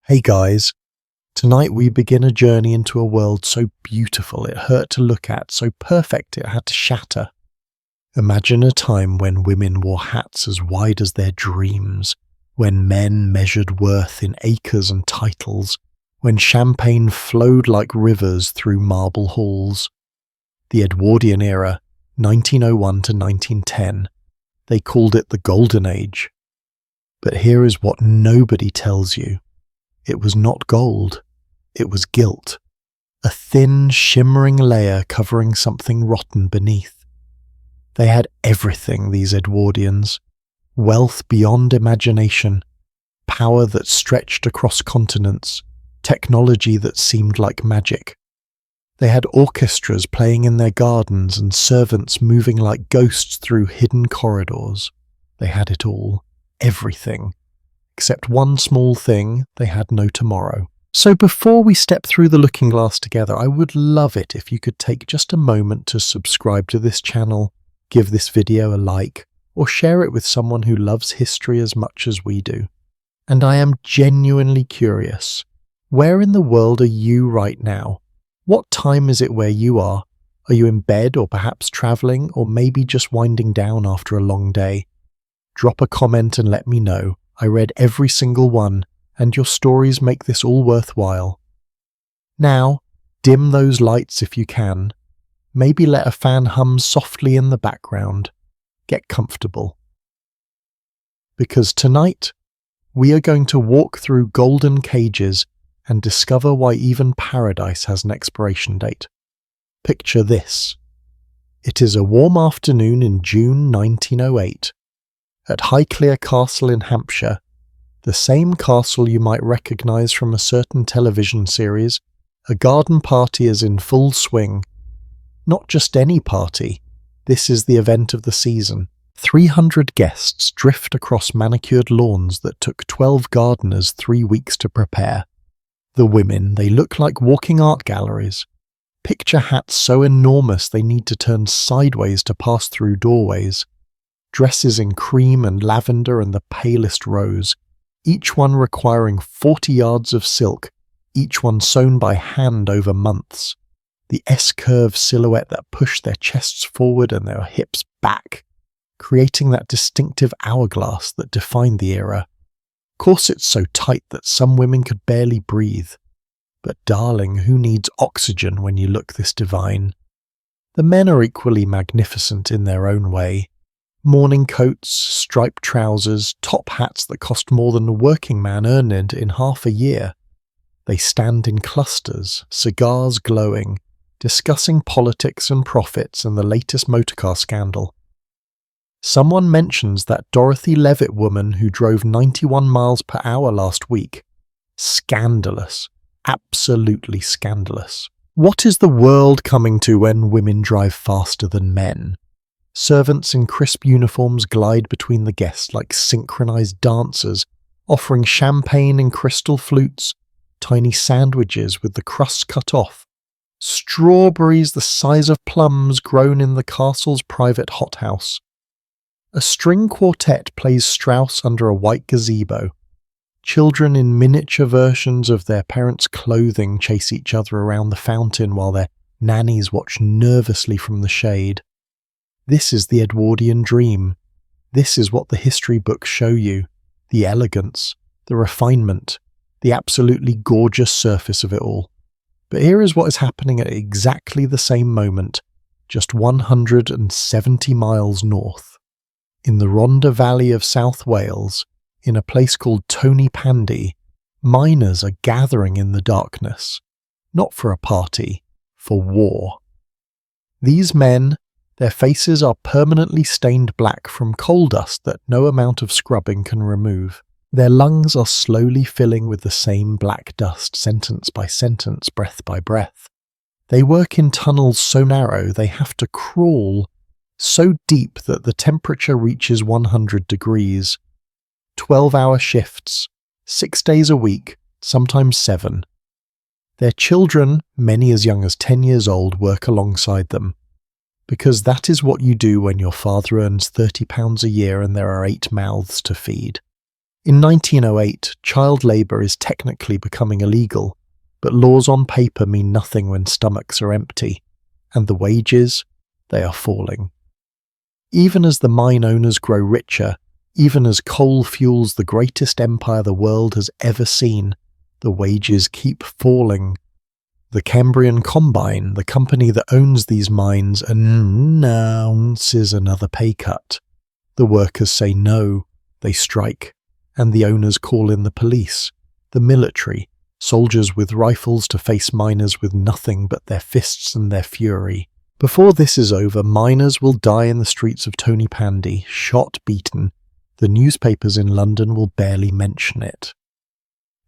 Hey guys, tonight we begin a journey into a world so beautiful it hurt to look at, so perfect it had to shatter. Imagine a time when women wore hats as wide as their dreams, when men measured worth in acres and titles, when champagne flowed like rivers through marble halls. The Edwardian Era, 1901 to 1910, they called it the Golden Age. But here is what nobody tells you. It was not gold, it was gilt, a thin, shimmering layer covering something rotten beneath. They had everything, these Edwardians. Wealth beyond imagination, power that stretched across continents, technology that seemed like magic. They had orchestras playing in their gardens and servants moving like ghosts through hidden corridors. They had it all, everything. Except one small thing, they had no tomorrow. So before we step through the looking glass together, I would love it if you could take just a moment to subscribe to this channel, give this video a like, or share it with someone who loves history as much as we do. And I am genuinely curious. Where in the world are you right now? What time is it where you are? Are you in bed or perhaps travelling or maybe just winding down after a long day? Drop a comment and let me know. I read every single one, and your stories make this all worthwhile. Now, dim those lights if you can. Maybe let a fan hum softly in the background. Get comfortable. Because tonight, we are going to walk through golden cages and discover why even paradise has an expiration date. Picture this. It is a warm afternoon in June 1908. At Highclere Castle in Hampshire, the same castle you might recognise from a certain television series, a garden party is in full swing. Not just any party, this is the event of the season. 300 guests drift across manicured lawns that took 12 gardeners 3 weeks to prepare. The women, they look like walking art galleries. Picture hats so enormous they need to turn sideways to pass through doorways. Dresses in cream and lavender and the palest rose, each one requiring 40 yards of silk, each one sewn by hand over months. The S-curve silhouette that pushed their chests forward and their hips back, creating that distinctive hourglass that defined the era. Corsets so tight that some women could barely breathe. But darling, who needs oxygen when you look this divine? The men are equally magnificent in their own way. Morning coats, striped trousers, top hats that cost more than a working man earned in half a year. They stand in clusters, cigars glowing, discussing politics and profits and the latest motorcar scandal. Someone mentions that Dorothy Levitt woman who drove 91 miles per hour last week. Scandalous. Absolutely scandalous. What is the world coming to when women drive faster than men? Servants in crisp uniforms glide between the guests like synchronized dancers, offering champagne in crystal flutes, tiny sandwiches with the crusts cut off, strawberries the size of plums grown in the castle's private hothouse. A string quartet plays Strauss under a white gazebo. Children in miniature versions of their parents' clothing chase each other around the fountain while their nannies watch nervously from the shade. This is the Edwardian dream. This is what the history books show you. The elegance, the refinement, the absolutely gorgeous surface of it all. But here is what is happening at exactly the same moment, just 170 miles north. In the Rhondda Valley of South Wales, in a place called Tony Pandy, miners are gathering in the darkness. Not for a party, for war. These men, their faces are permanently stained black from coal dust that no amount of scrubbing can remove. Their lungs are slowly filling with the same black dust, sentence by sentence, breath by breath. They work in tunnels so narrow they have to crawl, so deep that the temperature reaches 100 degrees. 12-hour shifts, 6 days a week, sometimes 7. Their children, many as young as 10 years old, work alongside them. Because that is what you do when your father earns £30 a year and there are 8 mouths to feed. In 1908, child labour is technically becoming illegal, but laws on paper mean nothing when stomachs are empty, and the wages, they are falling. Even as the mine owners grow richer, even as coal fuels the greatest empire the world has ever seen, the wages keep falling. The Cambrian Combine, the company that owns these mines, announces another pay cut. The workers say no, they strike, and the owners call in the police, the military, soldiers with rifles to face miners with nothing but their fists and their fury. Before this is over, miners will die in the streets of Tonypandy, shot, beaten. The newspapers in London will barely mention it.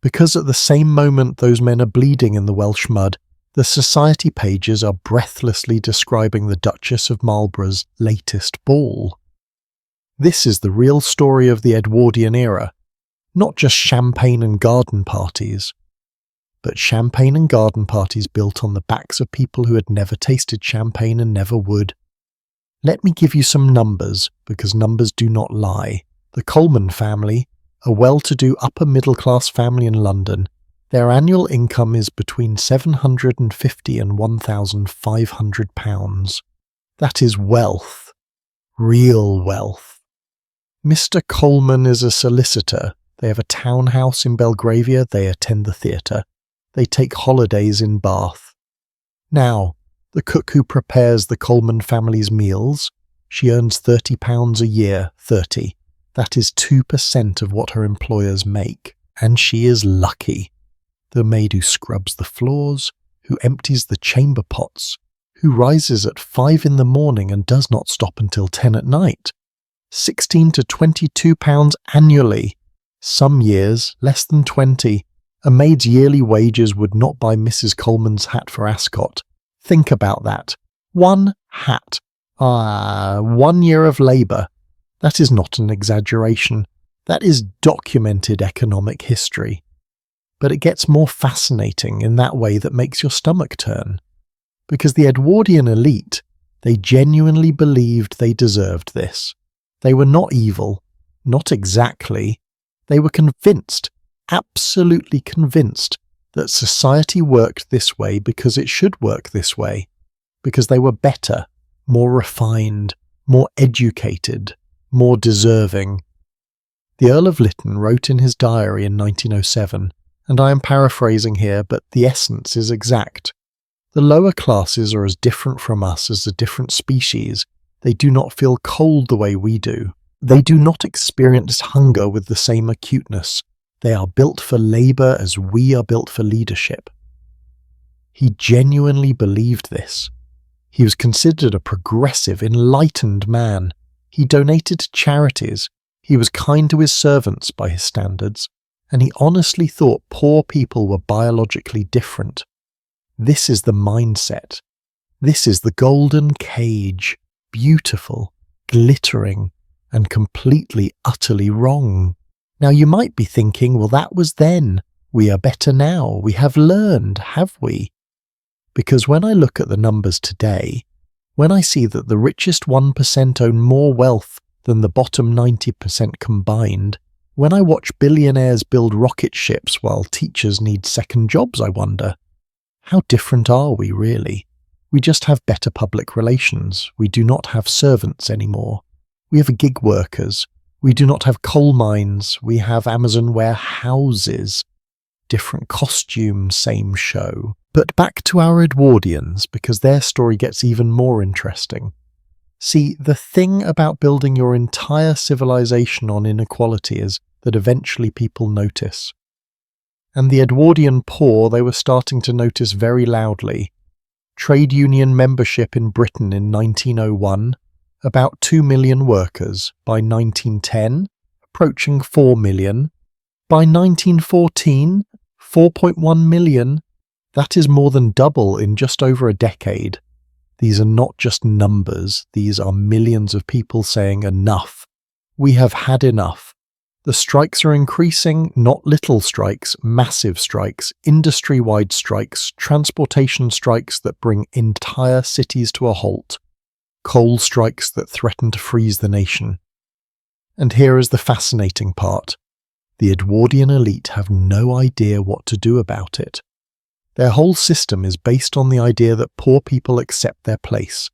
Because at the same moment those men are bleeding in the Welsh mud, the society pages are breathlessly describing the Duchess of Marlborough's latest ball. This is the real story of the Edwardian era, not just champagne and garden parties, but champagne and garden parties built on the backs of people who had never tasted champagne and never would. Let me give you some numbers, because numbers do not lie. The Coleman family, a well-to-do upper-middle-class family in London, their annual income is between £750 and £1,500. That is wealth. Real wealth. Mr. Coleman is a solicitor. They have a townhouse in Belgravia. They attend the theatre. They take holidays in Bath. Now, the cook who prepares the Coleman family's meals, she earns £30 a year, 30. That is 2% of what her employers make, and she is lucky. The maid who scrubs the floors, who empties the chamber pots, who rises at 5 in the morning and does not stop until 10 at night. £16 to £22 annually. Some years, less than 20. A maid's yearly wages would not buy Mrs. Coleman's hat for Ascot. Think about that. One hat. 1 year of labour. That is not an exaggeration. That is documented economic history. But it gets more fascinating in that way that makes your stomach turn. Because the Edwardian elite, they genuinely believed they deserved this. They were not evil, not exactly. They were convinced, absolutely convinced, that society worked this way because it should work this way, because they were better, more refined, more educated, more deserving. The Earl of Lytton wrote in his diary in 1907, and I am paraphrasing here, but the essence is exact. The lower classes are as different from us as a different species. They do not feel cold the way we do. They do not experience hunger with the same acuteness. They are built for labour as we are built for leadership. He genuinely believed this. He was considered a progressive, enlightened man. He donated to charities. He was kind to his servants by his standards, and he honestly thought poor people were biologically different. This is the mindset. This is the golden cage, beautiful, glittering, and completely, utterly wrong. Now you might be thinking, well, that was then. We are better now. We have learned, have we? Because when I look at the numbers today, when I see that the richest 1% own more wealth than the bottom 90% combined, when I watch billionaires build rocket ships while teachers need second jobs, I wonder, how different are we really? We just have better public relations. We do not have servants anymore. We have gig workers. We do not have coal mines. We have Amazon warehouses. Different costumes, same show. But back to our Edwardians, because their story gets even more interesting. See, the thing about building your entire civilization on inequality is that eventually people notice. And the Edwardian poor, they were starting to notice very loudly. Trade union membership in Britain in 1901, about 2 million workers. By 1910, approaching 4 million. By 1914, 4.1 million. That is more than double in just over a decade. These are not just numbers, these are millions of people saying enough. We have had enough. The strikes are increasing, not little strikes, massive strikes, industry-wide strikes, transportation strikes that bring entire cities to a halt, coal strikes that threaten to freeze the nation. And here is the fascinating part. The Edwardian elite have no idea what to do about it. Their whole system is based on the idea that poor people accept their place,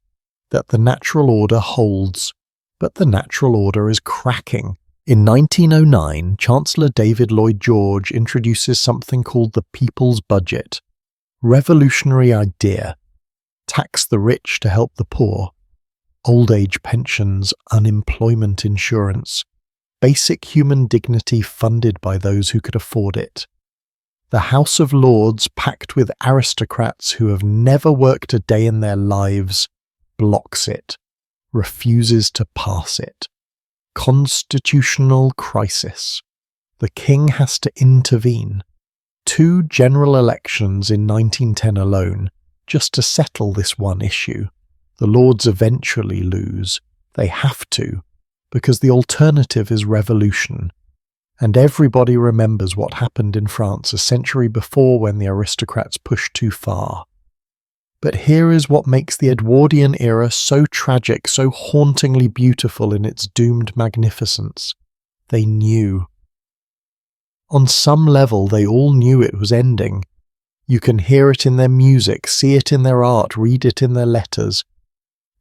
that the natural order holds, but the natural order is cracking. In 1909, Chancellor David Lloyd George introduces something called the People's Budget. Revolutionary idea. Tax the rich to help the poor. Old age pensions, unemployment insurance. Basic human dignity funded by those who could afford it. The House of Lords, packed with aristocrats who have never worked a day in their lives, blocks it, refuses to pass it. Constitutional crisis. The king has to intervene. 2 general elections in 1910 alone, just to settle this one issue. The Lords eventually lose. They have to, because the alternative is revolution. And everybody remembers what happened in France a century before when the aristocrats pushed too far. But here is what makes the Edwardian era so tragic, so hauntingly beautiful in its doomed magnificence. They knew. On some level, they all knew it was ending. You can hear it in their music, see it in their art, read it in their letters.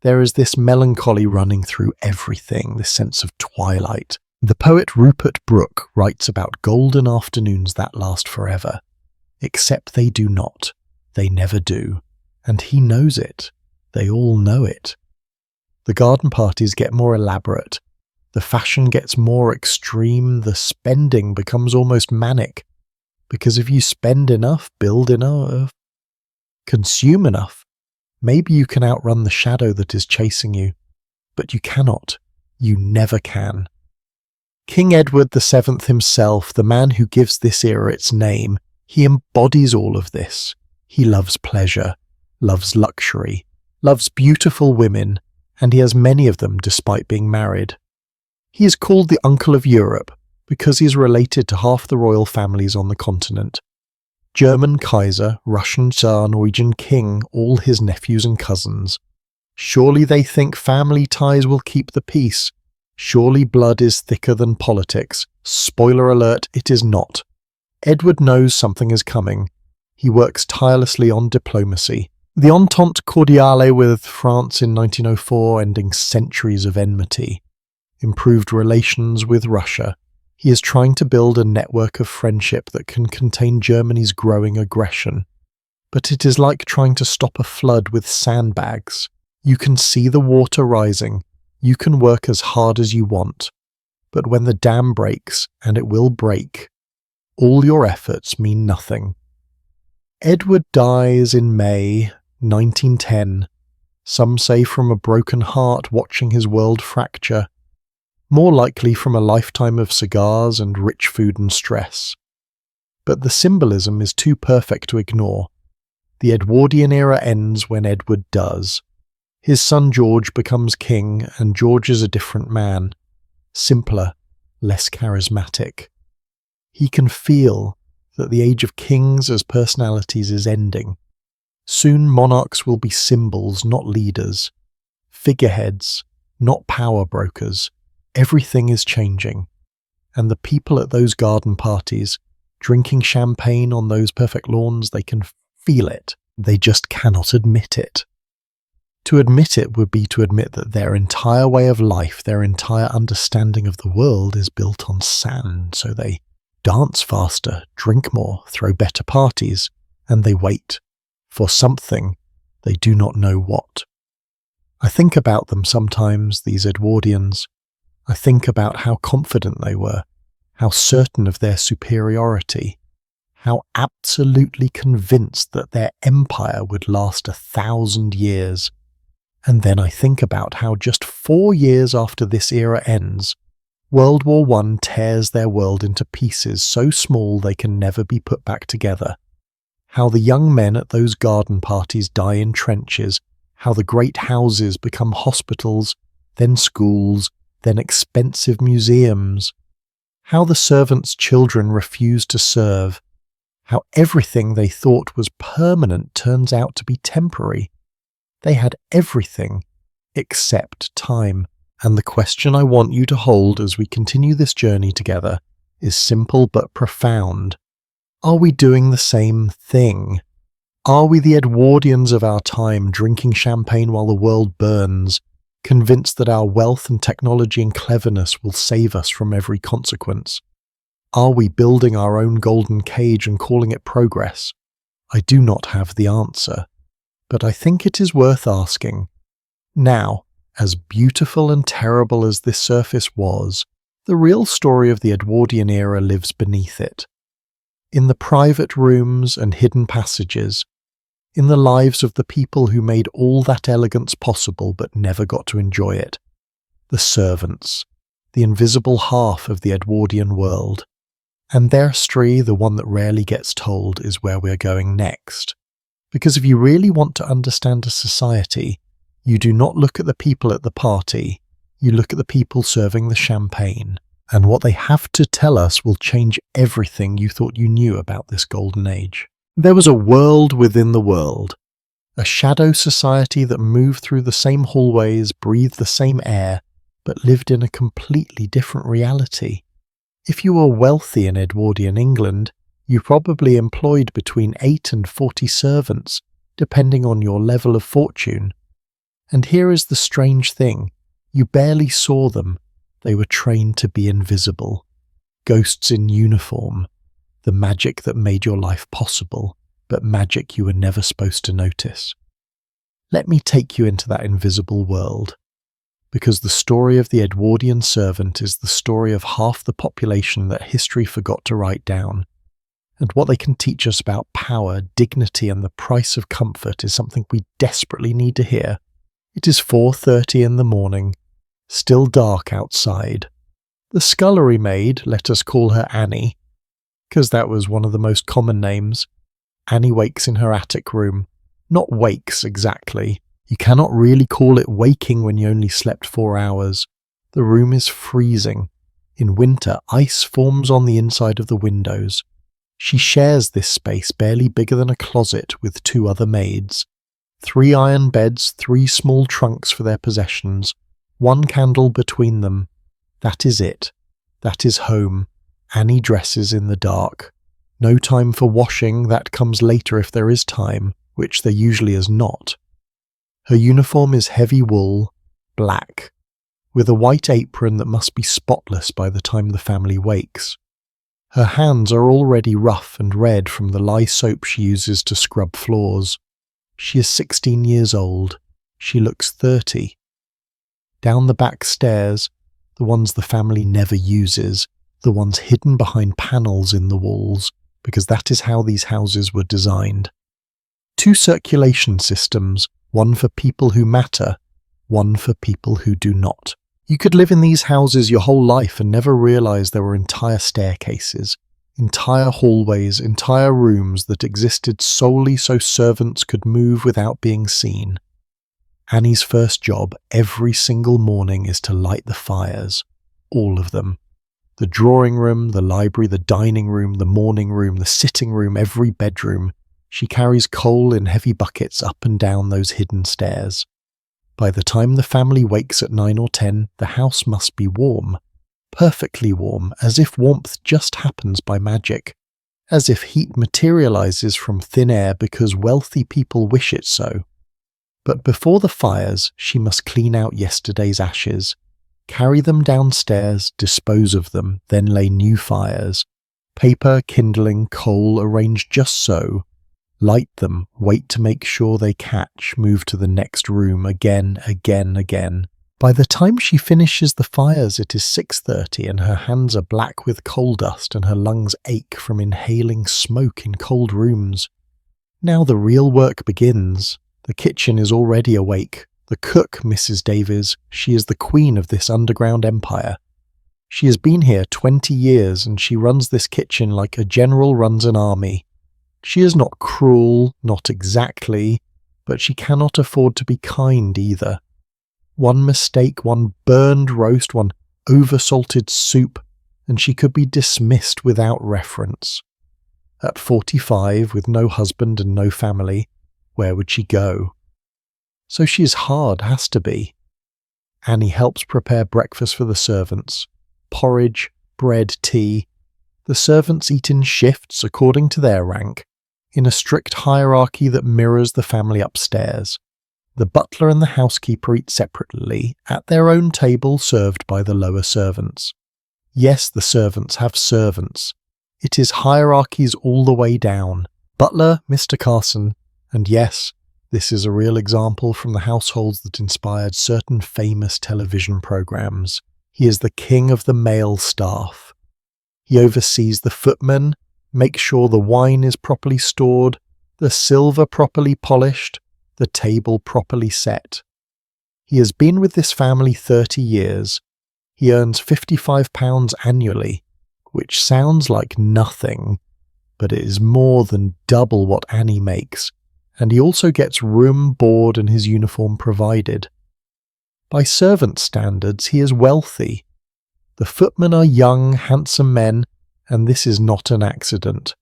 There is this melancholy running through everything, this sense of twilight. The poet Rupert Brooke writes about golden afternoons that last forever. Except they do not. They never do. And he knows it. They all know it. The garden parties get more elaborate. The fashion gets more extreme. The spending becomes almost manic. Because if you spend enough, build enough, consume enough, maybe you can outrun the shadow that is chasing you. But you cannot. You never can. King Edward VII himself, the man who gives this era its name, he embodies all of this. He loves pleasure, loves luxury, loves beautiful women, and he has many of them despite being married. He is called the Uncle of Europe because he is related to half the royal families on the continent. German Kaiser, Russian Tsar, Norwegian King, all his nephews and cousins. Surely they think family ties will keep the peace. Surely blood is thicker than politics. Spoiler alert, it is not. Edward knows something is coming. He works tirelessly on diplomacy. The Entente Cordiale with France in 1904, ending centuries of enmity. Improved relations with Russia. He is trying to build a network of friendship that can contain Germany's growing aggression. But it is like trying to stop a flood with sandbags. You can see the water rising. You can work as hard as you want. But when the dam breaks, and it will break, all your efforts mean nothing. Edward dies in May 1910, some say from a broken heart watching his world fracture, more likely from a lifetime of cigars and rich food and stress. But the symbolism is too perfect to ignore. The Edwardian era ends when Edward does. His son George becomes king, and George is a different man, simpler, less charismatic. He can feel that the age of kings as personalities is ending. Soon monarchs will be symbols, not leaders. Figureheads, not power brokers. Everything is changing. And the people at those garden parties, drinking champagne on those perfect lawns, they can feel it. They just cannot admit it. To admit it would be to admit that their entire way of life, their entire understanding of the world is built on sand, so they dance faster, drink more, throw better parties, and they wait for something they do not know what. I think about them sometimes, these Edwardians. I think about how confident they were, how certain of their superiority, how absolutely convinced that their empire would last 1,000 years. And then I think about how just 4 years after this era ends, World War I tears their world into pieces so small they can never be put back together. How the young men at those garden parties die in trenches, how the great houses become hospitals, then schools, then expensive museums, how the servants' children refuse to serve, how everything they thought was permanent turns out to be temporary. They had everything except time. And the question I want you to hold as we continue this journey together is simple but profound. Are we doing the same thing? Are we the Edwardians of our time, drinking champagne while the world burns, convinced that our wealth and technology and cleverness will save us from every consequence? Are we building our own golden cage and calling it progress? I do not have the answer, but I think it is worth asking. Now, as beautiful and terrible as this surface was, the real story of the Edwardian era lives beneath it. In the private rooms and hidden passages, in the lives of the people who made all that elegance possible but never got to enjoy it, the servants, the invisible half of the Edwardian world. And their story, the one that rarely gets told, is where we're going next. Because if you really want to understand a society, you do not look at the people at the party, you look at the people serving the champagne, and what they have to tell us will change everything you thought you knew about this golden age. There was a world within the world, a shadow society that moved through the same hallways, breathed the same air, but lived in a completely different reality. If you were wealthy in Edwardian England, you probably employed between 8 and 40 servants, depending on your level of fortune. And here is the strange thing. You barely saw them. They were trained to be invisible. Ghosts in uniform. The magic that made your life possible, but magic you were never supposed to notice. Let me take you into that invisible world. Because the story of the Edwardian servant is the story of half the population that history forgot to write down. And what they can teach us about power, dignity, and the price of comfort is something we desperately need to hear. It is 4:30 in the morning, still dark outside. The scullery maid, let us call her Annie, because that was one of the most common names. Annie wakes in her attic room. Not wakes exactly. You cannot really call it waking when you only slept 4 hours. The room is freezing. In winter, ice forms on the inside of the windows. She shares this space, barely bigger than a closet, with 2 other maids. 3 iron beds, 3 small trunks for their possessions, 1 candle between them. That is it. That is home. Annie dresses in the dark. No time for washing, that comes later if there is time, which there usually is not. Her uniform is heavy wool, black, with a white apron that must be spotless by the time the family wakes. Her hands are already rough and red from the lye soap she uses to scrub floors. She is 16 years old. She looks 30. Down the back stairs, the ones the family never uses, the ones hidden behind panels in the walls, because that is how these houses were designed. 2 circulation systems, one for people who matter, one for people who do not. You could live in these houses your whole life and never realize there were entire staircases, entire hallways, entire rooms that existed solely so servants could move without being seen. Annie's first job every single morning is to light the fires, all of them. The drawing room, the library, the dining room, the morning room, the sitting room, every bedroom. She carries coal in heavy buckets up and down those hidden stairs. By the time the family wakes at 9 or 10, the house must be warm. Perfectly warm, as if warmth just happens by magic. As if heat materializes from thin air because wealthy people wish it so. But before the fires, she must clean out yesterday's ashes, carry them downstairs, dispose of them, then lay new fires. Paper, kindling, coal arranged just so. Light them, wait to make sure they catch, move to the next room again. By the time she finishes the fires, it is 6:30 and her hands are black with coal dust and her lungs ache from inhaling smoke in cold rooms. Now the real work begins. The kitchen is already awake. The cook, Mrs. Davies, she is the queen of this underground empire. She has been here 20 years and she runs this kitchen like a general runs an army. She is not cruel, not exactly, but she cannot afford to be kind either. One mistake, one burned roast, one over-salted soup, and she could be dismissed without reference. At 45, with no husband and no family, where would she go? So she is hard, has to be. Annie helps prepare breakfast for the servants. Porridge, bread, tea. The servants eat in shifts according to their rank, in a strict hierarchy that mirrors the family upstairs. The butler and the housekeeper eat separately, at their own table served by the lower servants. Yes, the servants have servants. It is hierarchies all the way down. Butler, Mr. Carson, and yes, this is a real example from the households that inspired certain famous television programs. He is the king of the male staff. He oversees the footmen, makes sure the wine is properly stored, the silver properly polished, the table properly set. He has been with this family 30 years. He earns £55 annually, which sounds like nothing, but it is more than double what Annie makes, and he also gets room, board and his uniform provided. By servant standards, he is wealthy. The footmen are young, handsome men, and this is not an accident.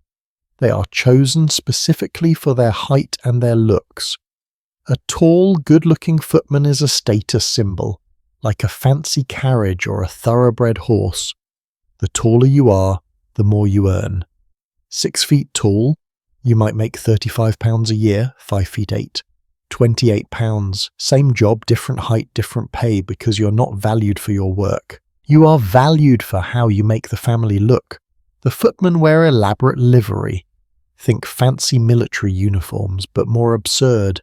They are chosen specifically for their height and their looks. A tall, good-looking footman is a status symbol, like a fancy carriage or a thoroughbred horse. The taller you are, the more you earn. 6 feet tall, you might make £35 a year, 5 feet 8. £28, same job, different height, different pay because you're not valued for your work. You are valued for how you make the family look. The footmen wear elaborate livery. Think fancy military uniforms, but more absurd.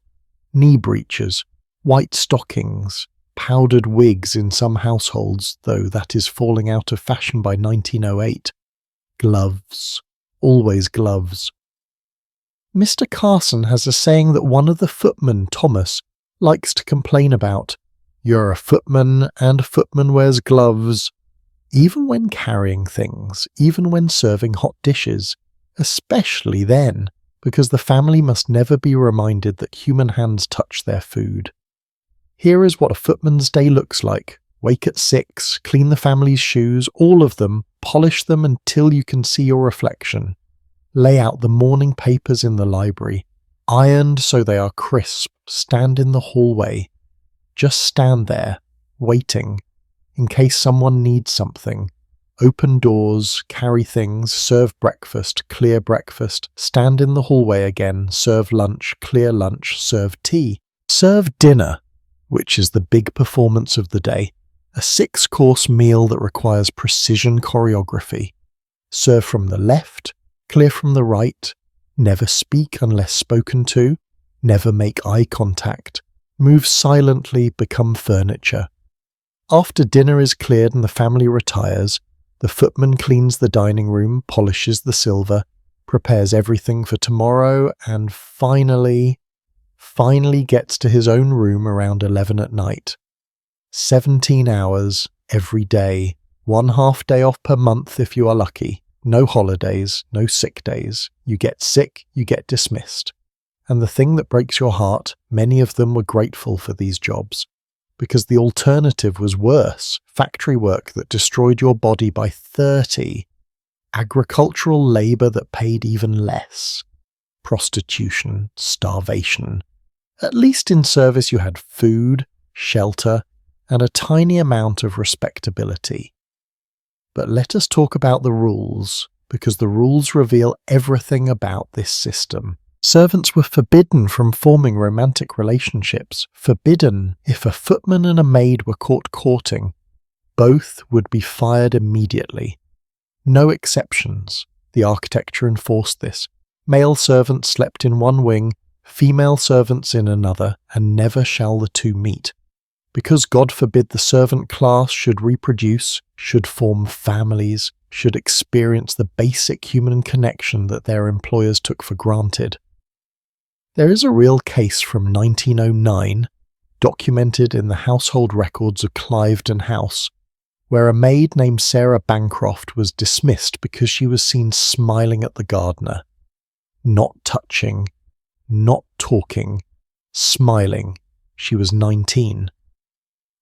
Knee breeches, white stockings, powdered wigs in some households, though that is falling out of fashion by 1908. Gloves. Always gloves. Mr. Carson has a saying that one of the footmen, Thomas, likes to complain about. You're a footman, and a footman wears gloves. Even when carrying things, even when serving hot dishes, especially then, because the family must never be reminded that human hands touch their food. Here is what a footman's day looks like. Wake at 6, clean the family's shoes, all of them, polish them until you can see your reflection. Lay out the morning papers in the library, ironed so they are crisp, stand in the hallway. Just stand there, waiting, in case someone needs something. Open doors, carry things, serve breakfast, clear breakfast, stand in the hallway again, serve lunch, clear lunch, serve tea. Serve dinner, which is the big performance of the day, a 6-course meal that requires precision choreography. Serve from the left, clear from the right, never speak unless spoken to, never make eye contact, move silently, become furniture. After dinner is cleared and the family retires, the footman cleans the dining room, polishes the silver, prepares everything for tomorrow, and finally gets to his own room around 11 at night. 17 hours every day, 1 half day off per month if you are lucky. No holidays, no sick days. You get sick, you get dismissed. And the thing that breaks your heart, many of them were grateful for these jobs, because the alternative was worse, factory work that destroyed your body by 30, agricultural labour that paid even less, prostitution, starvation. At least in service you had food, shelter, and a tiny amount of respectability. But let us talk about the rules, because the rules reveal everything about this system. Servants were forbidden from forming romantic relationships. Forbidden. If a footman and a maid were caught courting, both would be fired immediately. No exceptions. The architecture enforced this. Male servants slept in one wing, female servants in another, and never shall the two meet. Because God forbid the servant class should reproduce, should form families, should experience the basic human connection that their employers took for granted. There is a real case from 1909, documented in the household records of Cliveden House, where a maid named Sarah Bancroft was dismissed because she was seen smiling at the gardener. Not touching, not talking, smiling. She was 19.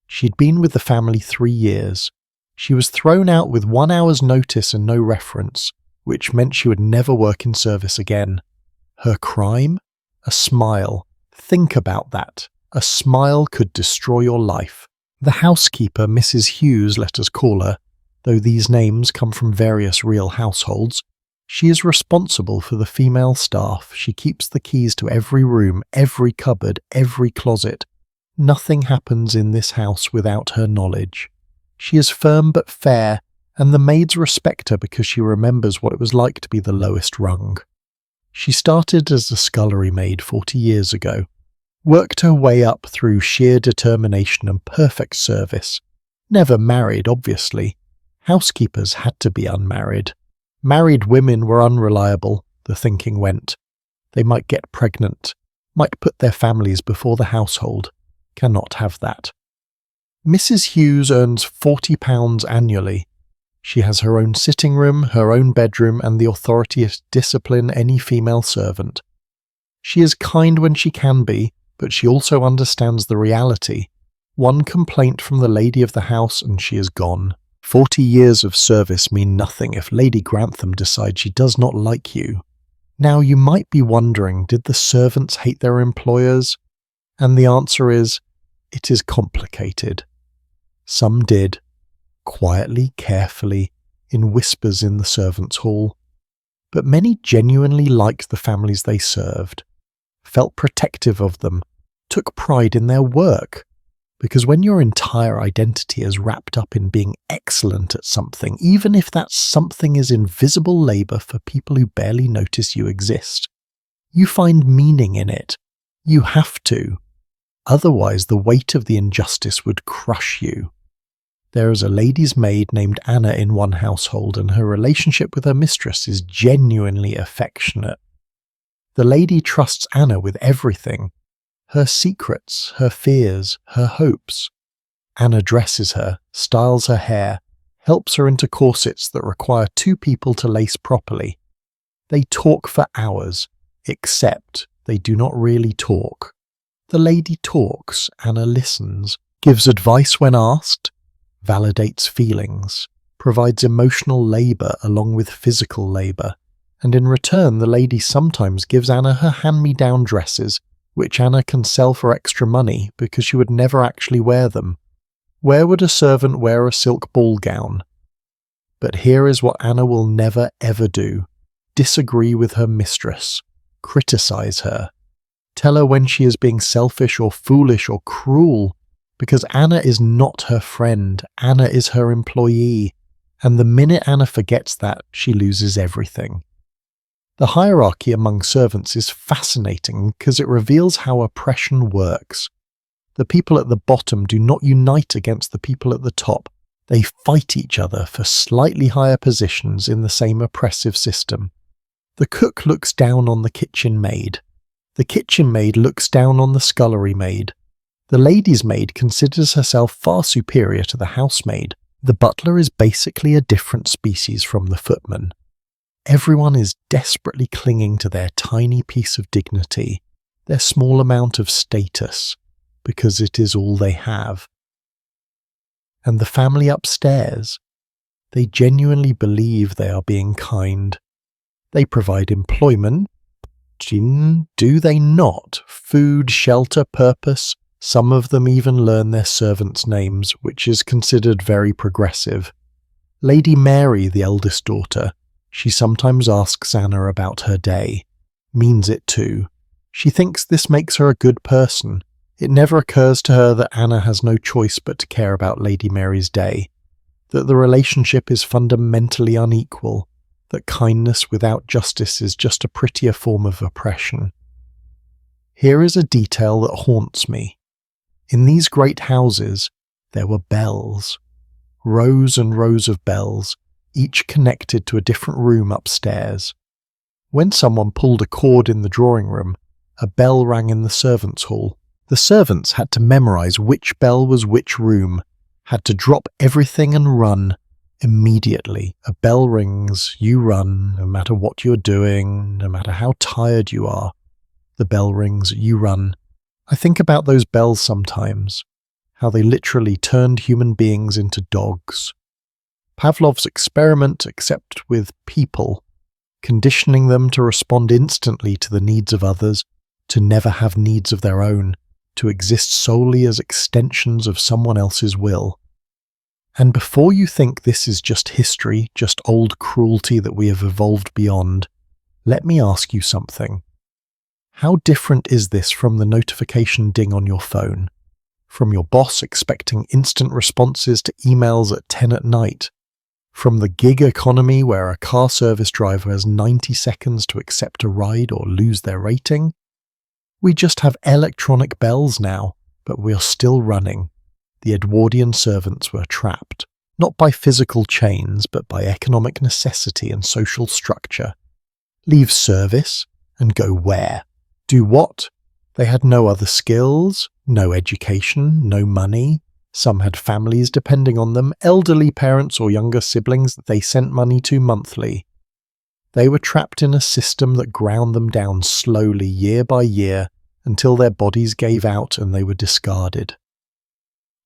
She'd been with the family 3 years. She was thrown out with 1 hour's notice and no reference, which meant she would never work in service again. Her crime? A smile. Think about that. A smile could destroy your life. The housekeeper, Mrs. Hughes, let us call her, Though these names come from various real households, she is responsible for the female staff. She keeps the keys to every room, every cupboard, every closet. Nothing happens in this house without her knowledge. She is firm but fair, and the maids respect her because she remembers what it was like to be the lowest rung. She started as a scullery maid 40 years ago, worked her way up through sheer determination and perfect service. Never married, obviously. Housekeepers had to be unmarried. Married women were unreliable, the thinking went. They might get pregnant, might put their families before the household. Cannot have that. Mrs. Hughes earns £40 annually. She has her own sitting room, her own bedroom, and the authority to discipline any female servant. She is kind when she can be, but she also understands the reality. One complaint from the lady of the house and she is gone. 40 years of service mean nothing if Lady Grantham decides she does not like you. Now you might be wondering, did the servants hate their employers? And the answer is, it is complicated. Some did, quietly, carefully, in whispers in the servants' hall. But many genuinely liked the families they served, felt protective of them, took pride in their work. Because when your entire identity is wrapped up in being excellent at something, even if that something is invisible labour for people who barely notice you exist, you find meaning in it. You have to. Otherwise, the weight of the injustice would crush you. There is a lady's maid named Anna in one household, and her relationship with her mistress is genuinely affectionate. The lady trusts Anna with everything. Her secrets, her fears, her hopes. Anna dresses her, styles her hair, helps her into corsets that require two people to lace properly. They talk for hours, except they do not really talk. The lady talks, Anna listens, gives advice when asked, validates feelings, provides emotional labour along with physical labour, and in return the lady sometimes gives Anna her hand-me-down dresses, which Anna can sell for extra money because she would never actually wear them. Where would a servant wear a silk ball gown? But here is what Anna will never ever do. Disagree with her mistress. Criticise her. Tell her when she is being selfish or foolish or cruel, because Anna is not her friend. Anna is her employee. And the minute Anna forgets that, she loses everything. The hierarchy among servants is fascinating because it reveals how oppression works. The people at the bottom do not unite against the people at the top. They fight each other for slightly higher positions in the same oppressive system. The cook looks down on the kitchen maid. The kitchen maid looks down on the scullery maid. The lady's maid considers herself far superior to the housemaid. The butler is basically a different species from the footman. Everyone is desperately clinging to their tiny piece of dignity, their small amount of status, because it is all they have. And the family upstairs, they genuinely believe they are being kind. They provide employment, do they not? Food, shelter, purpose. Some of them even learn their servants' names, which is considered very progressive. Lady Mary, the eldest daughter, she sometimes asks Anna about her day. Means it too. She thinks this makes her a good person. It never occurs to her that Anna has no choice but to care about Lady Mary's day. That the relationship is fundamentally unequal. That kindness without justice is just a prettier form of oppression. Here is a detail that haunts me. In these great houses, there were bells. Rows and rows of bells, each connected to a different room upstairs. When someone pulled a cord in the drawing room, a bell rang in the servants' hall. The servants had to memorize which bell was which room, had to drop everything and run immediately. A bell rings, you run, no matter what you're doing, no matter how tired you are. The bell rings, you run. I think about those bells sometimes, how they literally turned human beings into dogs. Pavlov's experiment, except with people, conditioning them to respond instantly to the needs of others, to never have needs of their own, to exist solely as extensions of someone else's will. And before you think this is just history, just old cruelty that we have evolved beyond, let me ask you something. How different is this from the notification ding on your phone? From your boss expecting instant responses to emails at 10 at night? From the gig economy where a car service driver has 90 seconds to accept a ride or lose their rating? We just have electronic bells now, but we are still running. The Edwardian servants were trapped, not by physical chains, but by economic necessity and social structure. Leave service and go where? Do what? They had no other skills, no education, no money. Some had families depending on them, elderly parents or younger siblings that they sent money to monthly. They were trapped in a system that ground them down slowly year by year until their bodies gave out and they were discarded.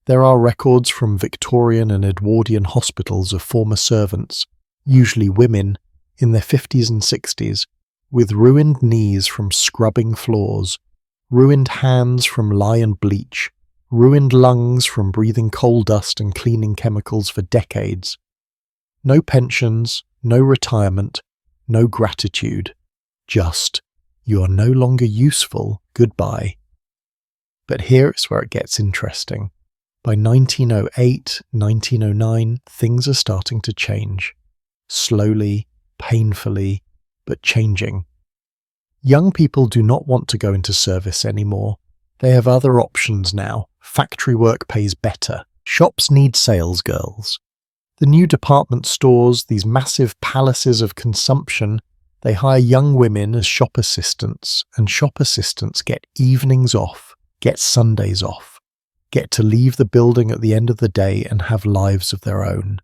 There are records from Victorian and Edwardian hospitals of former servants, usually women, in their 50s and 60s, with ruined knees from scrubbing floors, ruined hands from lye and bleach, ruined lungs from breathing coal dust and cleaning chemicals for decades. No pensions, no retirement, no gratitude. Just, you are no longer useful, goodbye. But here is where it gets interesting. By 1908, 1909, things are starting to change. Slowly, painfully, but changing. Young people do not want to go into service anymore. They have other options now. Factory work pays better. Shops need sales girls. The new department stores, these massive palaces of consumption, they hire young women as shop assistants, and shop assistants get evenings off, get Sundays off, get to leave the building at the end of the day and have lives of their own.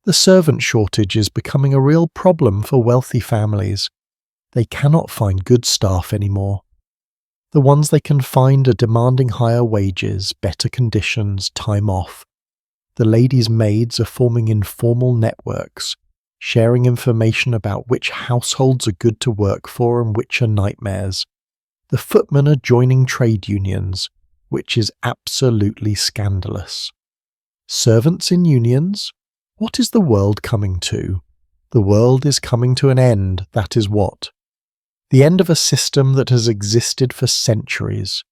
The servant shortage is becoming a real problem for wealthy families. They cannot find good staff anymore. The ones they can find are demanding higher wages, better conditions, time off. The ladies' maids are forming informal networks, sharing information about which households are good to work for and which are nightmares. The footmen are joining trade unions, which is absolutely scandalous. Servants in unions? What is the world coming to? The world is coming to an end, that is what. The end of a system that has existed for centuries.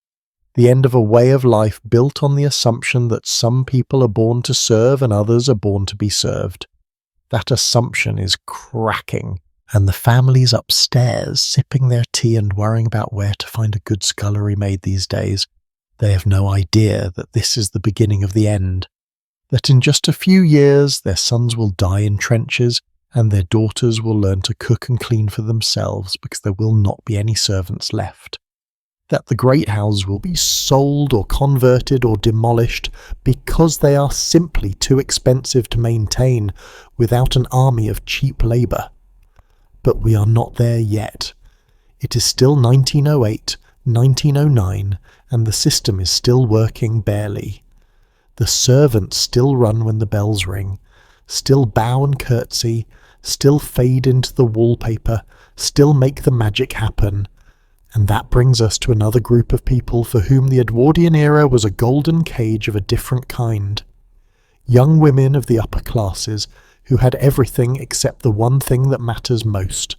The end of a way of life built on the assumption that some people are born to serve and others are born to be served. That assumption is cracking, and the families upstairs sipping their tea and worrying about where to find a good scullery maid these days, they have no idea that this is the beginning of the end. That in just a few years their sons will die in trenches and their daughters will learn to cook and clean for themselves because there will not be any servants left. That the great houses will be sold or converted or demolished because they are simply too expensive to maintain without an army of cheap labour. But we are not there yet. It is still 1908, 1909, and the system is still working barely. The servants still run when the bells ring, still bow and curtsy, still fade into the wallpaper, still make the magic happen. And that brings us to another group of people for whom the Edwardian era was a golden cage of a different kind. Young women of the upper classes who had everything except the one thing that matters most,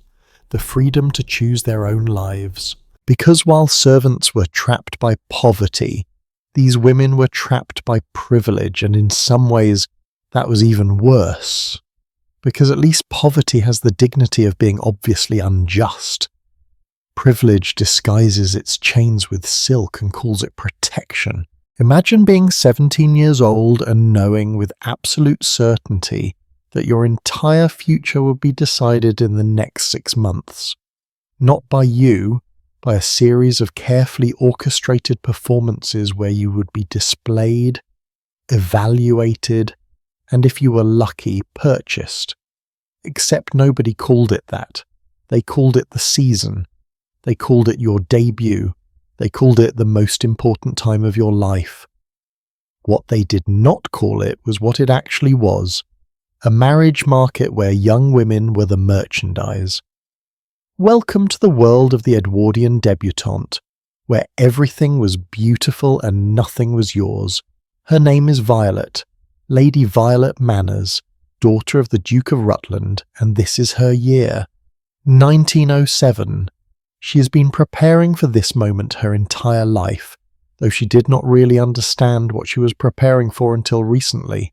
the freedom to choose their own lives. Because while servants were trapped by poverty, these women were trapped by privilege, and in some ways that was even worse. Because at least poverty has the dignity of being obviously unjust. Privilege disguises its chains with silk and calls it protection. Imagine being 17 years old and knowing with absolute certainty that your entire future would be decided in the next 6 months. Not by you, by a series of carefully orchestrated performances where you would be displayed, evaluated, and if you were lucky, purchased. Except nobody called it that. They called it the season. They called it your debut. They called it the most important time of your life. What they did not call it was what it actually was, a marriage market where young women were the merchandise. Welcome to the world of the Edwardian debutante, where everything was beautiful and nothing was yours. Her name is Violet. Lady Violet Manners, daughter of the Duke of Rutland, and this is her year, 1907. She has been preparing for this moment her entire life, though she did not really understand what she was preparing for until recently.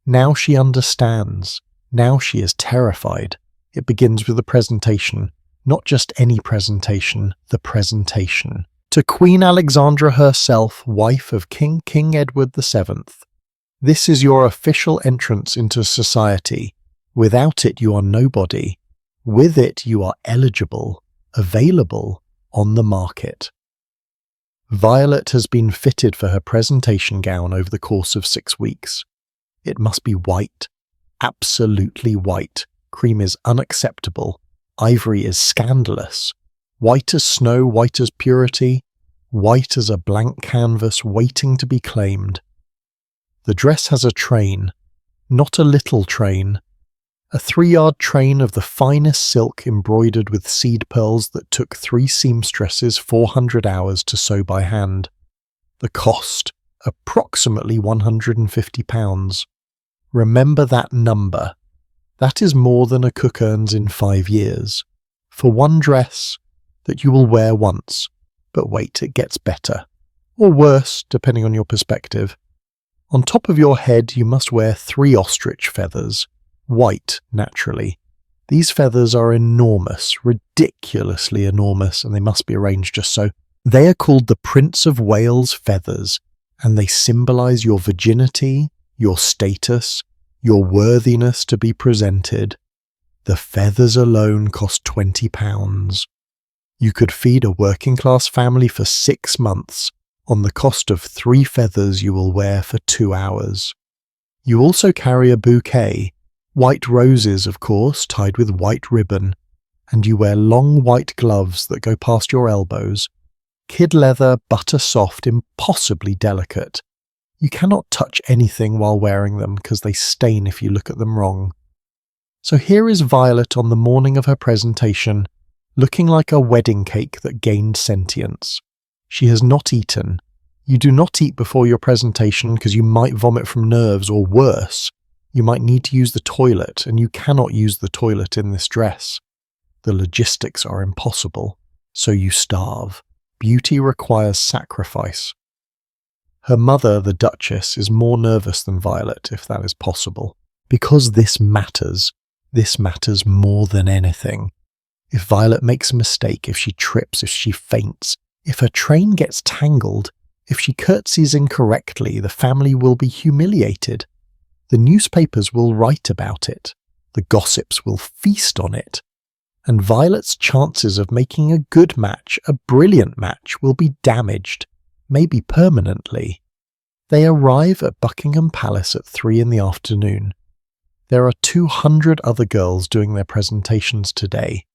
Now she understands. Now she is terrified. It begins with the presentation. Not just any presentation, the presentation. To Queen Alexandra herself, wife of King Edward VII. This is your official entrance into society. Without it you are nobody. With it you are eligible, available, on the market. Violet has been fitted for her presentation gown over the course of 6 weeks. It must be white, absolutely white. Cream is unacceptable. Ivory is scandalous. White as snow, white as purity, white as a blank canvas waiting to be claimed. The dress has a train, not a little train, a 3-yard train of the finest silk embroidered with seed pearls that took 3 seamstresses 400 hours to sew by hand. The cost, approximately £150. Remember that number. That is more than a cook earns in 5 years. For one dress that you will wear once. But wait, it gets better. Or worse, depending on your perspective. On top of your head you must wear 3 ostrich feathers. White, naturally. These feathers are enormous, ridiculously enormous, and they must be arranged just so. They are called the Prince of Wales feathers, and they symbolize your virginity, your status, your worthiness to be presented. The feathers alone cost £20. You could feed a working-class family for 6 months on the cost of 3 feathers you will wear for 2 hours. You also carry a bouquet, white roses, of course, tied with white ribbon, and you wear long white gloves that go past your elbows. Kid leather, butter soft, impossibly delicate. You cannot touch anything while wearing them because they stain if you look at them wrong. So here is Violet on the morning of her presentation, looking like a wedding cake that gained sentience. She has not eaten. You do not eat before your presentation because you might vomit from nerves, or worse, you might need to use the toilet, and you cannot use the toilet in this dress. The logistics are impossible, so you starve. Beauty requires sacrifice. Her mother, the Duchess, is more nervous than Violet, if that is possible. Because this matters more than anything. If Violet makes a mistake, if she trips, if she faints, if her train gets tangled, if she curtsies incorrectly, the family will be humiliated. The newspapers will write about it. The gossips will feast on it. And Violet's chances of making a good match, a brilliant match, will be damaged, maybe permanently. They arrive at Buckingham Palace at 3 in the afternoon. There are 200 other girls doing their presentations today.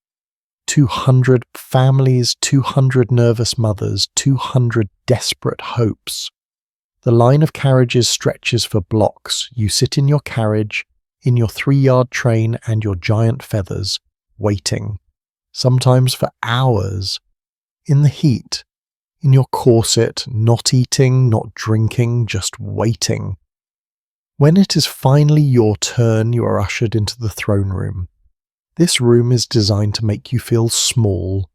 200 families, 200 nervous mothers, 200 desperate hopes. The line of carriages stretches for blocks. You sit in your carriage, in your 3-yard train and your giant feathers, waiting, sometimes for hours, in the heat, in your corset, not eating, not drinking, just waiting. When it is finally your turn, you are ushered into the throne room. This room is designed to make you feel small.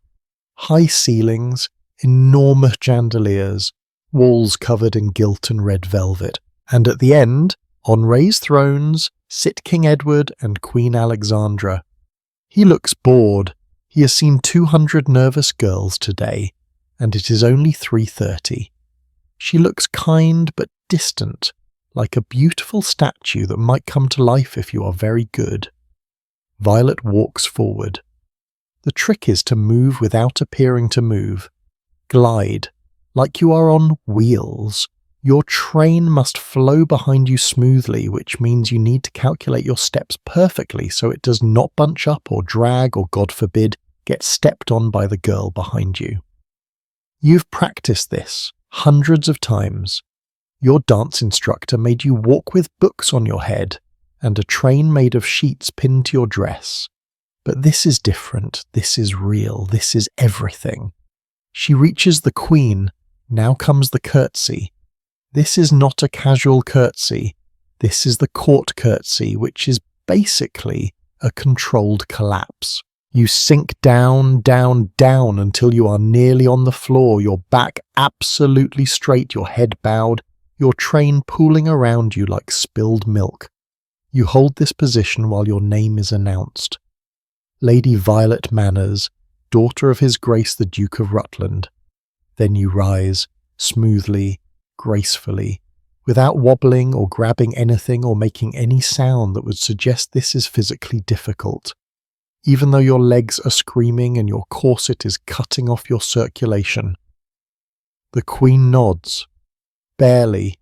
High ceilings, enormous chandeliers, walls covered in gilt and red velvet, and at the end, on raised thrones, sit King Edward and Queen Alexandra. He looks bored. He has seen 200 nervous girls today, and it is only 3:30. She looks kind but distant, like a beautiful statue that might come to life if you are very good. Violet walks forward. The trick is to move without appearing to move. Glide, like you are on wheels. Your train must flow behind you smoothly, which means you need to calculate your steps perfectly so it does not bunch up or drag or, God forbid, get stepped on by the girl behind you. You've practiced this hundreds of times. Your dance instructor made you walk with books on your head and a train made of sheets pinned to your dress. But this is different. This is real. This is everything. She reaches the Queen. Now comes the curtsy. This is not a casual curtsy. This is the court curtsy, which is basically a controlled collapse. You sink down, down, down until you are nearly on the floor, your back absolutely straight, your head bowed, your train pooling around you like spilled milk. You hold this position while your name is announced. Lady Violet Manners, daughter of His Grace the Duke of Rutland. Then you rise, smoothly, gracefully, without wobbling or grabbing anything or making any sound that would suggest this is physically difficult. Even though your legs are screaming and your corset is cutting off your circulation. The Queen nods, barely,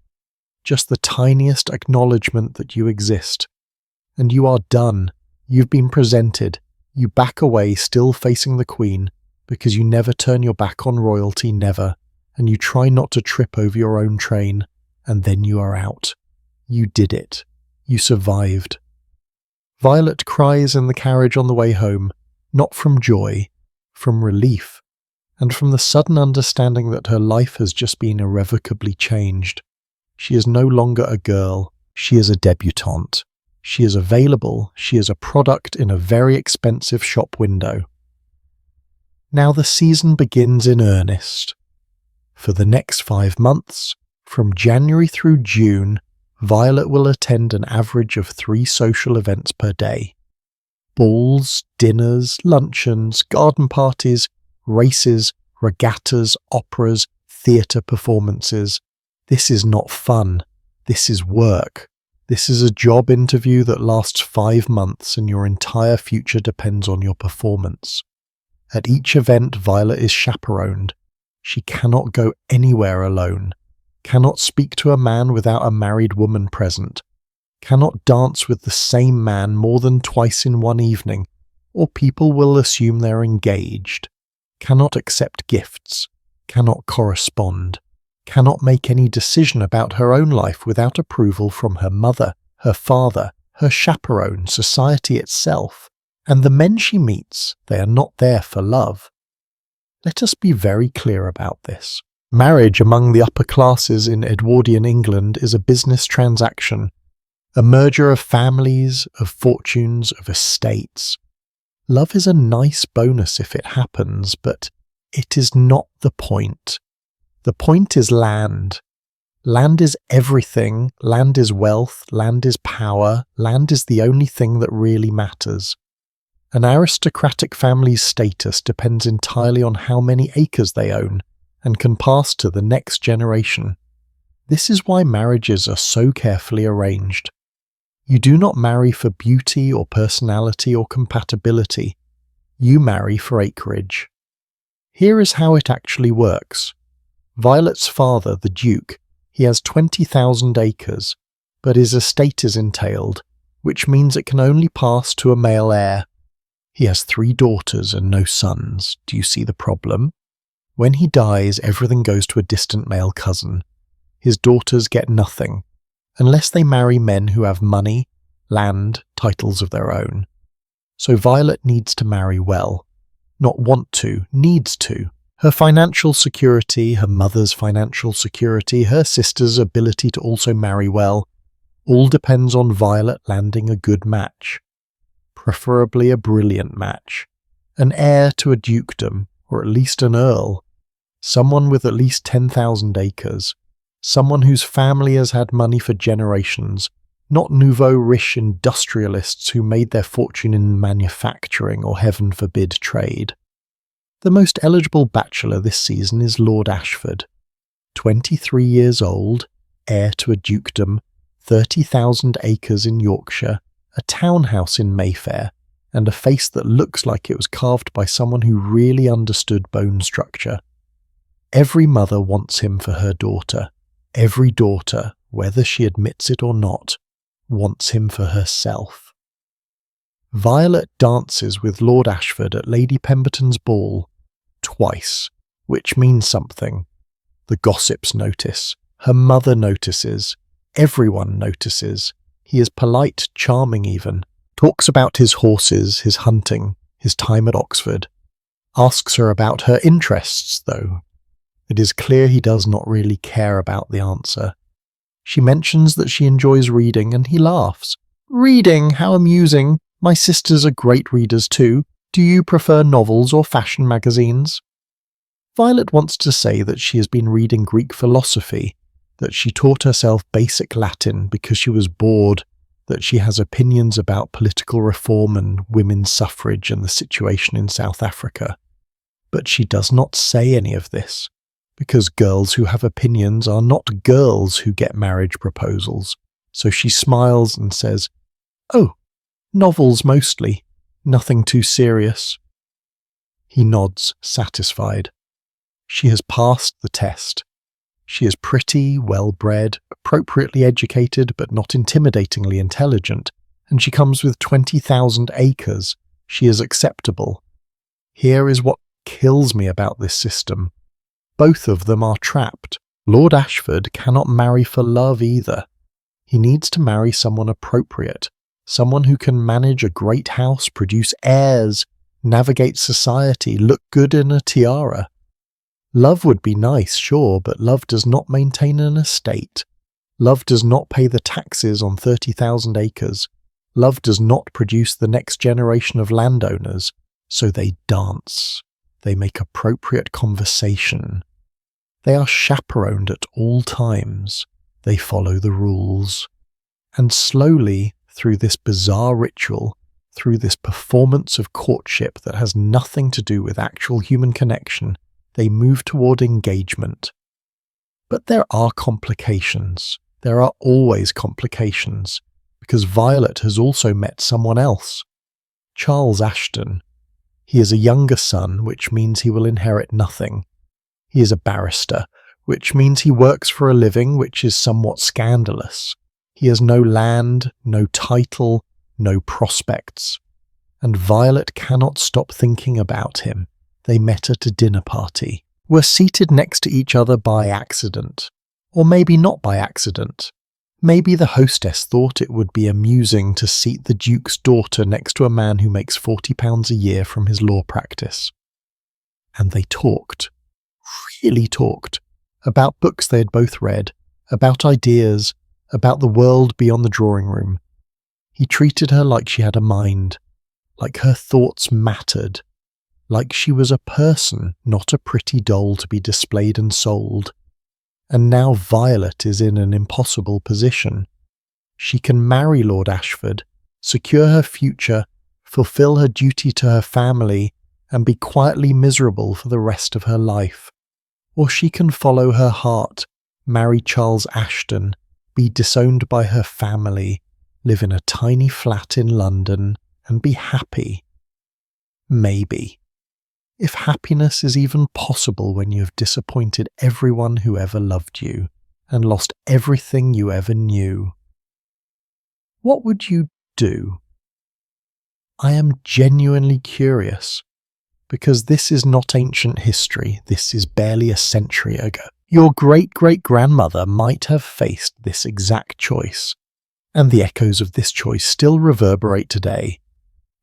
just the tiniest acknowledgement that you exist. And you are done. You've been presented. You back away, still facing the Queen, because you never turn your back on royalty, never, and you try not to trip over your own train, and then you are out. You did it. You survived. Violet cries in the carriage on the way home, not from joy, from relief, and from the sudden understanding that her life has just been irrevocably changed. She is no longer a girl, she is a debutante. She is available, she is a product in a very expensive shop window. Now the season begins in earnest. For the next 5 months, from January through June, Violet will attend an average of 3 social events per day. Balls, dinners, luncheons, garden parties, races, regattas, operas, theatre performances. This is not fun. This is work. This is a job interview that lasts 5 months and your entire future depends on your performance. At each event, Violet is chaperoned. She cannot go anywhere alone. Cannot speak to a man without a married woman present, cannot dance with the same man more than twice in one evening, or people will assume they're engaged, cannot accept gifts, cannot correspond, cannot make any decision about her own life without approval from her mother, her father, her chaperone, society itself, and the men she meets, they are not there for love. Let us be very clear about this. Marriage among the upper classes in Edwardian England is a business transaction, a merger of families, of fortunes, of estates. Love is a nice bonus if it happens, but it is not the point. The point is land. Land is everything, land is wealth, land is power, land is the only thing that really matters. An aristocratic family's status depends entirely on how many acres they own, and can pass to the next generation. This is why marriages are so carefully arranged. You do not marry for beauty or personality or compatibility. You marry for acreage. Here is how it actually works. Violet's father, the Duke, he has 20,000 acres, but his estate is entailed, which means it can only pass to a male heir. He has 3 daughters and no sons. Do you see the problem? When he dies, everything goes to a distant male cousin. His daughters get nothing, unless they marry men who have money, land, titles of their own. So Violet needs to marry well. Not want to, needs to. Her financial security, her mother's financial security, her sister's ability to also marry well, all depends on Violet landing a good match. Preferably a brilliant match. An heir to a dukedom, or at least an earl, someone with at least 10,000 acres, someone whose family has had money for generations, not nouveau riche industrialists who made their fortune in manufacturing or, heaven forbid, trade. The most eligible bachelor this season is Lord Ashford, 23 years old, heir to a dukedom, 30,000 acres in Yorkshire, a townhouse in Mayfair, and a face that looks like it was carved by someone who really understood bone structure. Every mother wants him for her daughter. Every daughter, whether she admits it or not, wants him for herself. Violet dances with Lord Ashford at Lady Pemberton's ball, twice, which means something. The gossips notice. Her mother notices. Everyone notices. He is polite, charming even. Talks about his horses, his hunting, his time at Oxford. Asks her about her interests, though. It is clear he does not really care about the answer. She mentions that she enjoys reading and he laughs. "Reading, how amusing. My sisters are great readers too. Do you prefer novels or fashion magazines?" Violet wants to say that she has been reading Greek philosophy, that she taught herself basic Latin because she was bored, that she has opinions about political reform and women's suffrage and the situation in South Africa. But she does not say any of this, because girls who have opinions are not girls who get marriage proposals. So she smiles and says, "Oh, novels mostly, nothing too serious." He nods, satisfied. She has passed the test. She is pretty, well-bred, appropriately educated but not intimidatingly intelligent, and she comes with 20,000 acres. She is acceptable. Here is what kills me about this system. Both of them are trapped. Lord Ashford cannot marry for love either. He needs to marry someone appropriate, someone who can manage a great house, produce heirs, navigate society, look good in a tiara. Love would be nice, sure, but love does not maintain an estate. Love does not pay the taxes on 30,000 acres. Love does not produce the next generation of landowners, so they dance. They make appropriate conversation. They are chaperoned at all times. They follow the rules. And slowly, through this bizarre ritual, through this performance of courtship that has nothing to do with actual human connection, they move toward engagement. But there are complications. There are always complications, because Violet has also met someone else. Charles Ashton. He is a younger son, which means he will inherit nothing. He is a barrister, which means he works for a living, which is somewhat scandalous. He has no land, no title, no prospects. And Violet cannot stop thinking about him. They met at a dinner party, were seated next to each other by accident. Or maybe not by accident. Maybe the hostess thought it would be amusing to seat the Duke's daughter next to a man who makes £40 a year from his law practice. And they talked, really talked, about books they had both read, about ideas, about the world beyond the drawing room. He treated her like she had a mind, like her thoughts mattered, like she was a person, not a pretty doll to be displayed and sold. And now Violet is in an impossible position. She can marry Lord Ashford, secure her future, fulfill her duty to her family, and be quietly miserable for the rest of her life. Or she can follow her heart, marry Charles Ashton, be disowned by her family, live in a tiny flat in London, and be happy. Maybe. If happiness is even possible when you have disappointed everyone who ever loved you and lost everything you ever knew. What would you do? I am genuinely curious, because this is not ancient history, this is barely a century ago. Your great-great-grandmother might have faced this exact choice, and the echoes of this choice still reverberate today.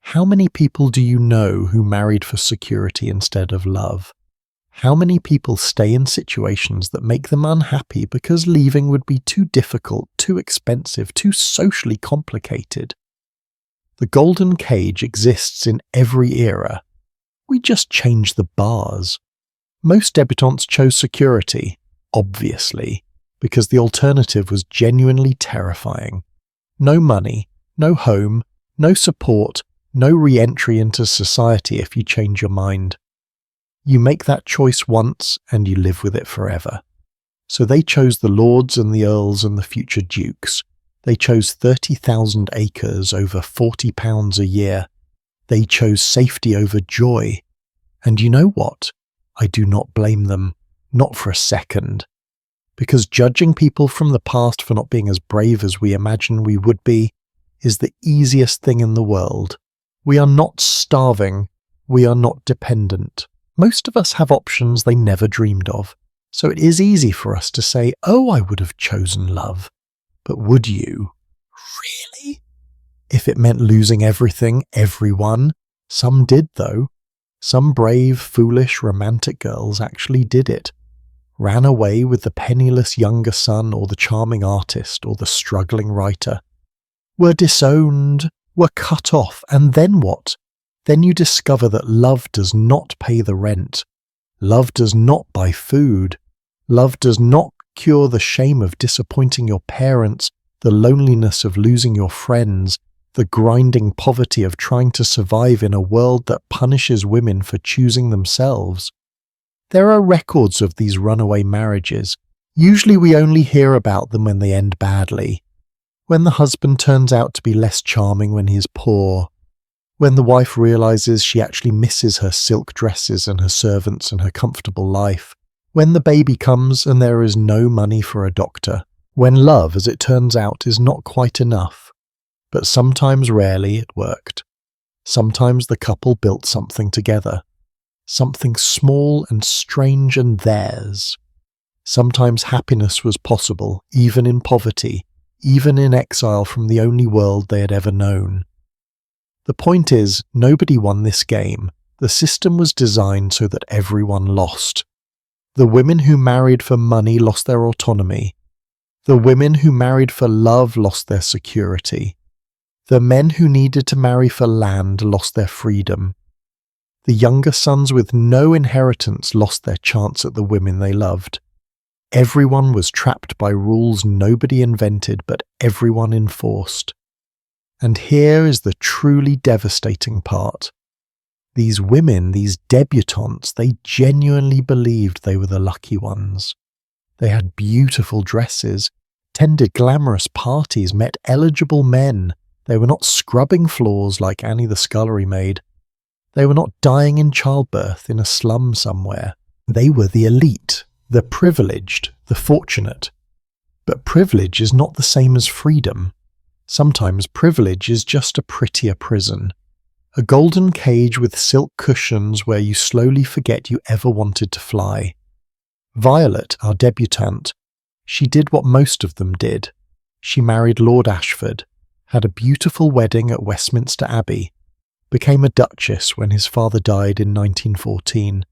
How many people do you know who married for security instead of love? How many people stay in situations that make them unhappy because leaving would be too difficult, too expensive, too socially complicated? The golden cage exists in every era. We just change the bars. Most debutantes chose security, obviously, because the alternative was genuinely terrifying. No money, no home, no support, no re-entry into society if you change your mind. You make that choice once and you live with it forever. So they chose the lords and the earls and the future dukes. They chose 30,000 acres over £40 a year. They chose safety over joy. And you know what? I do not blame them, not for a second. Because judging people from the past for not being as brave as we imagine we would be is the easiest thing in the world. We are not starving. We are not dependent. Most of us have options they never dreamed of. So it is easy for us to say, oh, I would have chosen love. But would you? Really? If it meant losing everything, everyone. Some did, though. Some brave, foolish, romantic girls actually did it. ran away with the penniless younger son or the charming artist or the struggling writer, were disowned, were cut off, and then what? Then you discover that love does not pay the rent. Love does not buy food. Love does not cure the shame of disappointing your parents, the loneliness of losing your friends, the grinding poverty of trying to survive in a world that punishes women for choosing themselves. There are records of these runaway marriages. Usually we only hear about them when they end badly. When the husband turns out to be less charming when he is poor. When the wife realizes she actually misses her silk dresses and her servants and her comfortable life. When the baby comes and there is no money for a doctor. When love, as it turns out, is not quite enough. But sometimes, rarely, it worked. Sometimes the couple built something together. Something small and strange and theirs. Sometimes happiness was possible, even in poverty, even in exile from the only world they had ever known. The point is, nobody won this game. The system was designed so that everyone lost. The women who married for money lost their autonomy. The women who married for love lost their security. The men who needed to marry for land lost their freedom. The younger sons with no inheritance lost their chance at the women they loved. Everyone was trapped by rules nobody invented but everyone enforced. And here is the truly devastating part. These women, these debutantes, they genuinely believed they were the lucky ones. They had beautiful dresses, attended glamorous parties, met eligible men. They were not scrubbing floors like Annie the scullery maid. They were not dying in childbirth in a slum somewhere. They were the elite, the privileged, the fortunate. But privilege is not the same as freedom. Sometimes privilege is just a prettier prison. A golden cage with silk cushions where you slowly forget you ever wanted to fly. Violet, our debutante, she did what most of them did. She married Lord Ashford, had a beautiful wedding at Westminster Abbey, became a duchess when his father died in 1914,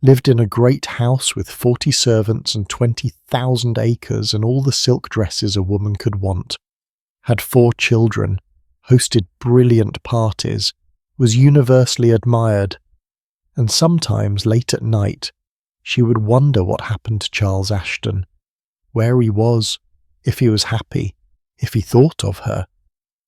lived in a great house with 40 servants and 20,000 acres and all the silk dresses a woman could want, had 4 children, hosted brilliant parties, was universally admired, and sometimes late at night she would wonder what happened to Charles Ashton, where he was, if he was happy, if he thought of her.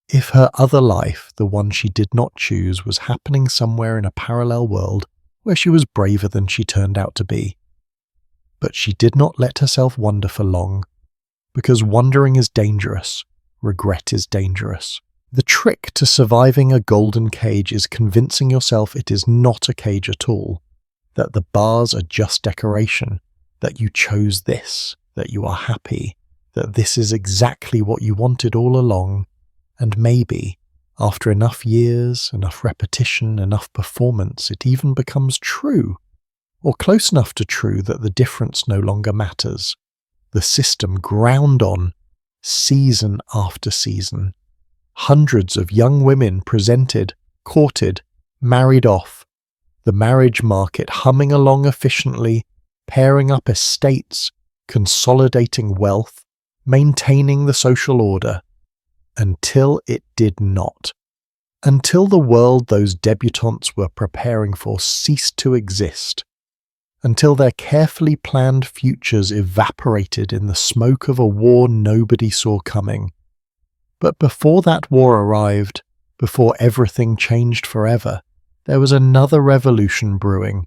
If her other life, the one she did not choose, was happening somewhere in a parallel world where she was braver than she turned out to be. But she did not let herself wonder for long, because wondering is dangerous, regret is dangerous. The trick to surviving a golden cage is convincing yourself it is not a cage at all, that the bars are just decoration, that you chose this, that you are happy, that this is exactly what you wanted all along. And maybe, after enough years, enough repetition, enough performance, it even becomes true, or close enough to true that the difference no longer matters. The system ground on, season after season. Hundreds of young women presented, courted, married off. The marriage market humming along efficiently, pairing up estates, consolidating wealth, maintaining the social order. Until it did not. Until the world those debutantes were preparing for ceased to exist. Until their carefully planned futures evaporated in the smoke of a war nobody saw coming. But before that war arrived, before everything changed forever, there was another revolution brewing.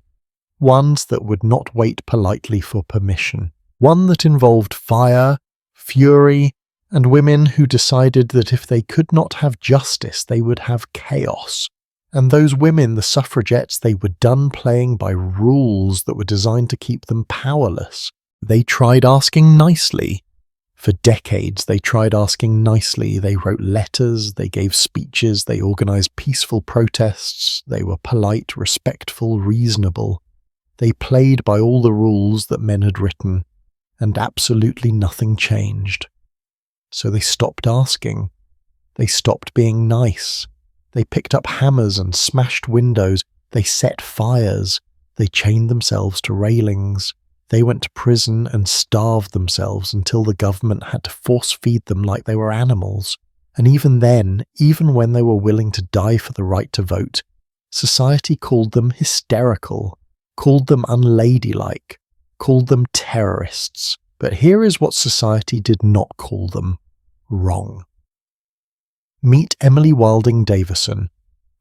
One that would not wait politely for permission. One that involved fire, fury, and women who decided that if they could not have justice, they would have chaos. And those women, the suffragettes, they were done playing by rules that were designed to keep them powerless. They tried asking nicely. For decades, they tried asking nicely. They wrote letters, they gave speeches, they organized peaceful protests. They were polite, respectful, reasonable. They played by all the rules that men had written, and absolutely nothing changed. So they stopped asking. They stopped being nice. They picked up hammers and smashed windows. They set fires. They chained themselves to railings. They went to prison and starved themselves until the government had to force-feed them like they were animals. And even then, even when they were willing to die for the right to vote, society called them hysterical, called them unladylike, called them terrorists. But here is what society did not call them: wrong. Meet Emily Wilding Davison,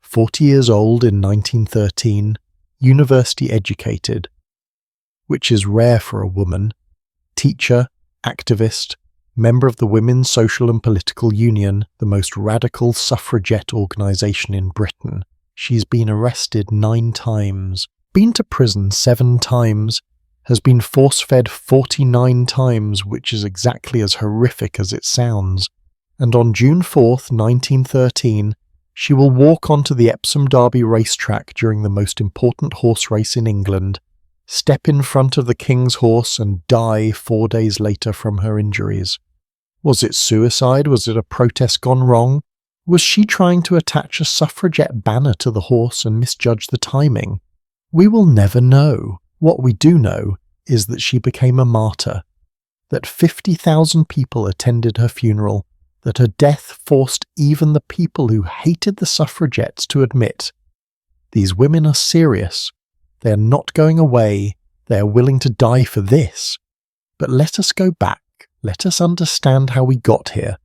40 years old in 1913, university educated, which is rare for a woman, teacher, activist, member of the Women's Social and Political Union, the most radical suffragette organisation in Britain. She's been arrested 9 times, been to prison 7 times, has been force-fed 49 times, which is exactly as horrific as it sounds. And on June 4th, 1913, she will walk onto the Epsom Derby racetrack during the most important horse race in England, step in front of the King's horse and die 4 days later from her injuries. Was it suicide? Was it a protest gone wrong? Was she trying to attach a suffragette banner to the horse and misjudge the timing? We will never know. What we do know is that she became a martyr, that 50,000 people attended her funeral, that her death forced even the people who hated the suffragettes to admit, these women are serious, they are not going away, they are willing to die for this. But let us go back, let us understand how we got here,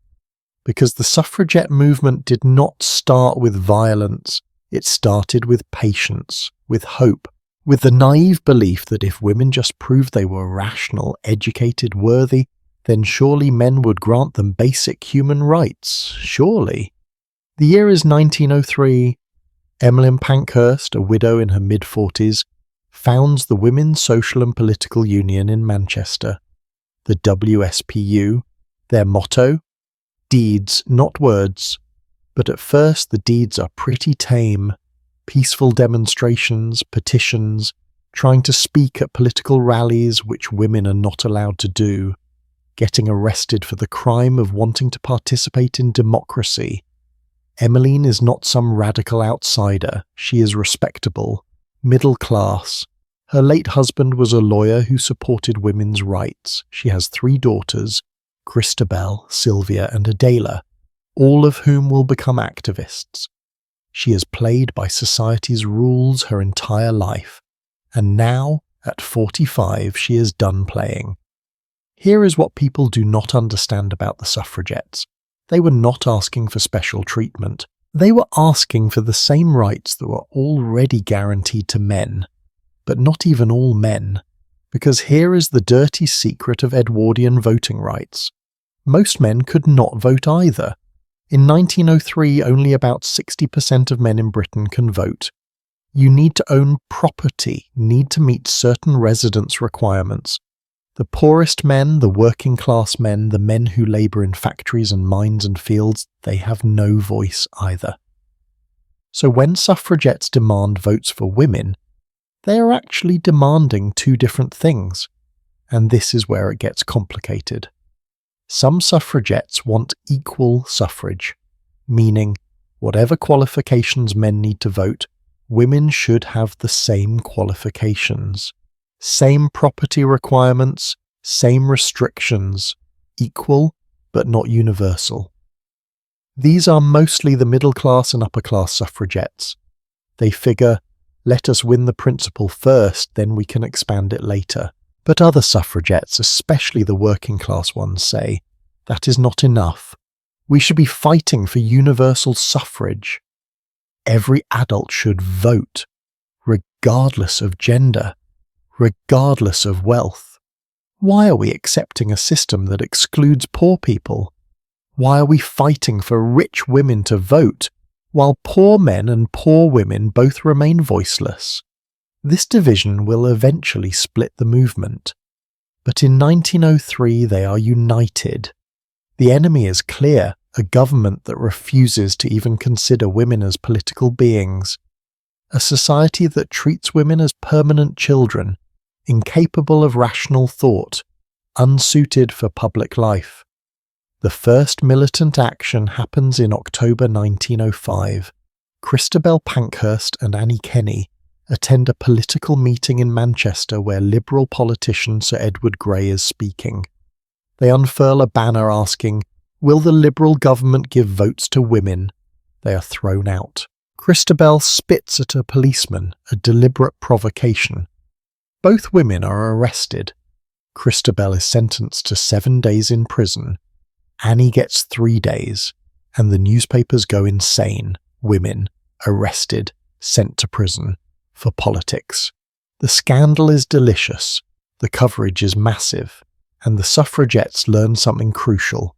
because the suffragette movement did not start with violence, it started with patience, with hope, with the naive belief that if women just proved they were rational, educated, worthy, then surely men would grant them basic human rights, surely. The year is 1903. Emmeline Pankhurst, a widow in her mid-40s, founds the Women's Social and Political Union in Manchester, the WSPU. Their motto? Deeds, not words. But at first the deeds are pretty tame. Peaceful demonstrations, petitions, trying to speak at political rallies which women are not allowed to do, getting arrested for the crime of wanting to participate in democracy. Emmeline is not some radical outsider. She is respectable, middle class. Her late husband was a lawyer who supported women's rights. She has 3 daughters, Christabel, Sylvia and Adela, all of whom will become activists. She has played by society's rules her entire life, and now, at 45, she is done playing. Here is what people do not understand about the suffragettes. They were not asking for special treatment. They were asking for the same rights that were already guaranteed to men, but not even all men, because here is the dirty secret of Edwardian voting rights. Most men could not vote either. In 1903, only about 60% of men in Britain can vote. You need to own property, need to meet certain residence requirements. The poorest men, the working class men, the men who labour in factories and mines and fields, they have no voice either. So when suffragettes demand votes for women, they are actually demanding 2 different things, and this is where it gets complicated. Some suffragettes want equal suffrage, meaning whatever qualifications men need to vote, women should have the same qualifications. Same property requirements, same restrictions, equal but not universal. These are mostly the middle class and upper class suffragettes. They figure, let us win the principle first, then we can expand it later. But other suffragettes, especially the working class ones, say, that is not enough. We should be fighting for universal suffrage. Every adult should vote, regardless of gender, regardless of wealth. Why are we accepting a system that excludes poor people? Why are we fighting for rich women to vote, while poor men and poor women both remain voiceless? This division will eventually split the movement. But in 1903 they are united. The enemy is clear, a government that refuses to even consider women as political beings. A society that treats women as permanent children, incapable of rational thought, unsuited for public life. The first militant action happens in October 1905. Christabel Pankhurst and Annie Kenney attend a political meeting in Manchester where Liberal politician Sir Edward Grey is speaking. They unfurl a banner asking, "Will the Liberal government give votes to women?" They are thrown out. Christabel spits at a policeman, a deliberate provocation. Both women are arrested. Christabel is sentenced to 7 days in prison. Annie gets 3 days, and the newspapers go insane. Women arrested, sent to prison for politics. The scandal is delicious, the coverage is massive, and the suffragettes learn something crucial.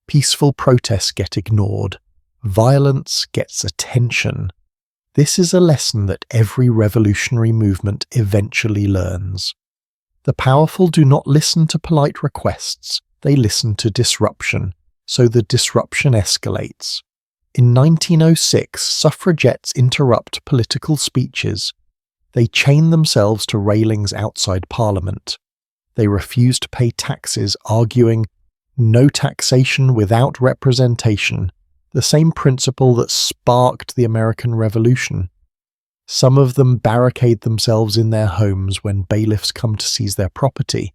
Peaceful protests get ignored. Violence gets attention. This is a lesson that every revolutionary movement eventually learns. The powerful do not listen to polite requests, they listen to disruption, so the disruption escalates. In 1906, suffragettes interrupt political speeches. They chain themselves to railings outside Parliament. They refuse to pay taxes, arguing, "No taxation without representation," the same principle that sparked the American Revolution. Some of them barricade themselves in their homes when bailiffs come to seize their property.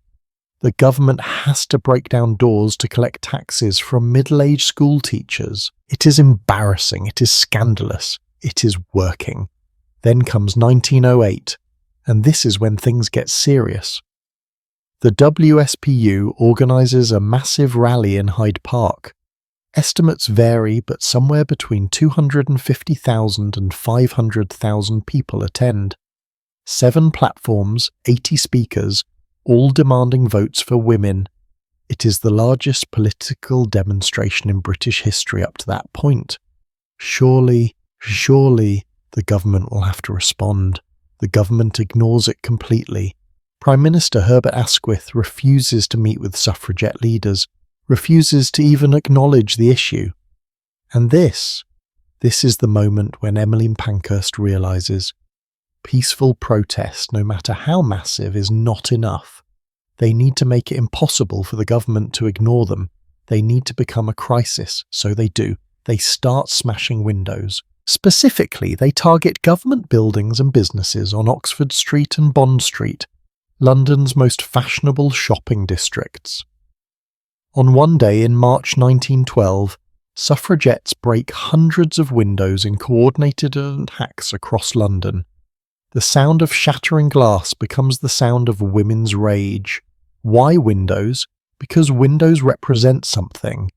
The government has to break down doors to collect taxes from middle-aged school teachers. It is embarrassing, it is scandalous, it is working. Then comes 1908, and this is when things get serious. The WSPU organises a massive rally in Hyde Park. Estimates vary, but somewhere between 250,000 and 500,000 people attend. 7 platforms, 80 speakers, all demanding votes for women. It is the largest political demonstration in British history up to that point. Surely, the government will have to respond. The government ignores it completely. Prime Minister Herbert Asquith refuses to meet with suffragette leaders, refuses to even acknowledge the issue. And this is the moment when Emmeline Pankhurst realises peaceful protest, no matter how massive, is not enough. They need to make it impossible for the government to ignore them. They need to become a crisis, so they do. They start smashing windows. Specifically, they target government buildings and businesses on Oxford Street and Bond Street, London's most fashionable shopping districts. On one day in March 1912, suffragettes break hundreds of windows in coordinated attacks across London. The sound of shattering glass becomes the sound of women's rage. Why windows? Because windows represent something.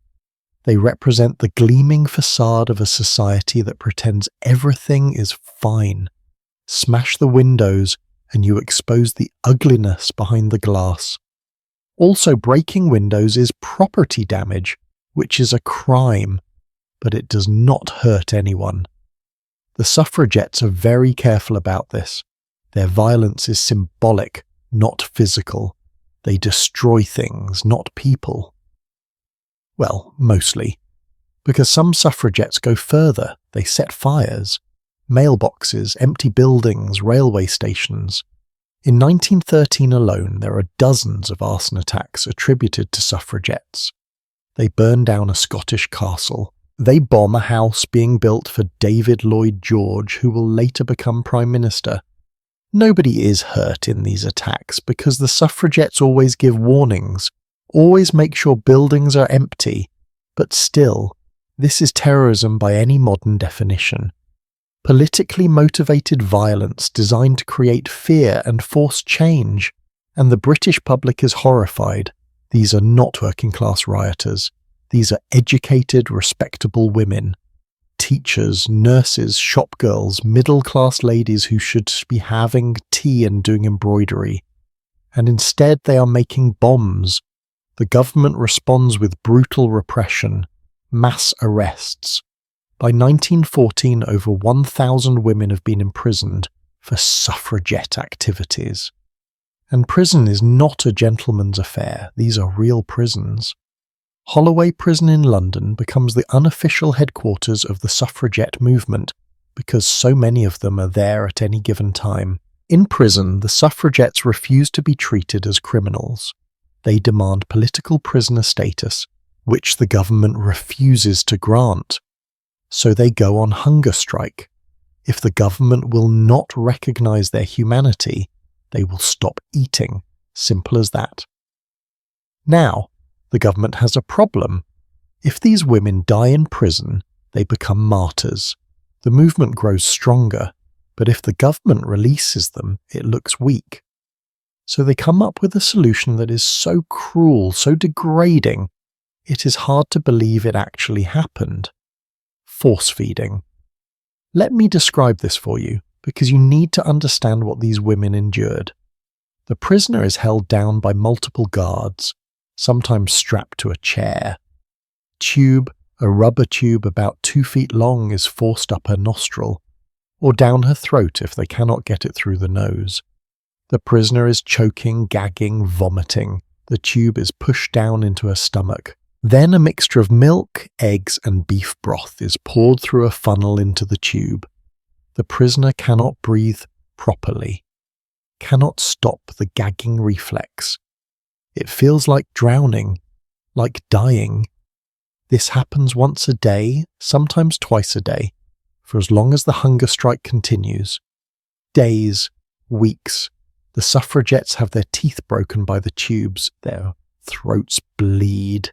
They represent the gleaming facade of a society that pretends everything is fine. Smash the windows and you expose the ugliness behind the glass. Also, breaking windows is property damage, which is a crime, but it does not hurt anyone. The suffragettes are very careful about this. Their violence is symbolic, not physical. They destroy things, not people. Well, mostly. Because some suffragettes go further. They set fires. Mailboxes, empty buildings, railway stations. In 1913 alone, there are dozens of arson attacks attributed to suffragettes. They burn down a Scottish castle. They bomb a house being built for David Lloyd George, who will later become Prime Minister. Nobody is hurt in these attacks because the suffragettes always give warnings, always make sure buildings are empty. But still, this is terrorism by any modern definition. Politically motivated violence designed to create fear and force change, and the British public is horrified. These are not working-class rioters. These are educated, respectable women. Teachers, nurses, shopgirls, middle-class ladies who should be having tea and doing embroidery. And instead they are making bombs. The government responds with brutal repression, mass arrests. By 1914, over 1,000 women have been imprisoned for suffragette activities. And prison is not a gentleman's affair. These are real prisons. Holloway Prison in London becomes the unofficial headquarters of the suffragette movement because so many of them are there at any given time. In prison, the suffragettes refuse to be treated as criminals. They demand political prisoner status, which the government refuses to grant. So they go on hunger strike. If the government will not recognize their humanity, they will stop eating. Simple as that. Now, the government has a problem. If these women die in prison, they become martyrs. The movement grows stronger, but if the government releases them, it looks weak. So they come up with a solution that is so cruel, so degrading, it is hard to believe it actually happened. Force feeding. Let me describe this for you, because you need to understand what these women endured. The prisoner is held down by multiple guards, sometimes strapped to a chair. A rubber tube about 2 feet long is forced up her nostril, or down her throat if they cannot get it through the nose. The prisoner is choking, gagging, vomiting. The tube is pushed down into her stomach. Then a mixture of milk, eggs, and beef broth is poured through a funnel into the tube. The prisoner cannot breathe properly, cannot stop the gagging reflex. It feels like drowning, like dying. This happens once a day, sometimes twice a day, for as long as the hunger strike continues. Days, weeks. The suffragettes have their teeth broken by the tubes, their throats bleed.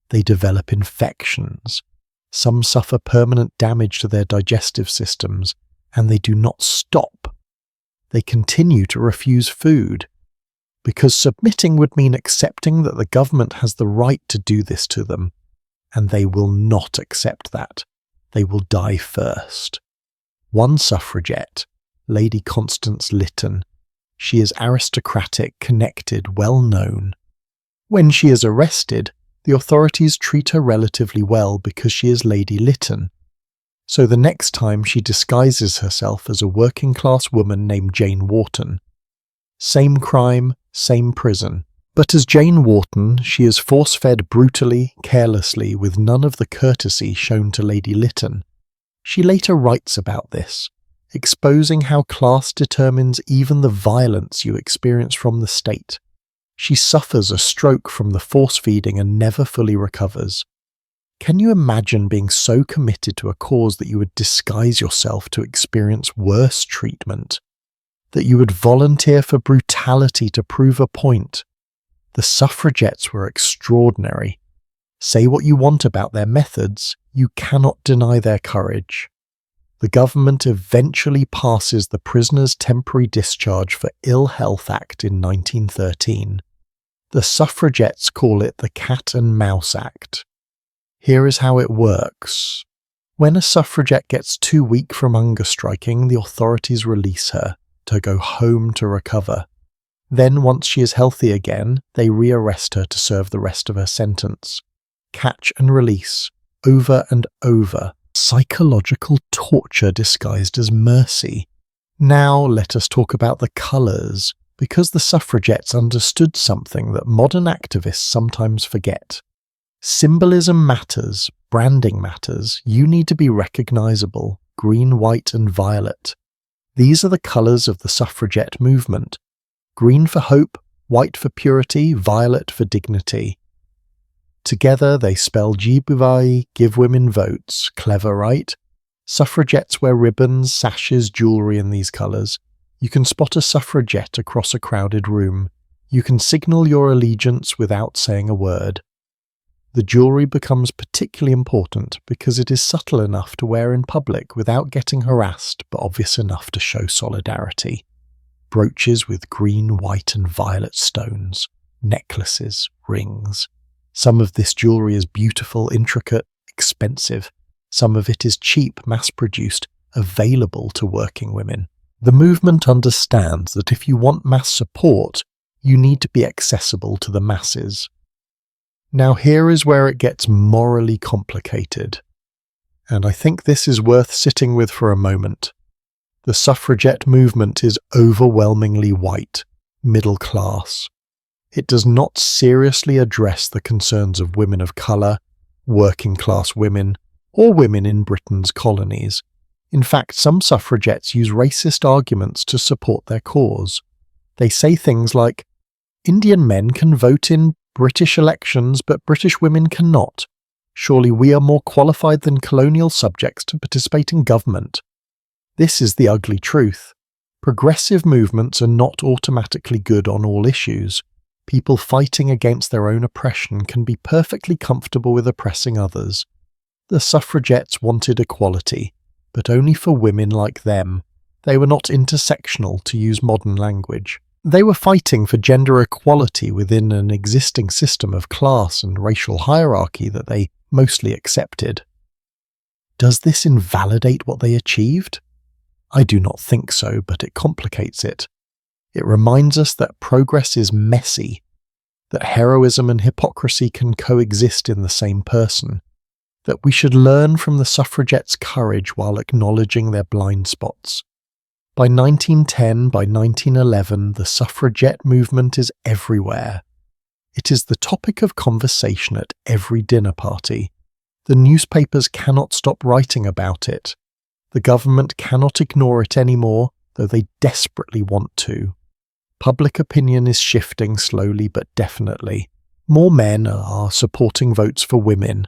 They develop infections. Some suffer permanent damage to their digestive systems, and they do not stop. They continue to refuse food, because submitting would mean accepting that the government has the right to do this to them, and they will not accept that. They will die first. One suffragette, Lady Constance Lytton, she is aristocratic, connected, well known. When she is arrested, the authorities treat her relatively well because she is Lady Lytton. So the next time she disguises herself as a working-class woman named Jane Wharton. Same crime, same prison. But as Jane Wharton, she is force-fed brutally, carelessly, with none of the courtesy shown to Lady Lytton. She later writes about this, exposing how class determines even the violence you experience from the state. She suffers a stroke from the force-feeding and never fully recovers. Can you imagine being so committed to a cause that you would disguise yourself to experience worse treatment? That you would volunteer for brutality to prove a point? The suffragettes were extraordinary. Say what you want about their methods, you cannot deny their courage. The government eventually passes the Prisoners' Temporary Discharge for Ill Health Act in 1913. The suffragettes call it the Cat and Mouse Act. Here is how it works. When a suffragette gets too weak from hunger striking, the authorities release her to go home to recover. Then, once she is healthy again, they rearrest her to serve the rest of her sentence. Catch and release, over and over. Psychological torture disguised as mercy. Now let us talk about the colours, because the suffragettes understood something that modern activists sometimes forget. Symbolism matters, branding matters, you need to be recognisable, green, white and violet. These are the colours of the suffragette movement. Green for hope, white for purity, violet for dignity. Together they spell Jibuvai, give women votes. Clever, right? Suffragettes wear ribbons, sashes, jewellery in these colours. You can spot a suffragette across a crowded room. You can signal your allegiance without saying a word. The jewellery becomes particularly important because it is subtle enough to wear in public without getting harassed, but obvious enough to show solidarity. Brooches with green, white and violet stones. Necklaces, rings. Some of this jewellery is beautiful, intricate, expensive. Some of it is cheap, mass-produced, available to working women. The movement understands that if you want mass support, you need to be accessible to the masses. Now here is where it gets morally complicated. And I think this is worth sitting with for a moment. The suffragette movement is overwhelmingly white, middle class. It does not seriously address the concerns of women of colour, working class women, or women in Britain's colonies. In fact, some suffragettes use racist arguments to support their cause. They say things like, Indian men can vote in British elections, but British women cannot. Surely we are more qualified than colonial subjects to participate in government. This is the ugly truth. Progressive movements are not automatically good on all issues. People fighting against their own oppression can be perfectly comfortable with oppressing others. The suffragettes wanted equality, but only for women like them. They were not intersectional, to use modern language. They were fighting for gender equality within an existing system of class and racial hierarchy that they mostly accepted. Does this invalidate what they achieved? I do not think so, but it complicates it. It reminds us that progress is messy, that heroism and hypocrisy can coexist in the same person, that we should learn from the suffragettes' courage while acknowledging their blind spots. By 1910, by 1911, the suffragette movement is everywhere. It is the topic of conversation at every dinner party. The newspapers cannot stop writing about it. The government cannot ignore it anymore, though they desperately want to. Public opinion is shifting slowly but definitely. More men are supporting votes for women,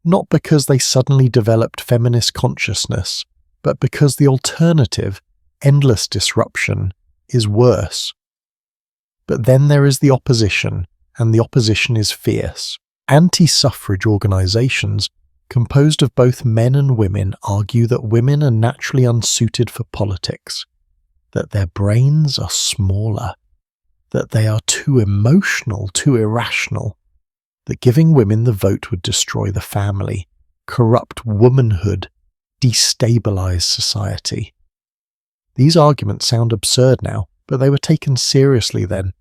not because they suddenly developed feminist consciousness, but because the alternative, endless disruption, is worse. But then there is the opposition, and the opposition is fierce. Anti-suffrage organisations, composed of both men and women, argue that women are naturally unsuited for politics, that their brains are smaller, that they are too emotional, too irrational, that giving women the vote would destroy the family, corrupt womanhood, destabilise society. These arguments sound absurd now, but they were taken seriously then.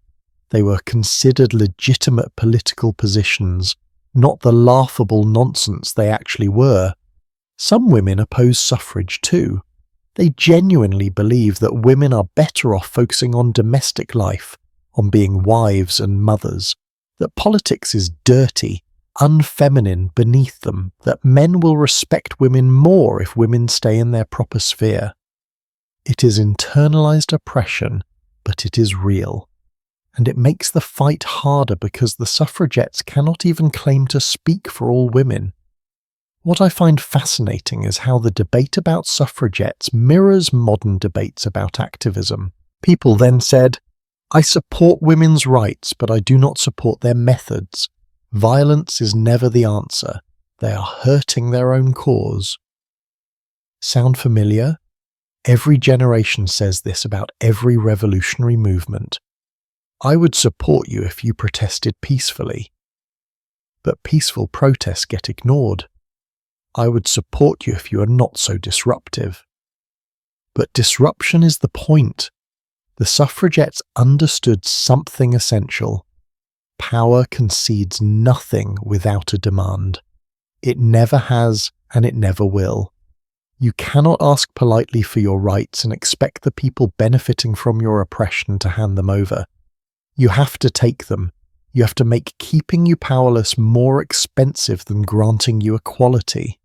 They were considered legitimate political positions, not the laughable nonsense they actually were. Some women oppose suffrage too. They genuinely believe that women are better off focusing on domestic life, on being wives and mothers, that politics is dirty, unfeminine beneath them, that men will respect women more if women stay in their proper sphere. It is internalized oppression, but it is real. And it makes the fight harder because the suffragettes cannot even claim to speak for all women. What I find fascinating is how the debate about suffragettes mirrors modern debates about activism. People then said, "I support women's rights, but I do not support their methods. Violence is never the answer. They are hurting their own cause." Sound familiar? Every generation says this about every revolutionary movement. I would support you if you protested peacefully. But peaceful protests get ignored. I would support you if you are not so disruptive. But disruption is the point. The suffragettes understood something essential. Power concedes nothing without a demand. It never has, and it never will. You cannot ask politely for your rights and expect the people benefiting from your oppression to hand them over. You have to take them. You have to make keeping you powerless more expensive than granting you equality.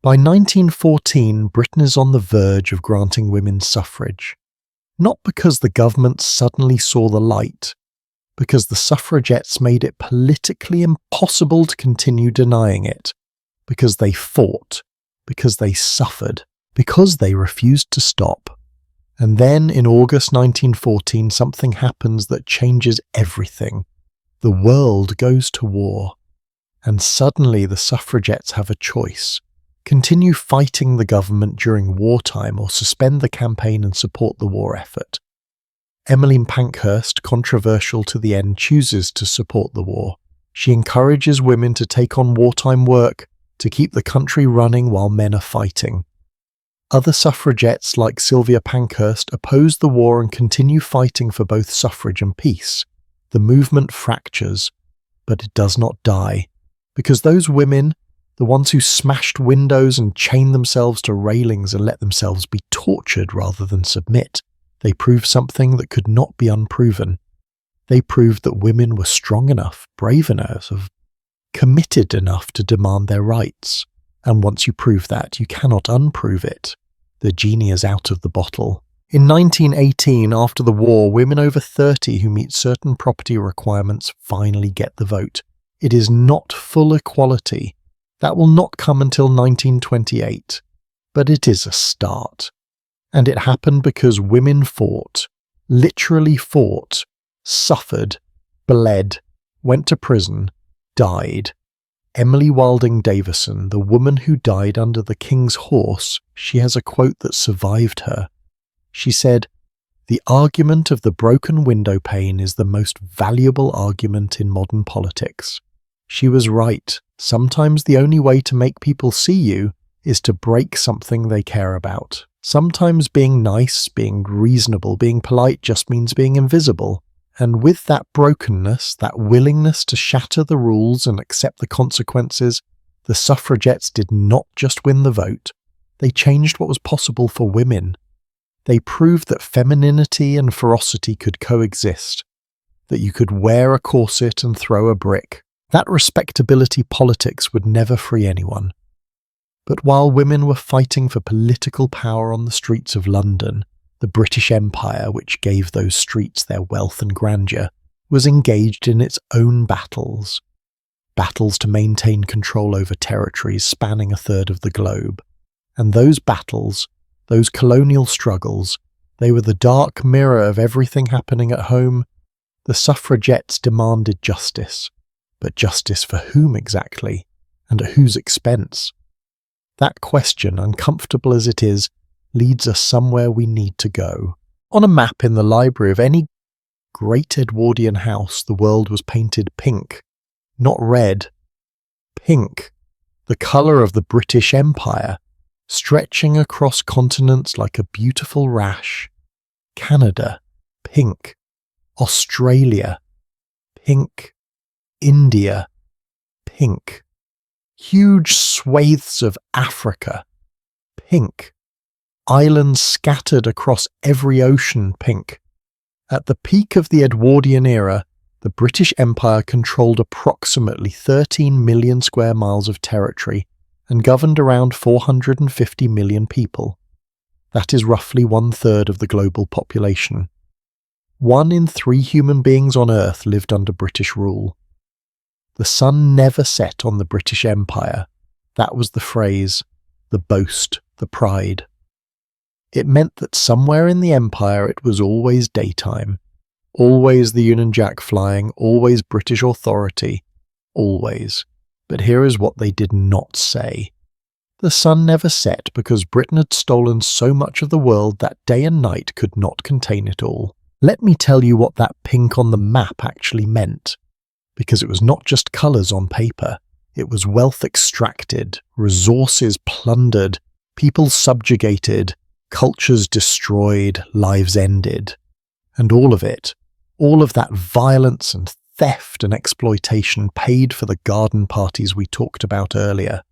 By 1914, Britain is on the verge of granting women suffrage. Not because the government suddenly saw the light, because the suffragettes made it politically impossible to continue denying it, because they fought, because they suffered, because they refused to stop. And then, in August 1914, something happens that changes everything. The world goes to war. And suddenly the suffragettes have a choice. Continue fighting the government during wartime or suspend the campaign and support the war effort. Emmeline Pankhurst, controversial to the end, chooses to support the war. She encourages women to take on wartime work, to keep the country running while men are fighting. Other suffragettes like Sylvia Pankhurst oppose the war and continue fighting for both suffrage and peace. The movement fractures, but it does not die, because those women, the ones who smashed windows and chained themselves to railings and let themselves be tortured rather than submit, they proved something that could not be unproven. They proved that women were strong enough, brave enough, committed enough to demand their rights. And once you prove that, you cannot unprove it. The genie is out of the bottle. In 1918, after the war, women over 30 who meet certain property requirements finally get the vote. It is not full equality. That will not come until 1928. But it is a start. And it happened because women fought, literally fought, suffered, bled, went to prison, died. Emily Wilding Davison, the woman who died under the king's horse, she has a quote that survived her. She said, "The argument of the broken window pane is the most valuable argument in modern politics." She was right. Sometimes the only way to make people see you is to break something they care about. Sometimes being nice, being reasonable, being polite just means being invisible. And with that brokenness, that willingness to shatter the rules and accept the consequences, the suffragettes did not just win the vote, they changed what was possible for women. They proved that femininity and ferocity could coexist, that you could wear a corset and throw a brick. That respectability politics would never free anyone. But while women were fighting for political power on the streets of London, the British Empire, which gave those streets their wealth and grandeur, was engaged in its own battles. Battles to maintain control over territories spanning a third of the globe. And those battles, those colonial struggles, they were the dark mirror of everything happening at home. The suffragettes demanded justice. But justice for whom exactly? And at whose expense? That question, uncomfortable as it is, leads us somewhere we need to go. On a map in the library of any great Edwardian house, the world was painted pink, not red. Pink, the colour of the British Empire, stretching across continents like a beautiful rash. Canada, pink. Australia, pink. India, pink. Huge swathes of Africa, pink. Islands scattered across every ocean, pink. At the peak of the Edwardian era, the British Empire controlled approximately 13 million square miles of territory and governed around 450 million people. That is roughly 1/3 of the global population. 1 in 3 human beings on Earth lived under British rule. The sun never set on the British Empire. That was the phrase, the boast, the pride. It meant that somewhere in the empire it was always daytime, always the Union Jack flying, always British authority, always. But here is what they did not say. The sun never set because Britain had stolen so much of the world that day and night could not contain it all. Let me tell you what that pink on the map actually meant. Because it was not just colours on paper, it was wealth extracted, resources plundered, people subjugated, cultures destroyed, lives ended. And all of it, all of that violence and theft and exploitation paid for the garden parties we talked about earlier,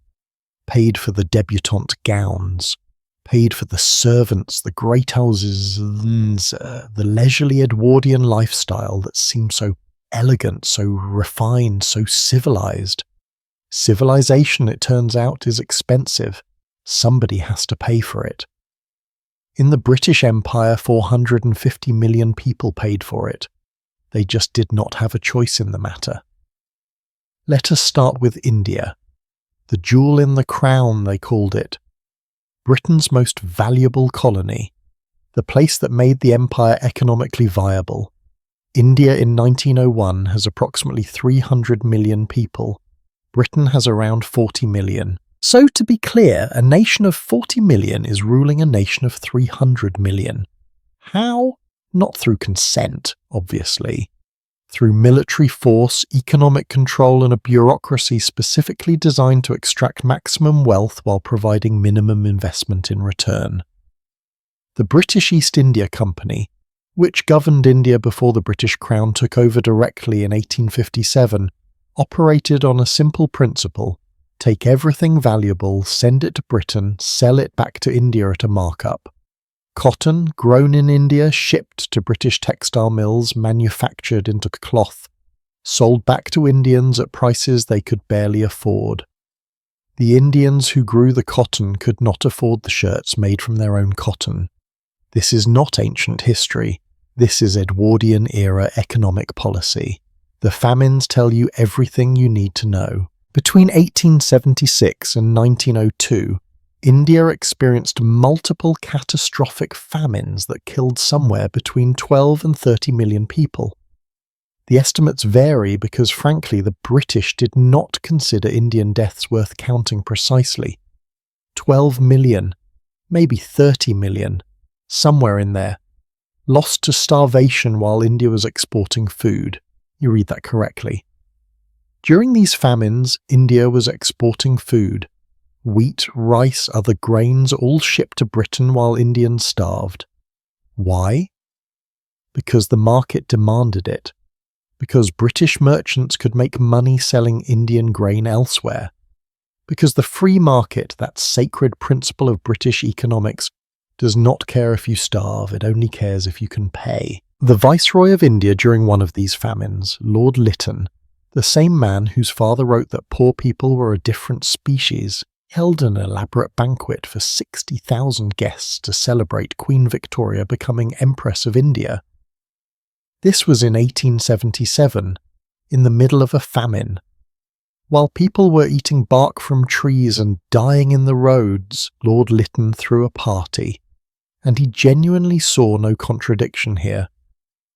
paid for the debutante gowns, paid for the servants, the great houses, the leisurely Edwardian lifestyle that seemed so elegant, so refined, so civilized. Civilization, it turns out, is expensive. Somebody has to pay for it. In the British Empire, 450 million people paid for it. They just did not have a choice in the matter. Let us start with India. The jewel in the crown, they called it. Britain's most valuable colony. The place that made the empire economically viable. India in 1901 has approximately 300 million people. Britain has around 40 million. So to be clear, a nation of 40 million is ruling a nation of 300 million. How? Not through consent, obviously. Through military force, economic control, and a bureaucracy specifically designed to extract maximum wealth while providing minimum investment in return. The British East India Company, which governed India before the British Crown took over directly in 1857, operated on a simple principle: take everything valuable, send it to Britain, sell it back to India at a markup. Cotton, grown in India, shipped to British textile mills, manufactured into cloth, sold back to Indians at prices they could barely afford. The Indians who grew the cotton could not afford the shirts made from their own cotton. This is not ancient history. This is Edwardian era economic policy. The famines tell you everything you need to know. Between 1876 and 1902, India experienced multiple catastrophic famines that killed somewhere between 12 and 30 million people. The estimates vary because, frankly, the British did not consider Indian deaths worth counting precisely. 12 million, maybe 30 million, somewhere in there, lost to starvation while India was exporting food. You read that correctly. During these famines, India was exporting food. Wheat, rice, other grains, all shipped to Britain while Indians starved. Why? Because the market demanded it. Because British merchants could make money selling Indian grain elsewhere. Because the free market, that sacred principle of British economics, does not care if you starve, it only cares if you can pay. The Viceroy of India during one of these famines, Lord Lytton, the same man whose father wrote that poor people were a different species, held an elaborate banquet for 60,000 guests to celebrate Queen Victoria becoming Empress of India. This was in 1877, in the middle of a famine. While people were eating bark from trees and dying in the roads, Lord Lytton threw a party, and he genuinely saw no contradiction here.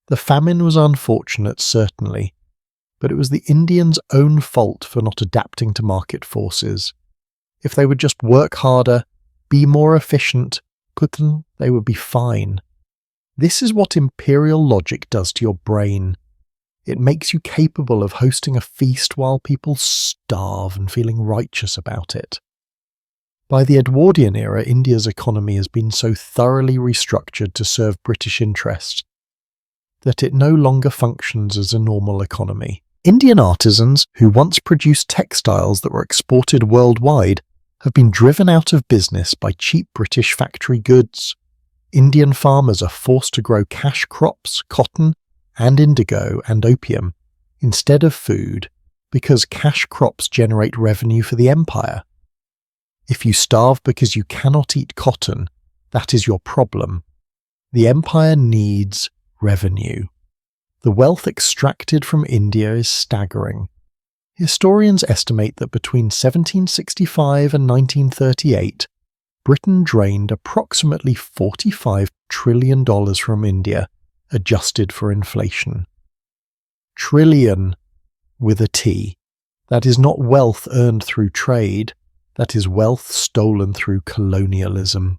The famine was unfortunate, certainly, but it was the Indians' own fault for not adapting to market forces. If they would just work harder, be more efficient, they would be fine. This is what imperial logic does to your brain. It makes you capable of hosting a feast while people starve and feeling righteous about it. By the Edwardian era, India's economy has been so thoroughly restructured to serve British interests that it no longer functions as a normal economy. Indian artisans, who once produced textiles that were exported worldwide, have been driven out of business by cheap British factory goods. Indian farmers are forced to grow cash crops, cotton, and indigo and opium, instead of food, because cash crops generate revenue for the empire. If you starve because you cannot eat cotton, that is your problem. The empire needs revenue. The wealth extracted from India is staggering. Historians estimate that between 1765 and 1938, Britain drained approximately $45 trillion from India, adjusted for inflation. Trillion with a T. That is not wealth earned through trade, that is wealth stolen through colonialism.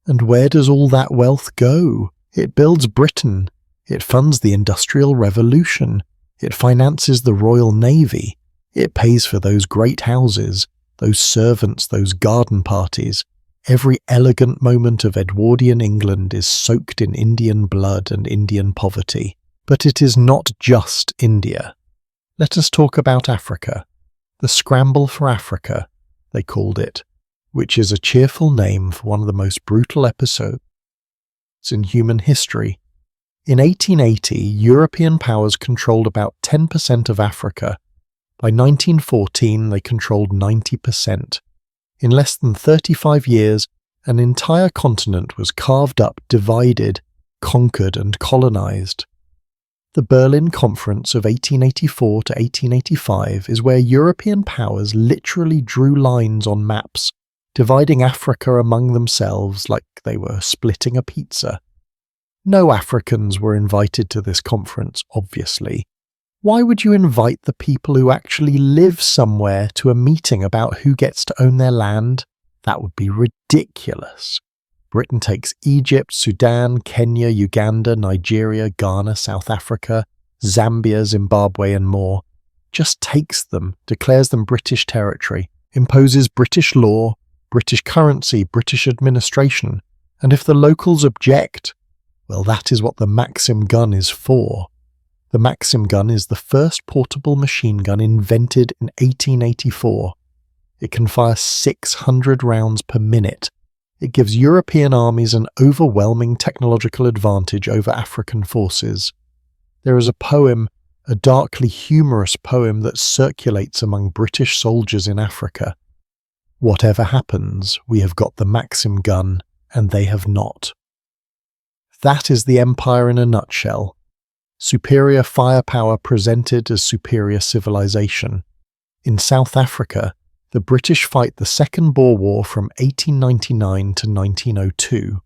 And where does all that wealth go? It builds Britain. It funds the Industrial Revolution. It finances the Royal Navy. It pays for those great houses, those servants, those garden parties. Every elegant moment of Edwardian England is soaked in Indian blood and Indian poverty. But it is not just India. Let us talk about Africa. The scramble for Africa, they called it, which is a cheerful name for one of the most brutal episodes in human history. In 1880, European powers controlled about 10% of Africa. By 1914, they controlled 90%. In less than 35 years, an entire continent was carved up, divided, conquered, and colonized. The Berlin Conference of 1884 to 1885 is where European powers literally drew lines on maps, dividing Africa among themselves like they were splitting a pizza. No Africans were invited to this conference, obviously. Why would you invite the people who actually live somewhere to a meeting about who gets to own their land? That would be ridiculous. Britain takes Egypt, Sudan, Kenya, Uganda, Nigeria, Ghana, South Africa, Zambia, Zimbabwe, and more. Just takes them, declares them British territory, imposes British law, British currency, British administration, and if the locals object, well, that is what the Maxim gun is for. The Maxim gun is the first portable machine gun invented in 1884. It can fire 600 rounds per minute. It gives European armies an overwhelming technological advantage over African forces. There is a poem, a darkly humorous poem that circulates among British soldiers in Africa. Whatever happens, we have got the Maxim gun, and they have not. That is the empire in a nutshell. Superior firepower presented as superior civilization. In South Africa, The British fight the Second Boer War from 1899 to 1902.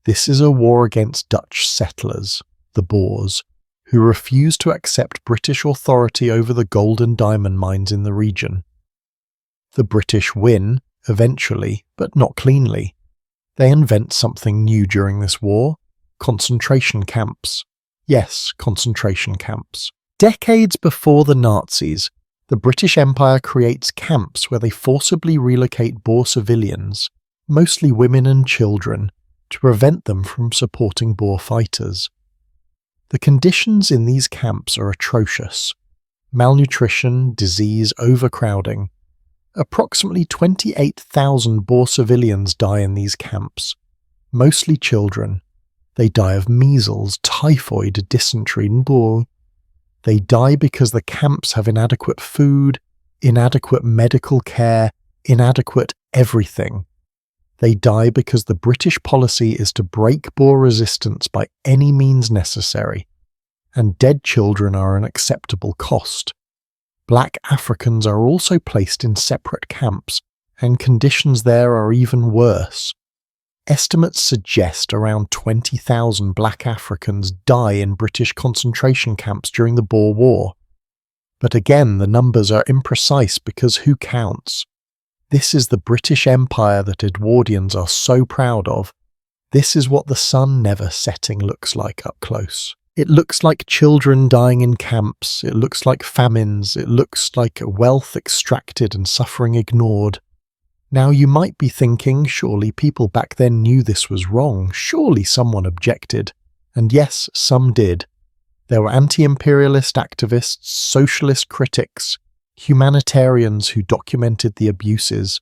This is a war against Dutch settlers, the Boers, who refuse to accept British authority over the gold and diamond mines in the region. The British win, eventually, but not cleanly. They invent something new during this war: concentration camps. Yes, concentration camps. Decades before the Nazis, the British Empire creates camps where they forcibly relocate Boer civilians, mostly women and children, to prevent them from supporting Boer fighters. The conditions in these camps are atrocious: malnutrition, disease, overcrowding. Approximately 28,000 Boer civilians die in these camps, mostly children. They die of measles, typhoid, dysentery, and Boer. They die because the camps have inadequate food, inadequate medical care, inadequate everything. They die because the British policy is to break Boer resistance by any means necessary, and dead children are an acceptable cost. Black Africans are also placed in separate camps, and conditions there are even worse. Estimates suggest around 20,000 black Africans die in British concentration camps during the Boer War. But again, the numbers are imprecise because who counts? This is the British Empire that Edwardians are so proud of. This is what the sun never setting looks like up close. It looks like children dying in camps, it looks like famines, it looks like wealth extracted and suffering ignored. Now you might be thinking, surely people back then knew this was wrong, surely someone objected. And yes, some did. There were anti-imperialist activists, socialist critics, humanitarians who documented the abuses.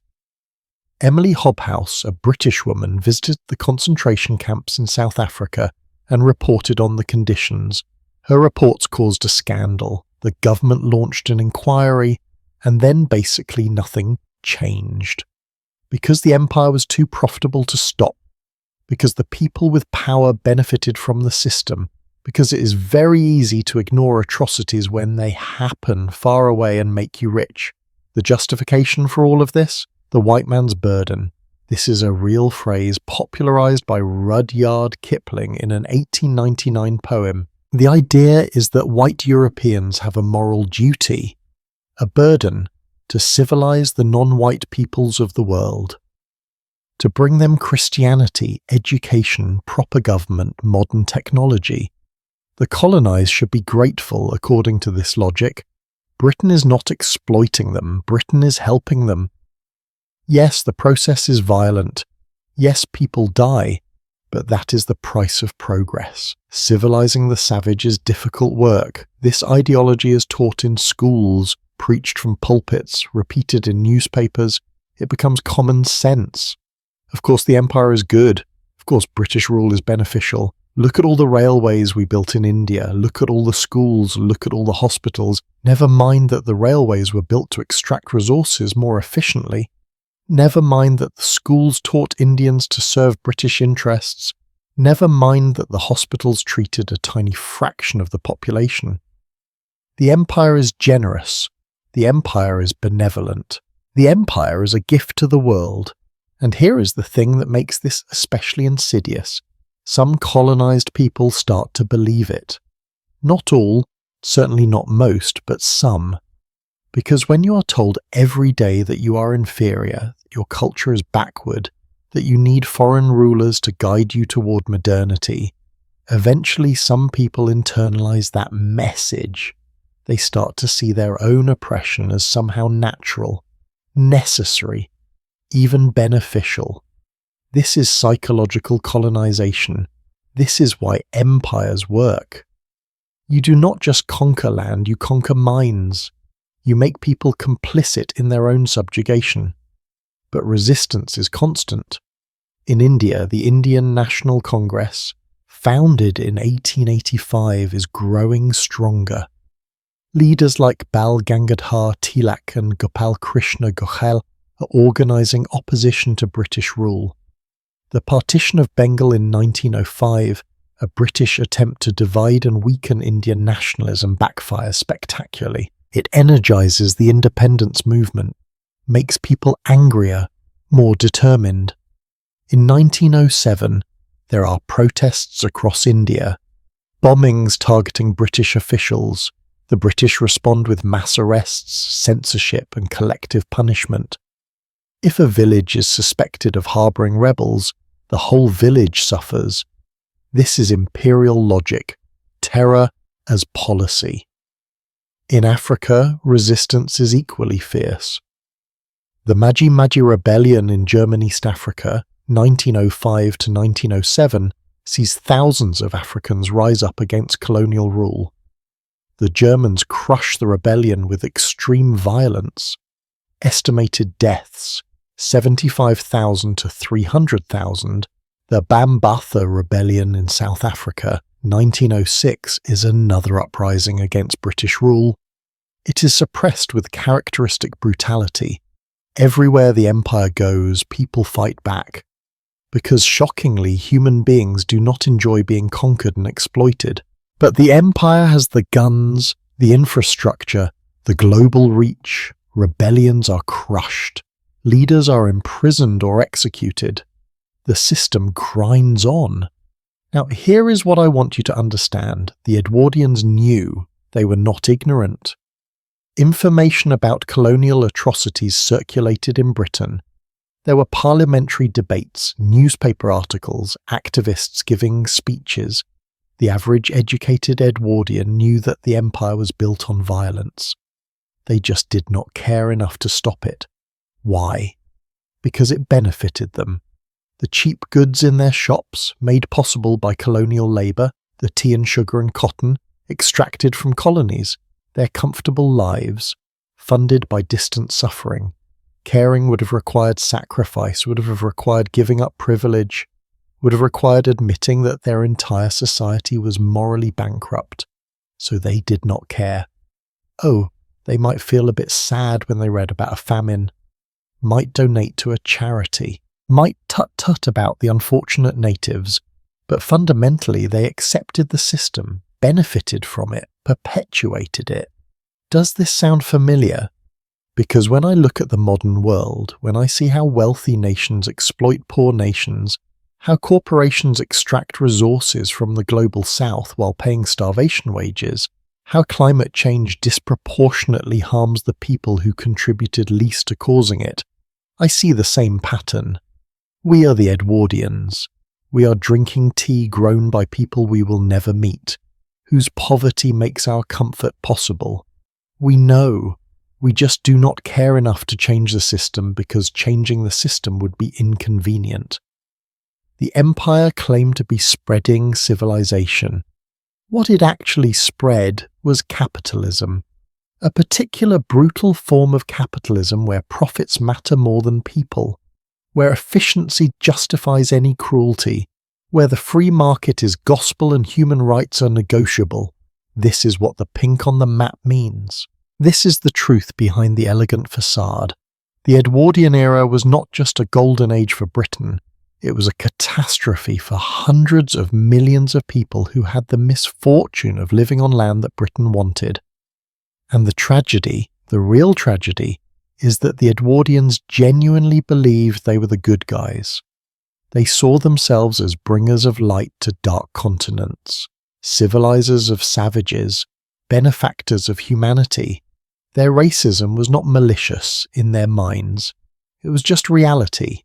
Emily Hobhouse, a British woman, visited the concentration camps in South Africa and reported on the conditions. Her reports caused a scandal. The government launched an inquiry, and then basically nothing changed. Because the empire was too profitable to stop, because the people with power benefited from the system, because it is very easy to ignore atrocities when they happen far away and make you rich. The justification for all of this? The white man's burden. This is a real phrase popularized by Rudyard Kipling in an 1899 poem. The idea is that white Europeans have a moral duty, a burden, to civilize the non-white peoples of the world, to bring them Christianity, education, proper government, modern technology. The colonized should be grateful according to this logic. Britain is not exploiting them, Britain is helping them. Yes, the process is violent. Yes, people die, but that is the price of progress. Civilizing the savage is difficult work. This ideology is taught in schools, preached from pulpits, repeated in newspapers. It becomes common sense. Of course, the empire is good. Of course, British rule is beneficial. Look at all the railways we built in India. Look at all the schools. Look at all the hospitals. Never mind that the railways were built to extract resources more efficiently. Never mind that the schools taught Indians to serve British interests. Never mind that the hospitals treated a tiny fraction of the population. The empire is generous. The empire is benevolent. The empire is a gift to the world. And here is the thing that makes this especially insidious. Some colonized people start to believe it. Not all, certainly not most, but some. Because when you are told every day that you are inferior, that your culture is backward, that you need foreign rulers to guide you toward modernity, eventually some people internalize that message. They start to see their own oppression as somehow natural, necessary, even beneficial. This is psychological colonization. This is why empires work. You do not just conquer land, you conquer minds. You make people complicit in their own subjugation. But resistance is constant. In India, the Indian National Congress, founded in 1885, is growing stronger. Leaders like Bal Gangadhar Tilak and Gopal Krishna Gokhale are organizing opposition to British rule. The partition of Bengal in 1905, a British attempt to divide and weaken Indian nationalism, backfires spectacularly. It energizes the independence movement. makes people angrier, more determined. In 1907, there are protests across India, bombings targeting British officials. The British respond with mass arrests, censorship, and collective punishment. If a village is suspected of harbouring rebels, the whole village suffers. This is imperial logic, terror as policy. In Africa, resistance is equally fierce. The Maji Rebellion in German East Africa, 1905 to 1907, sees thousands of Africans rise up against colonial rule. The Germans crush the rebellion with extreme violence. Estimated deaths, 75,000 to 300,000. The Bambatha Rebellion in South Africa, 1906, is another uprising against British rule. It is suppressed with characteristic brutality. Everywhere the empire goes, people fight back. Because shockingly, human beings do not enjoy being conquered and exploited. But the empire has the guns, the infrastructure, the global reach. Rebellions are crushed. Leaders are imprisoned or executed. The system grinds on. Now, here is what I want you to understand. The Edwardians knew. They were not ignorant. Information about colonial atrocities circulated in Britain. There were parliamentary debates, newspaper articles, activists giving speeches. The average educated Edwardian knew that the empire was built on violence. They just did not care enough to stop it. Why? Because it benefited them. The cheap goods in their shops, made possible by colonial labour, the tea and sugar and cotton, extracted from colonies, their comfortable lives, funded by distant suffering. Caring would have required sacrifice, would have required giving up privilege, would have required admitting that their entire society was morally bankrupt. So they did not care. Oh, they might feel a bit sad when they read about a famine, might donate to a charity, might tut-tut about the unfortunate natives, but fundamentally they accepted the system, benefited from it, perpetuated it. Does this sound familiar? Because when I look at the modern world, when I see how wealthy nations exploit poor nations, how corporations extract resources from the global south while paying starvation wages, how climate change disproportionately harms the people who contributed least to causing it, I see the same pattern. We are the Edwardians. We are drinking tea grown by people we will never meet, whose poverty makes our comfort possible. We know. We just do not care enough to change the system because changing the system would be inconvenient. The empire claimed to be spreading civilization. What it actually spread was capitalism, a particular brutal form of capitalism where profits matter more than people, where efficiency justifies any cruelty, where the free market is gospel and human rights are negotiable. This is what the pink on the map means. This is the truth behind the elegant facade. The Edwardian era was not just a golden age for Britain, it was a catastrophe for hundreds of millions of people who had the misfortune of living on land that Britain wanted. And the tragedy, the real tragedy, is that the Edwardians genuinely believed they were the good guys. They saw themselves as bringers of light to dark continents, civilizers of savages, benefactors of humanity. Their racism was not malicious in their minds. It was just reality.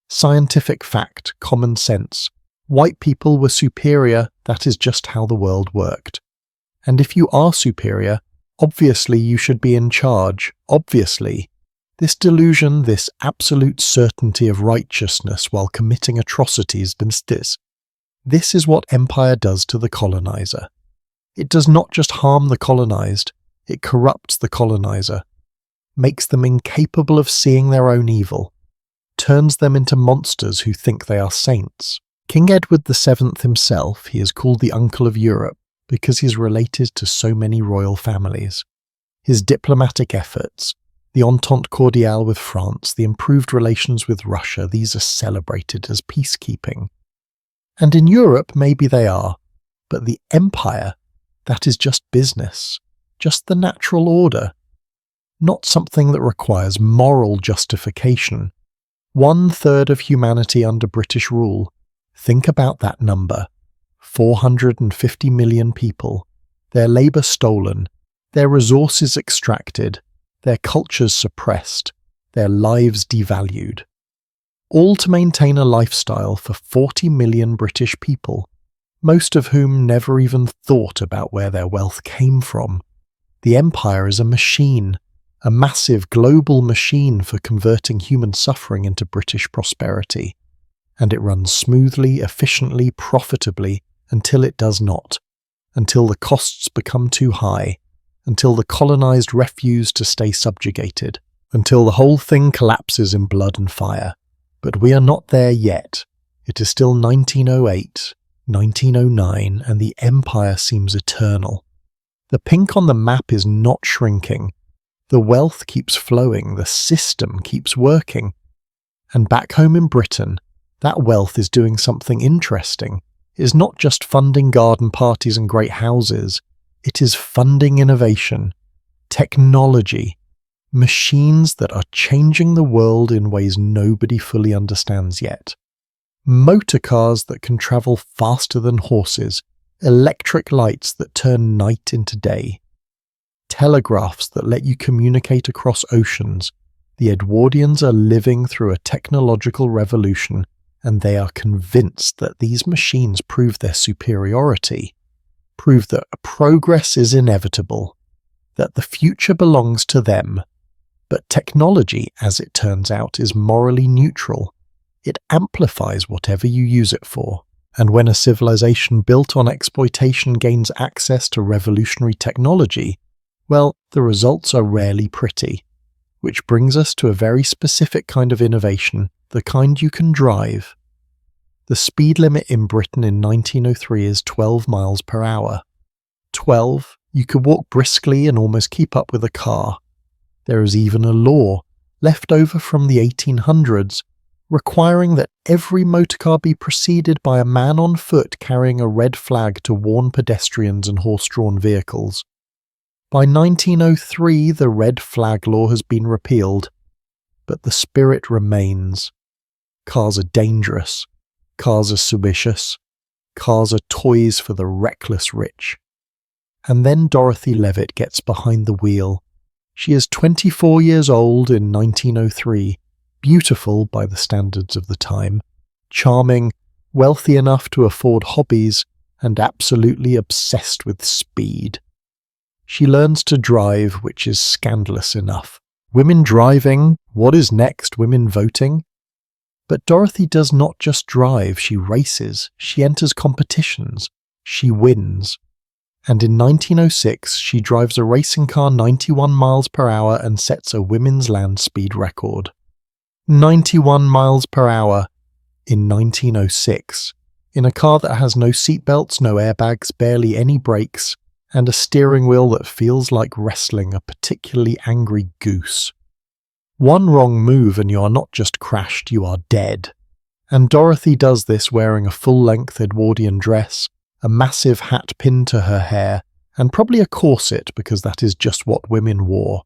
Scientific fact, common sense. White people were superior, that is just how the world worked. And if you are superior, obviously you should be in charge, obviously. This delusion, this absolute certainty of righteousness while committing atrocities, this is what empire does to the colonizer. It does not just harm the colonized, it corrupts the colonizer, makes them incapable of seeing their own evil, turns them into monsters who think they are saints. King Edward VII himself, he is called the Uncle of Europe because he is related to so many royal families. His diplomatic efforts, the Entente Cordiale with France, the improved relations with Russia, these are celebrated as peacekeeping. And in Europe, maybe they are, but the empire, that is just business, just the natural order. not something that requires moral justification. 1/3 of humanity under British rule. Think about that number. 450 million people. Their labour stolen, their resources extracted, their cultures suppressed, their lives devalued. All to maintain a lifestyle for 40 million British people, most of whom never even thought about where their wealth came from. The empire is a machine, a massive global machine for converting human suffering into British prosperity. And it runs smoothly, efficiently, profitably until it does not, until the costs become too high, until the colonized refuse to stay subjugated, until the whole thing collapses in blood and fire. But we are not there yet. It is still 1908, 1909, and the empire seems eternal. The pink on the map is not shrinking. The wealth keeps flowing, the system keeps working. And back home in Britain, that wealth is doing something interesting. It is not just funding garden parties and great houses. It is funding innovation, technology, machines that are changing the world in ways nobody fully understands yet. Motor cars that can travel faster than horses, electric lights that turn night into day, telegraphs that let you communicate across oceans. The Edwardians are living through a technological revolution, and they are convinced that these machines prove their superiority, prove that progress is inevitable, that the future belongs to them. But technology, as it turns out, is morally neutral. It amplifies whatever you use it for. And when a civilization built on exploitation gains access to revolutionary technology, well, the results are rarely pretty. Which brings us to a very specific kind of innovation, the kind you can drive. The speed limit in Britain in 1903 is 12 miles per hour. 12, you could walk briskly and almost keep up with a car. There is even a law, left over from the 1800s, requiring that every motorcar be preceded by a man on foot carrying a red flag to warn pedestrians and horse-drawn vehicles. By 1903, the red flag law has been repealed, but the spirit remains. Cars are dangerous. Cars are suspicious. Cars are toys for the reckless rich. And then Dorothy Levitt gets behind the wheel. She is 24 years old in 1903, beautiful by the standards of the time, charming, wealthy enough to afford hobbies, and absolutely obsessed with speed. She learns to drive, which is scandalous enough. Women driving, what is next, women voting? But Dorothy does not just drive, she races, she enters competitions, she wins. And in 1906, she drives a racing car 91 miles per hour and sets a women's land speed record. 91 miles per hour in 1906, in a car that has no seatbelts, no airbags, barely any brakes, and a steering wheel that feels like wrestling a particularly angry goose. One wrong move and you are not just crashed, you are dead. And Dorothy does this wearing a full-length Edwardian dress, a massive hat pinned to her hair, and probably a corset because that is just what women wore.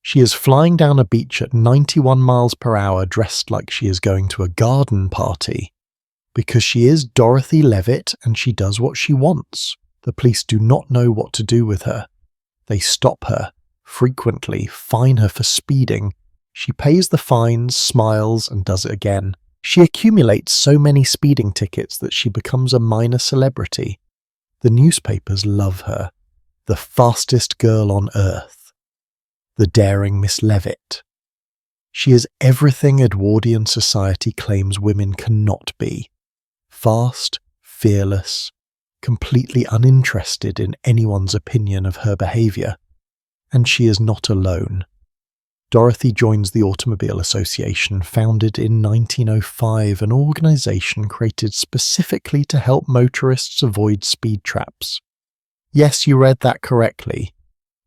She is flying down a beach at 91 miles per hour dressed like she is going to a garden party. Because she is Dorothy Levitt and she does what she wants. The police do not know what to do with her. They stop her, frequently fine her for speeding. She pays the fines, smiles, and does it again. She accumulates so many speeding tickets that she becomes a minor celebrity. The newspapers love her. The fastest girl on earth. The daring Miss Levitt. She is everything Edwardian society claims women cannot be. Fast, fearless, completely uninterested in anyone's opinion of her behaviour. And she is not alone. Dorothy joins the Automobile Association, founded in 1905, an organisation created specifically to help motorists avoid speed traps. Yes, you read that correctly.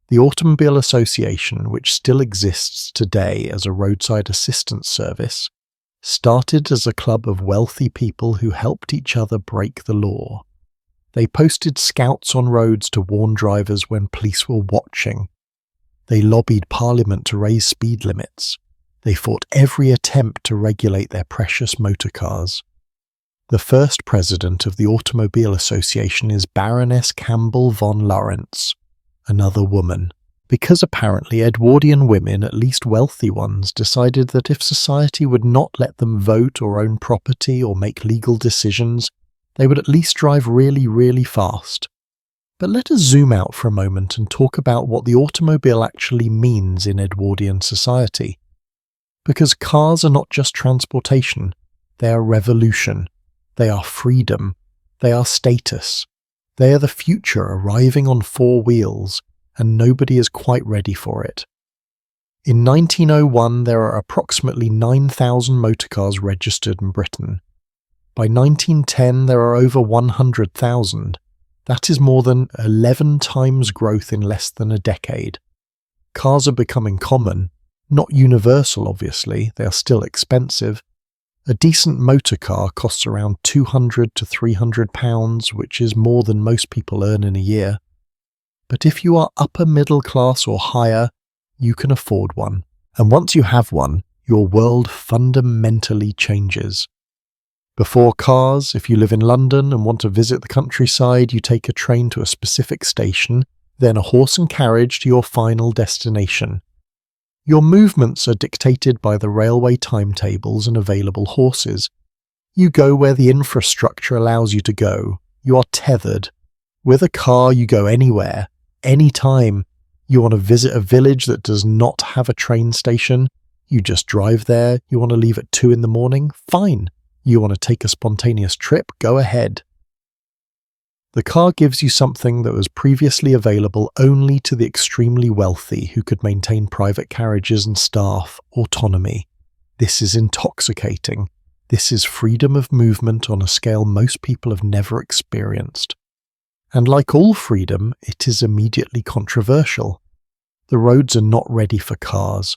The Automobile Association, which still exists today as a roadside assistance service, started as a club of wealthy people who helped each other break the law. They posted scouts on roads to warn drivers when police were watching. They lobbied Parliament to raise speed limits. They fought every attempt to regulate their precious motor cars. The first president of the Automobile Association is Baroness Campbell von Lawrence, another woman, because apparently Edwardian women, at least wealthy ones, decided that if society would not let them vote or own property or make legal decisions, they would at least drive really, really fast. But let us zoom out for a moment and talk about what the automobile actually means in Edwardian society. Because cars are not just transportation, they are revolution. They are freedom. They are status. They are the future arriving on four wheels, and nobody is quite ready for it. In 1901, there are approximately 9,000 motorcars registered in Britain. By 1910, there are over 100,000. That is more than 11 times growth in less than a decade. Cars are becoming common, not universal obviously, they are still expensive. A decent motor car costs around £200 to £300, which is more than most people earn in a year. But if you are upper middle class or higher, you can afford one. And once you have one, your world fundamentally changes. Before cars, if you live in London and want to visit the countryside, you take a train to a specific station, then a horse and carriage to your final destination. Your movements are dictated by the railway timetables and available horses. You go where the infrastructure allows you to go. You are tethered. With a car, you go anywhere, anytime. You want to visit a village that does not have a train station? You just drive there. You want to leave at 2 in the morning? Fine. You want to take a spontaneous trip? Go ahead. The car gives you something that was previously available only to the extremely wealthy who could maintain private carriages and staff, autonomy. This is intoxicating. This is freedom of movement on a scale most people have never experienced. And like all freedom, it is immediately controversial. The roads are not ready for cars.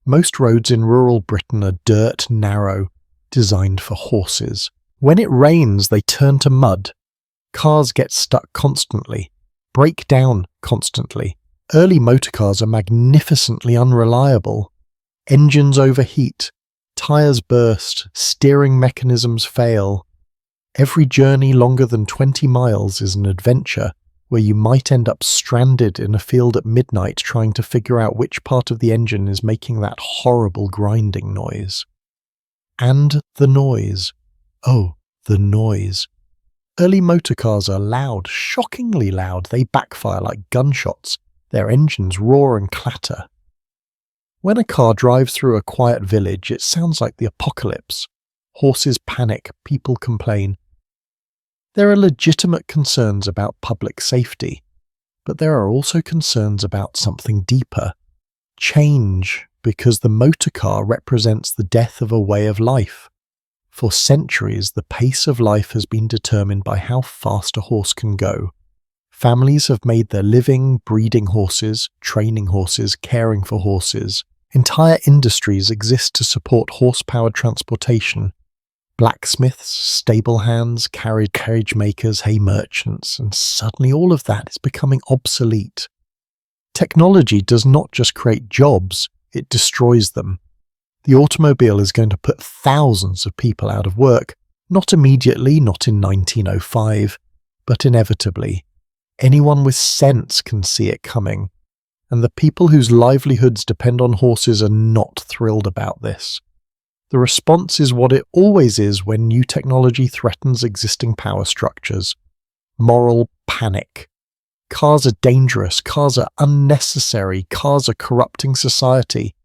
Most roads in rural Britain are dirt narrow, designed for horses. When it rains, they turn to mud. Cars get stuck constantly, break down constantly. Early motorcars are magnificently unreliable. Engines overheat, tyres burst, steering mechanisms fail. Every journey longer than 20 miles is an adventure where you might end up stranded in a field at midnight trying to figure out which part of the engine is making that horrible grinding noise. And the noise. Oh, the noise. Early motorcars are loud, shockingly loud. They backfire like gunshots. Their engines roar and clatter. When a car drives through a quiet village, it sounds like the apocalypse. Horses panic, people complain. There are legitimate concerns about public safety, but there are also concerns about something deeper. Change, because the motor car represents the death of a way of life. For centuries, the pace of life has been determined by how fast a horse can go. Families have made their living breeding horses, training horses, caring for horses. Entire industries exist to support horse-powered transportation. Blacksmiths, stable hands, carriage makers, hay merchants, and suddenly all of that is becoming obsolete. Technology does not just create jobs, it destroys them. The automobile is going to put thousands of people out of work, not immediately, not in 1905, but inevitably. Anyone with sense can see it coming, and the people whose livelihoods depend on horses are not thrilled about this. The response is what it always is when new technology threatens existing power structures. Moral panic. Cars are dangerous, cars are unnecessary, cars are corrupting society.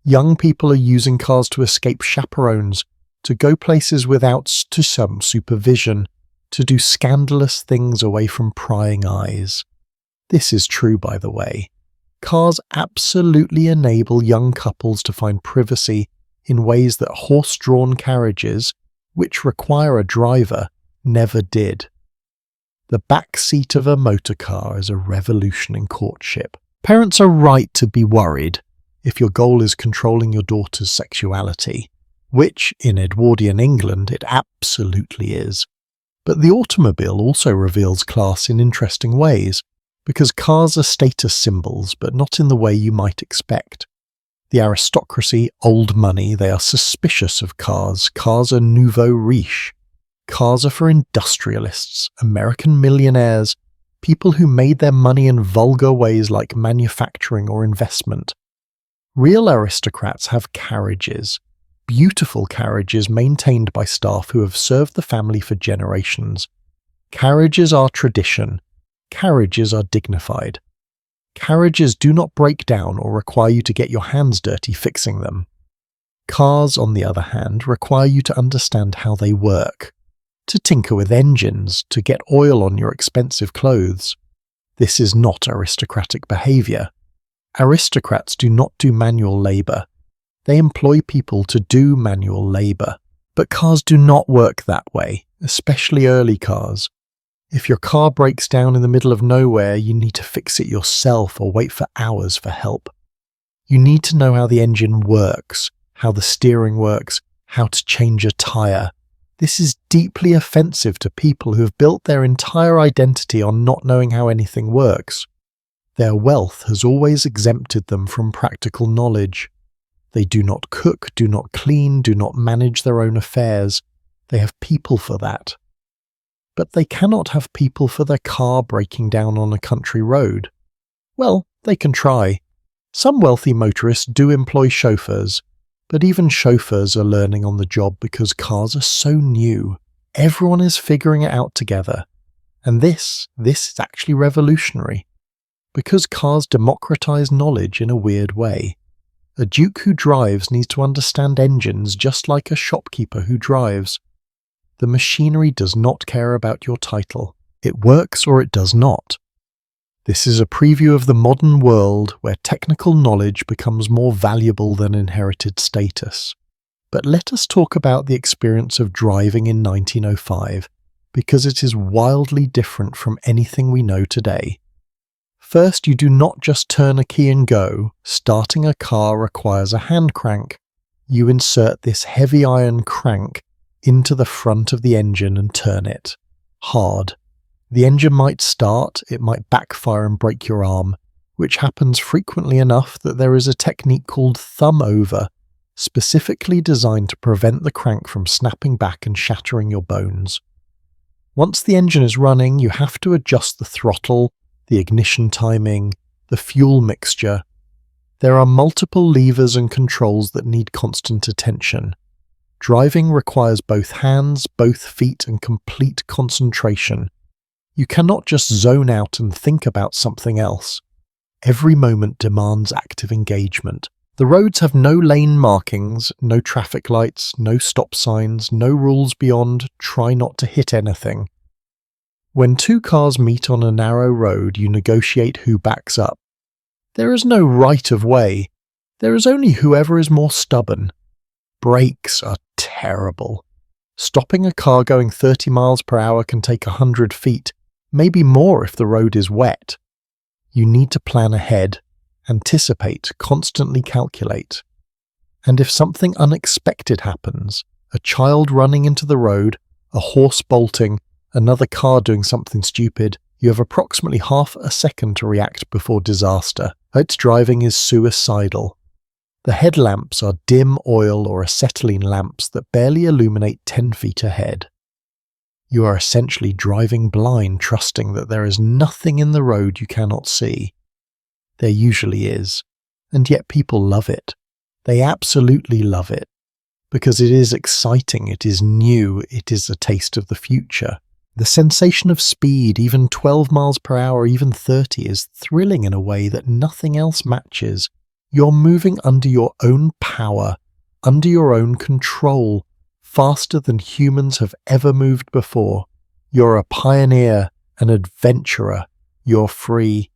Young people are using cars to escape chaperones, to go places without some supervision, to do scandalous things away from prying eyes. This is true, by the way. Cars absolutely enable young couples to find privacy in ways that horse-drawn carriages, which require a driver, never did. The back seat of a motor car is a revolution in courtship. Parents are right to be worried if your goal is controlling your daughter's sexuality, which, in Edwardian England, it absolutely is. But the automobile also reveals class in interesting ways, because cars are status symbols, but not in the way you might expect. The aristocracy, old money, they are suspicious of cars. Cars are nouveau riche. Cars are for industrialists, American millionaires, people who made their money in vulgar ways like manufacturing or investment. Real aristocrats have carriages, beautiful carriages maintained by staff who have served the family for generations. Carriages are tradition. Carriages are dignified. Carriages do not break down or require you to get your hands dirty fixing them. Cars, on the other hand, require you to understand how they work, to tinker with engines, to get oil on your expensive clothes. This is not aristocratic behaviour. Aristocrats do not do manual labour. They employ people to do manual labour. But cars do not work that way, especially early cars. If your car breaks down in the middle of nowhere, you need to fix it yourself or wait for hours for help. You need to know how the engine works, how the steering works, how to change a tyre. This is deeply offensive to people who have built their entire identity on not knowing how anything works. Their wealth has always exempted them from practical knowledge. They do not cook, do not clean, do not manage their own affairs. They have people for that. But they cannot have people for their car breaking down on a country road. Well, they can try. Some wealthy motorists do employ chauffeurs, but even chauffeurs are learning on the job because cars are so new. Everyone is figuring it out together. And this is actually revolutionary. Because cars democratize knowledge in a weird way. A duke who drives needs to understand engines just like a shopkeeper who drives. The machinery does not care about your title. It works or it does not. This is a preview of the modern world where technical knowledge becomes more valuable than inherited status. But let us talk about the experience of driving in 1905, because it is wildly different from anything we know today. First, you do not just turn a key and go. Starting a car requires a hand crank. You insert this heavy iron crank into the front of the engine and turn it. Hard. The engine might start, it might backfire and break your arm, which happens frequently enough that there is a technique called thumb over, specifically designed to prevent the crank from snapping back and shattering your bones. Once the engine is running, you have to adjust the throttle, the ignition timing, the fuel mixture. There are multiple levers and controls that need constant attention. Driving requires both hands, both feet, and complete concentration. You cannot just zone out and think about something else. Every moment demands active engagement. The roads have no lane markings, no traffic lights, no stop signs, no rules beyond try not to hit anything. When two cars meet on a narrow road, you negotiate who backs up. There is no right of way. There is only whoever is more stubborn. Brakes are terrible. Stopping a car going 30 miles per hour can take 100 feet, maybe more if the road is wet. You need to plan ahead, anticipate, constantly calculate. And if something unexpected happens, a child running into the road, a horse bolting, another car doing something stupid, you have approximately half a second to react before disaster. Its driving is suicidal. The headlamps are dim oil or acetylene lamps that barely illuminate 10 feet ahead. You are essentially driving blind, trusting that there is nothing in the road you cannot see. There usually is, and yet people love it. They absolutely love it, because it is exciting, it is new, it is a taste of the future. The sensation of speed, even 12 miles per hour, even 30, is thrilling in a way that nothing else matches. You're moving under your own power, under your own control, faster than humans have ever moved before. You're a pioneer, an adventurer. You're free.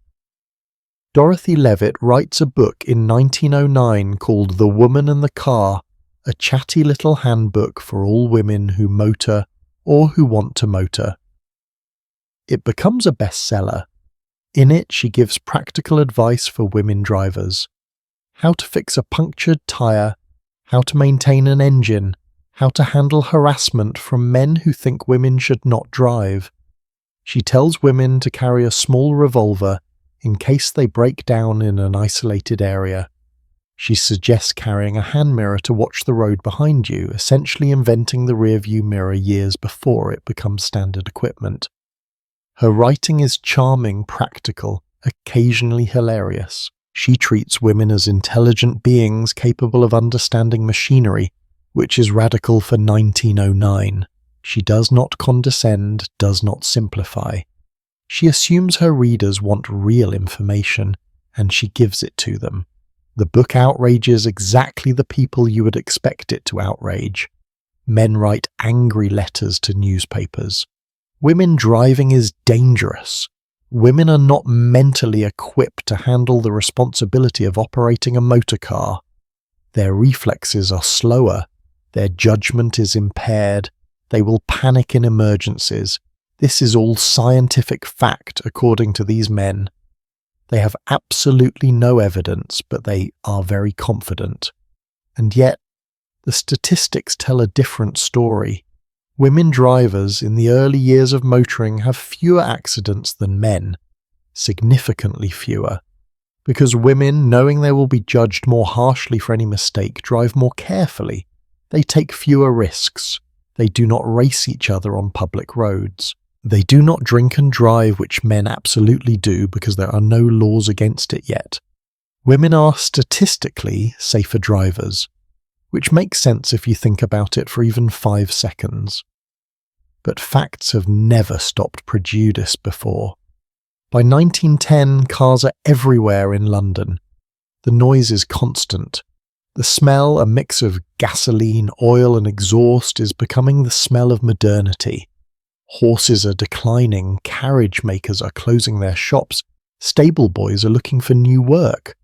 Dorothy Levitt writes a book in 1909 called The Woman and the Car, a chatty little handbook for all women who motor or who want to motor. It becomes a bestseller. In it, she gives practical advice for women drivers. How to fix a punctured tyre, how to maintain an engine, how to handle harassment from men who think women should not drive. She tells women to carry a small revolver in case they break down in an isolated area. She suggests carrying a hand mirror to watch the road behind you, essentially inventing the rearview mirror years before it becomes standard equipment. Her writing is charming, practical, occasionally hilarious. She treats women as intelligent beings capable of understanding machinery, which is radical for 1909. She does not condescend, does not simplify. She assumes her readers want real information, and she gives it to them. The book outrages exactly the people you would expect it to outrage. Men write angry letters to newspapers. Women driving is dangerous. Women are not mentally equipped to handle the responsibility of operating a motor car. Their reflexes are slower. Their judgment is impaired. They will panic in emergencies. This is all scientific fact, according to these men. They have absolutely no evidence, but they are very confident. And yet, the statistics tell a different story. Women drivers in the early years of motoring have fewer accidents than men, significantly fewer, because women, knowing they will be judged more harshly for any mistake, drive more carefully. They take fewer risks. They do not race each other on public roads. They do not drink and drive, which men absolutely do because there are no laws against it yet. Women are statistically safer drivers, which makes sense if you think about it for even 5 seconds. But facts have never stopped prejudice before. By 1910, cars are everywhere in London. The noise is constant. The smell, a mix of gasoline, oil and exhaust, is becoming the smell of modernity. Horses are declining, carriage makers are closing their shops, stable boys are looking for new work.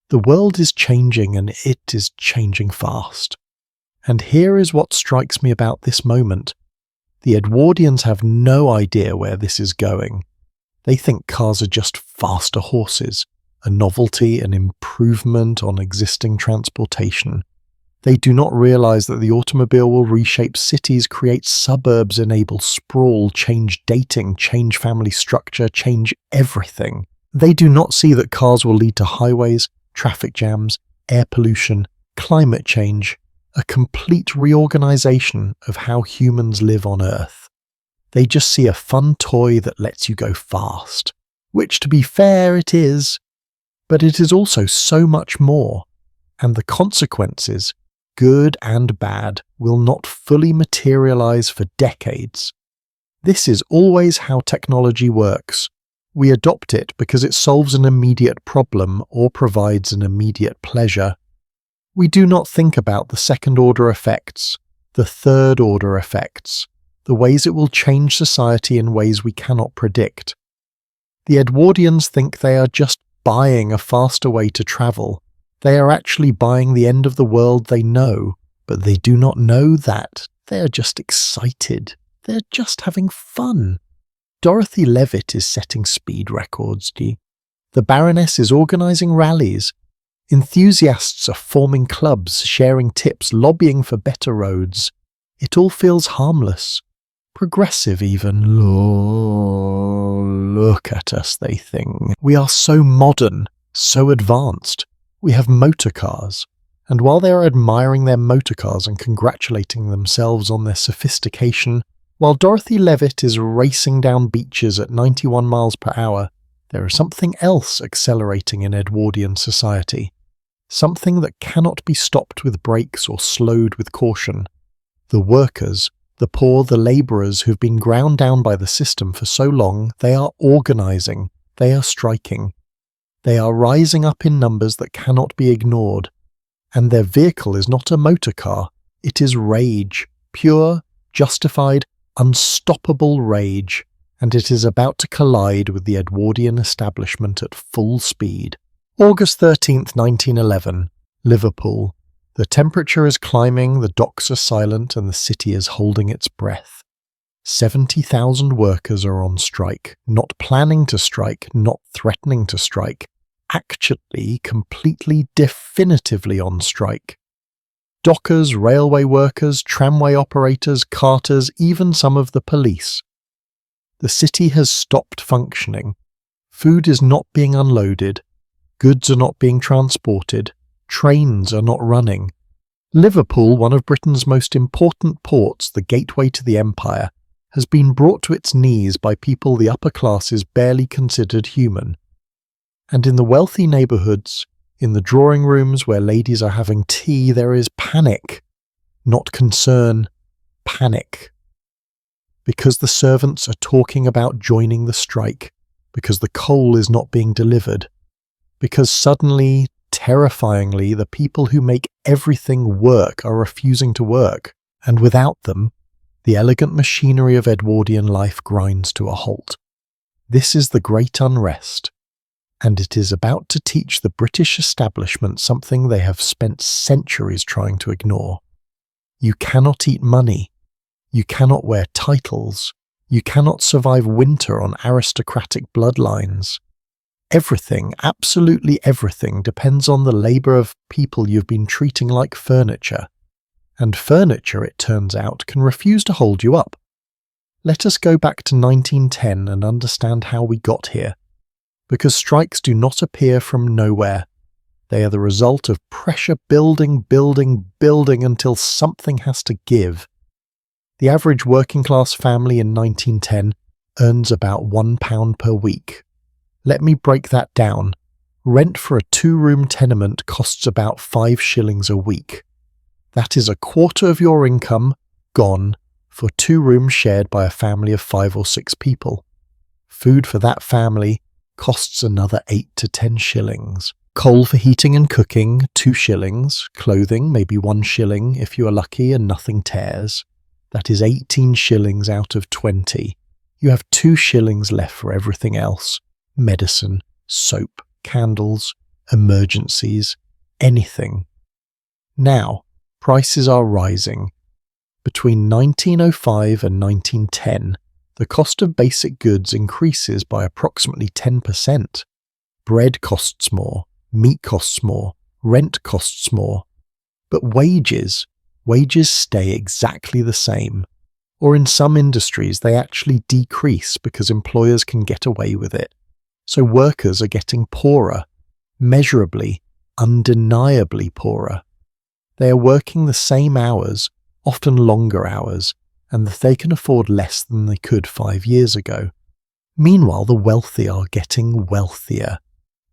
The world is changing, and it is changing fast. And here is what strikes me about this moment. The Edwardians have no idea where this is going. They think cars are just faster horses, a novelty, an improvement on existing transportation. They do not realize that the automobile will reshape cities, create suburbs, enable sprawl, change dating, change family structure, change everything. They do not see that cars will lead to highways, traffic jams, air pollution, climate change, a complete reorganization of how humans live on Earth. They just see a fun toy that lets you go fast, which, to be fair, it is. But it is also so much more, and the consequences, good and bad, will not fully materialize for decades. This is always how technology works. We adopt it because it solves an immediate problem or provides an immediate pleasure. We do not think about the second-order effects, the third-order effects, the ways it will change society in ways we cannot predict. The Edwardians think they are just buying a faster way to travel. They are actually buying the end of the world they know, but they do not know that. They are just excited. They're just having fun. Dorothy Levitt is setting speed records. The Baroness is organising rallies. Enthusiasts are forming clubs, sharing tips, lobbying for better roads. It all feels harmless. Progressive even. Look at us, they think. We are so modern, so advanced. We have motor cars. And while they are admiring their motor cars and congratulating themselves on their sophistication, while Dorothy Levitt is racing down beaches at 91 miles per hour, there is something else accelerating in Edwardian society. Something that cannot be stopped with brakes or slowed with caution. The workers, the poor, the labourers who've been ground down by the system for so long, they are organising, they are striking. They are rising up in numbers that cannot be ignored. And their vehicle is not a motor car, it is rage, pure, justified, unstoppable rage, and it is about to collide with the Edwardian establishment at full speed. August 13th, 1911, Liverpool. The temperature is climbing, the docks are silent, and the city is holding its breath. 70,000 workers are on strike, not planning to strike, not threatening to strike, actually completely definitively on strike. Dockers, railway workers, tramway operators, carters, even some of the police. The city has stopped functioning. Food is not being unloaded. Goods are not being transported. Trains are not running. Liverpool, one of Britain's most important ports, the gateway to the empire, has been brought to its knees by people the upper classes barely considered human. And in the wealthy neighbourhoods, in the drawing rooms where ladies are having tea, there is panic. Not concern, panic. Because the servants are talking about joining the strike, because the coal is not being delivered, because suddenly, terrifyingly, the people who make everything work are refusing to work, and without them, the elegant machinery of Edwardian life grinds to a halt. This is the great unrest, and it is about to teach the British establishment something they have spent centuries trying to ignore. You cannot eat money. You cannot wear titles. You cannot survive winter on aristocratic bloodlines. Everything, absolutely everything, depends on the labour of people you've been treating like furniture. And furniture, it turns out, can refuse to hold you up. Let us go back to 1910 and understand how we got here. Because strikes do not appear from nowhere. They are the result of pressure building until something has to give. The average working-class family in 1910 earns about £1 per week. Let me break that down. Rent for a 2-room tenement costs about 5 shillings a week. That is a quarter of your income gone for 2 rooms shared by a family of 5 or 6 people. Food for that family costs another 8 to 10 shillings. Coal for heating and cooking, 2 shillings. Clothing, maybe 1 shilling if you are lucky and nothing tears. That is 18 shillings out of 20. You have 2 shillings left for everything else. Medicine, soap, candles, emergencies, anything. Now, prices are rising. Between 1905 and 1910, the cost of basic goods increases by approximately 10%. Bread costs more, meat costs more, rent costs more. But wages stay exactly the same. Or in some industries, they actually decrease because employers can get away with it. So workers are getting poorer, measurably, undeniably poorer. They are working the same hours, often longer hours, and they can afford less than they could 5 years ago. Meanwhile, the wealthy are getting wealthier.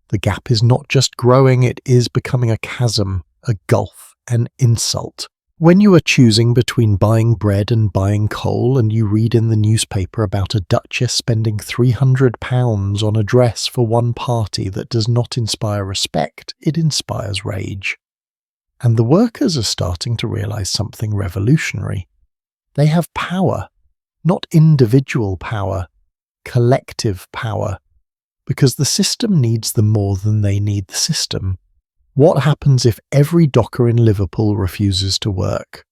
The gap is not just growing, it is becoming a chasm, a gulf, an insult. When you are choosing between buying bread and buying coal, and you read in the newspaper about a duchess spending £300 on a dress for one party that does not inspire respect, it inspires rage. And the workers are starting to realise something revolutionary. They have power, not individual power, collective power, because the system needs them more than they need the system. What happens if every docker in Liverpool refuses to work?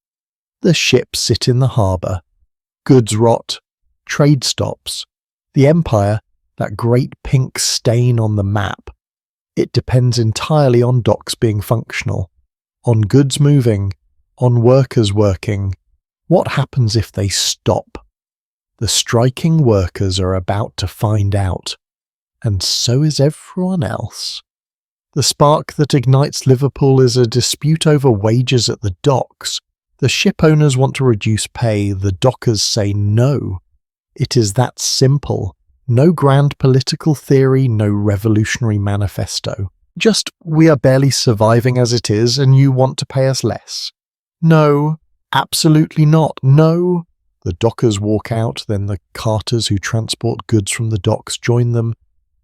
The ships sit in the harbour. Goods rot. Trade stops. The empire, that great pink stain on the map, it depends entirely on docks being functional, on goods moving, on workers working. What happens if they stop? The striking workers are about to find out, and so is everyone else. The spark that ignites Liverpool is a dispute over wages at the docks. The ship owners want to reduce pay, the dockers say no. It is that simple. No grand political theory, no revolutionary manifesto. Just, we are barely surviving as it is, and you want to pay us less. No, absolutely not, no. The dockers walk out, then the carters who transport goods from the docks join them,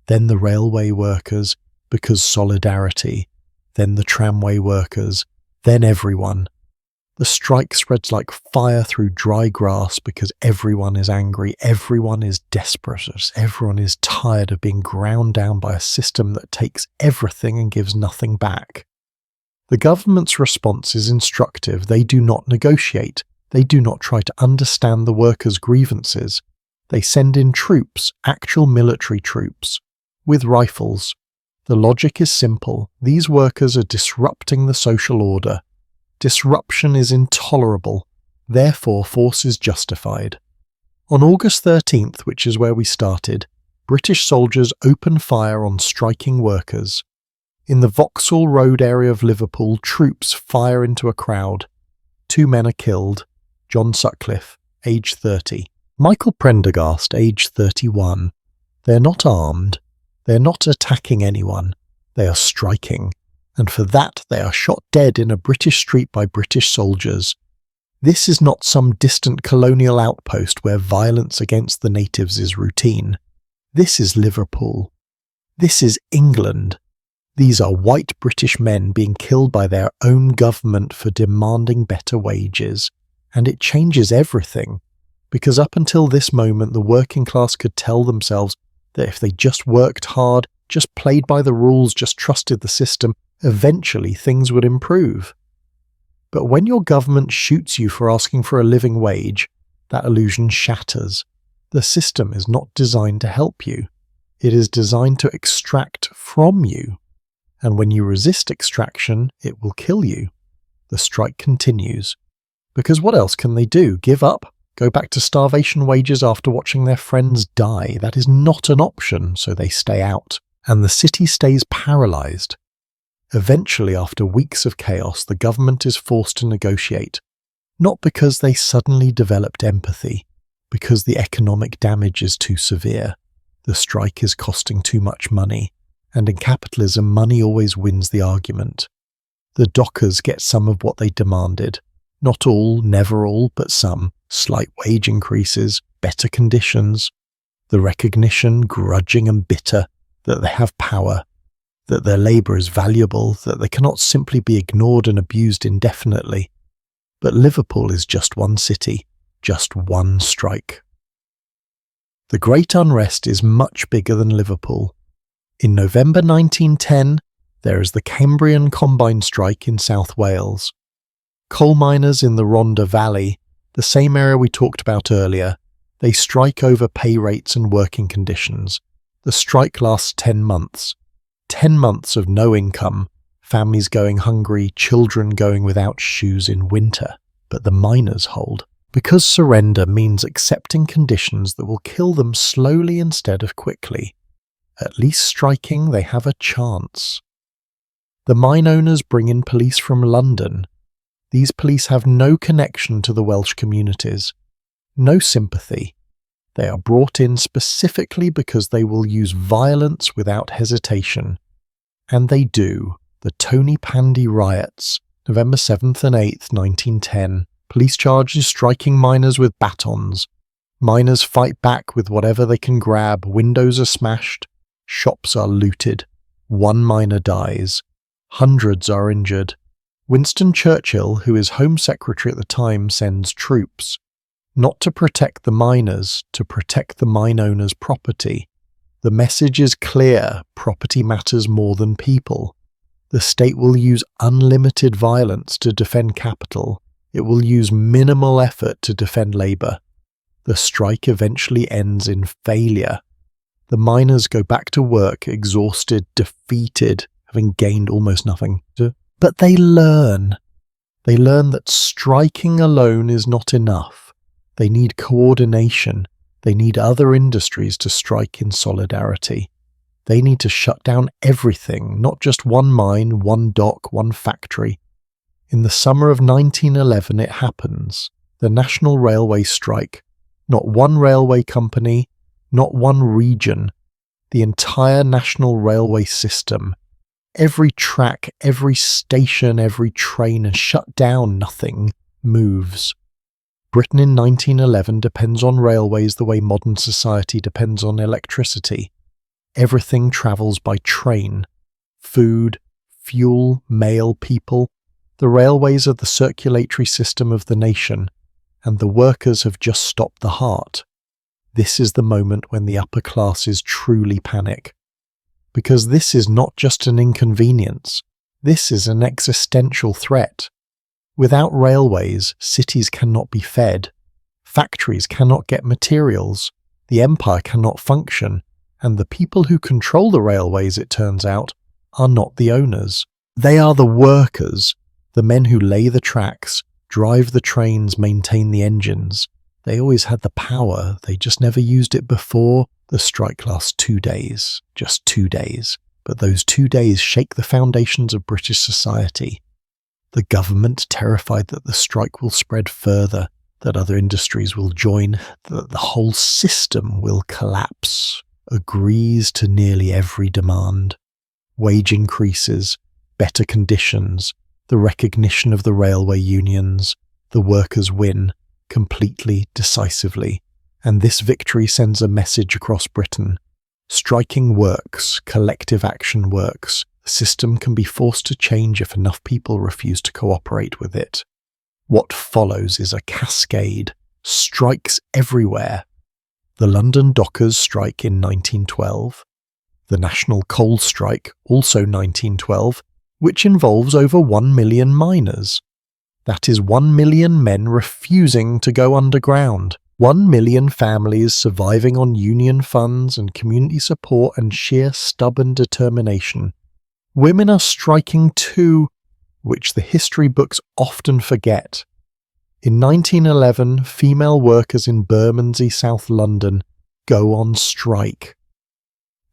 then the railway workers, because solidarity, then the tramway workers, then everyone. The strike spreads like fire through dry grass because everyone is angry, everyone is desperate, everyone is tired of being ground down by a system that takes everything and gives nothing back. The government's response is instructive. They do not negotiate. They do not try to understand the workers' grievances. They send in troops, actual military troops, with rifles. The logic is simple. These workers are disrupting the social order. Disruption is intolerable. Therefore, force is justified. On August 13th, which is where we started, British soldiers open fire on striking workers. In the Vauxhall Road area of Liverpool, troops fire into a crowd. 2 men are killed. John Sutcliffe, age 30. Michael Prendergast, age 31. They're not armed. They're not attacking anyone. They are striking. And for that they are shot dead in a British street by British soldiers. This is not some distant colonial outpost where violence against the natives is routine. This is Liverpool. This is England. These are white British men being killed by their own government for demanding better wages. And it changes everything. Because up until this moment, the working class could tell themselves that if they just worked hard, just played by the rules, just trusted the system, eventually things would improve. But when your government shoots you for asking for a living wage, that illusion shatters. The system is not designed to help you. It is designed to extract from you. And when you resist extraction, it will kill you. The strike continues. Because what else can they do? Give up? Go back to starvation wages after watching their friends die? That is not an option, so they stay out. And the city stays paralysed. Eventually, after weeks of chaos, the government is forced to negotiate. Not because they suddenly developed empathy, because the economic damage is too severe. The strike is costing too much money, and in capitalism, money always wins the argument. The dockers get some of what they demanded. Not all, never all, but some. Slight wage increases, better conditions. The recognition, grudging and bitter, that they have power, that their labour is valuable, that they cannot simply be ignored and abused indefinitely. But Liverpool is just one city, just one strike. The Great Unrest is much bigger than Liverpool. In November 1910, there is the Cambrian Combine Strike in South Wales. Coal miners in the Rhondda Valley, the same area we talked about earlier, they strike over pay rates and working conditions. The strike lasts 10 months. 10 months of no income, families going hungry, children going without shoes in winter. But the miners hold. Because surrender means accepting conditions that will kill them slowly instead of quickly. At least striking, they have a chance. The mine owners bring in police from London. These police have no connection to the Welsh communities, no sympathy. They are brought in specifically because they will use violence without hesitation. And they do. The Tony Pandy riots, November 7th and 8th, 1910. Police charges striking miners with batons. Miners fight back with whatever they can grab. Windows are smashed. Shops are looted. 1 miner dies. Hundreds are injured. Winston Churchill, who is Home Secretary at the time, sends troops. Not to protect the miners, to protect the mine owners' property. The message is clear: property matters more than people. The state will use unlimited violence to defend capital. It will use minimal effort to defend labour. The strike eventually ends in failure. The miners go back to work exhausted, defeated, having gained almost nothing. But they learn. They learn that striking alone is not enough. They need coordination. They need other industries to strike in solidarity. They need to shut down everything, not just one mine, one dock, one factory. In the summer of 1911 it happens. The National Railway strike. Not one railway company, not one region. The entire national railway system. Every track, every station, every train is shut down. Nothing moves. Britain in 1911 depends on railways the way modern society depends on electricity. Everything travels by train. Food, fuel, mail, people. The railways are the circulatory system of the nation, and the workers have just stopped the heart. This is the moment when the upper classes truly panic. Because this is not just an inconvenience. This is an existential threat. Without railways, cities cannot be fed. Factories cannot get materials. The empire cannot function. And the people who control the railways, it turns out, are not the owners. They are the workers, the men who lay the tracks, drive the trains, maintain the engines. They always had the power, they just never used it before. The strike lasts 2 days, just 2 days. But those 2 days shake the foundations of British society. The government, terrified that the strike will spread further, that other industries will join, that the whole system will collapse, agrees to nearly every demand. Wage increases, better conditions, the recognition of the railway unions. The workers win, completely, decisively. And this victory sends a message across Britain. Striking works, collective action works. The system can be forced to change if enough people refuse to cooperate with it. What follows is a cascade, strikes everywhere. The London dockers strike in 1912. The National Coal Strike, also 1912, which involves over 1 million miners. That is 1 million men refusing to go underground. 1 million families surviving on union funds and community support and sheer stubborn determination. Women are striking too, which the history books often forget. In 1911, female workers in Bermondsey, South London, go on strike.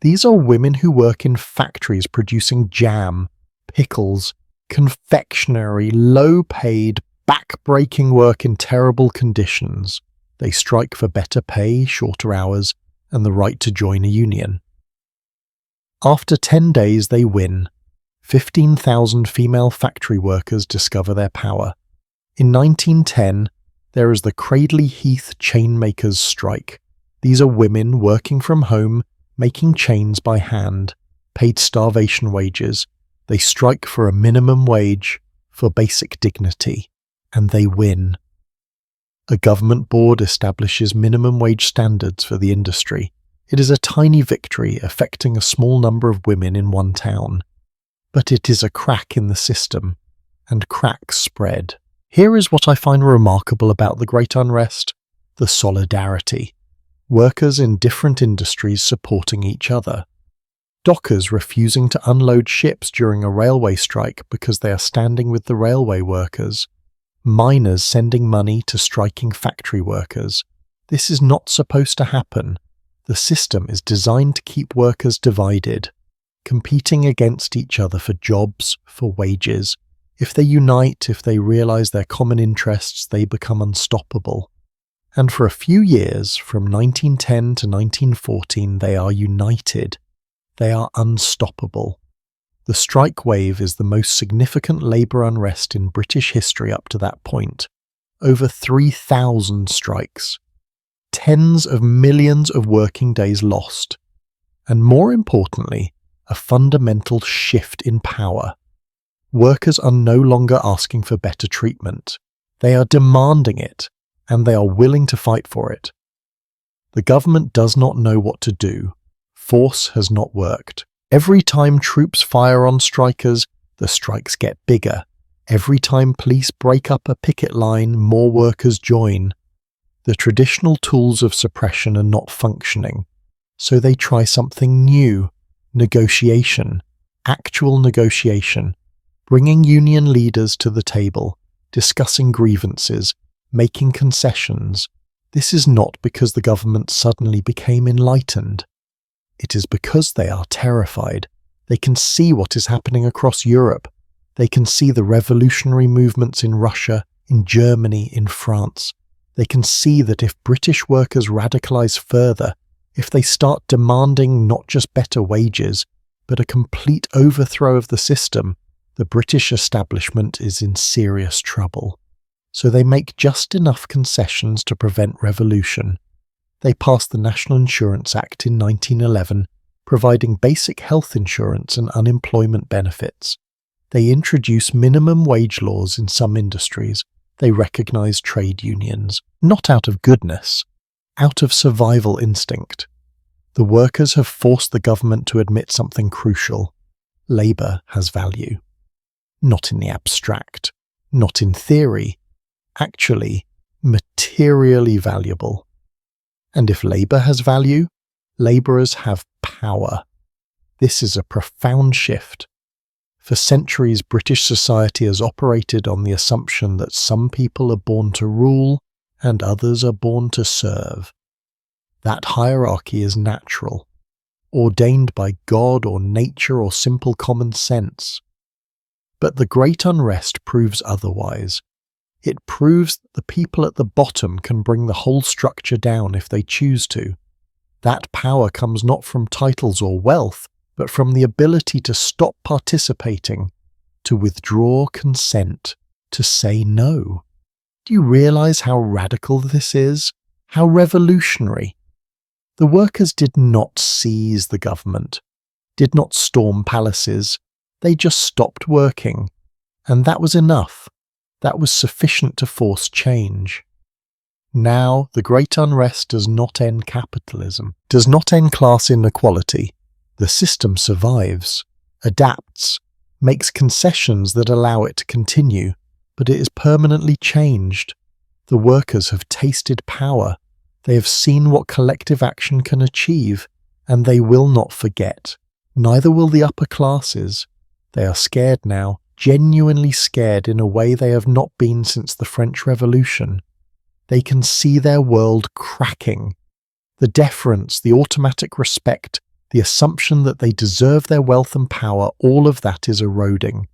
These are women who work in factories producing jam, pickles, confectionery, low-paid, back-breaking work in terrible conditions. They strike for better pay, shorter hours, and the right to join a union. After 10 days they win. 15,000 female factory workers discover their power. In 1910, there is the Cradley Heath chainmakers' strike. These are women working from home, making chains by hand, paid starvation wages. They strike for a minimum wage, for basic dignity, and they win. A government board establishes minimum wage standards for the industry. It is a tiny victory affecting a small number of women in one town. But it is a crack in the system, and cracks spread. Here is what I find remarkable about the Great Unrest: the solidarity. Workers in different industries supporting each other. Dockers refusing to unload ships during a railway strike because they are standing with the railway workers. Miners sending money to striking factory workers. This is not supposed to happen. The system is designed to keep workers divided, competing against each other for jobs, for wages. If they unite, if they realize their common interests, they become unstoppable. And for a few years, from 1910 to 1914, they are united. They are unstoppable. The strike wave is the most significant labour unrest in British history up to that point. Over 3,000 strikes. Tens of millions of working days lost. And more importantly, a fundamental shift in power. Workers are no longer asking for better treatment. They are demanding it, and they are willing to fight for it. The government does not know what to do. Force has not worked. Every time troops fire on strikers, the strikes get bigger. Every time police break up a picket line, more workers join. The traditional tools of suppression are not functioning, so they try something new: negotiation, actual negotiation, bringing union leaders to the table, discussing grievances, making concessions. This is not because the government suddenly became enlightened. It is because they are terrified. They can see what is happening across Europe. They can see the revolutionary movements in Russia, in Germany, in France. They can see that if British workers radicalize further, if they start demanding not just better wages, but a complete overthrow of the system, the British establishment is in serious trouble. So they make just enough concessions to prevent revolution. They passed the National Insurance Act in 1911, providing basic health insurance and unemployment benefits. They introduce minimum wage laws in some industries. They recognize trade unions, not out of goodness, out of survival instinct. The workers have forced the government to admit something crucial. Labour has value. Not in the abstract, not in theory, actually materially valuable. And if labour has value, labourers have power. This is a profound shift. For centuries, British society has operated on the assumption that some people are born to rule and others are born to serve. That hierarchy is natural, ordained by God or nature or simple common sense. But the great unrest proves otherwise. It proves that the people at the bottom can bring the whole structure down if they choose to. That power comes not from titles or wealth, but from the ability to stop participating, to withdraw consent, to say no. Do you realize how radical this is? How revolutionary? The workers did not seize the government, did not storm palaces. They just stopped working, and that was enough. That was sufficient to force change. Now, the great unrest does not end capitalism, does not end class inequality. The system survives, adapts, makes concessions that allow it to continue, but it is permanently changed. The workers have tasted power. They have seen what collective action can achieve, and they will not forget. Neither will the upper classes. They are scared now, genuinely scared in a way they have not been since the French Revolution. They can see their world cracking. The deference, the automatic respect, the assumption that they deserve their wealth and power, all of that is eroding.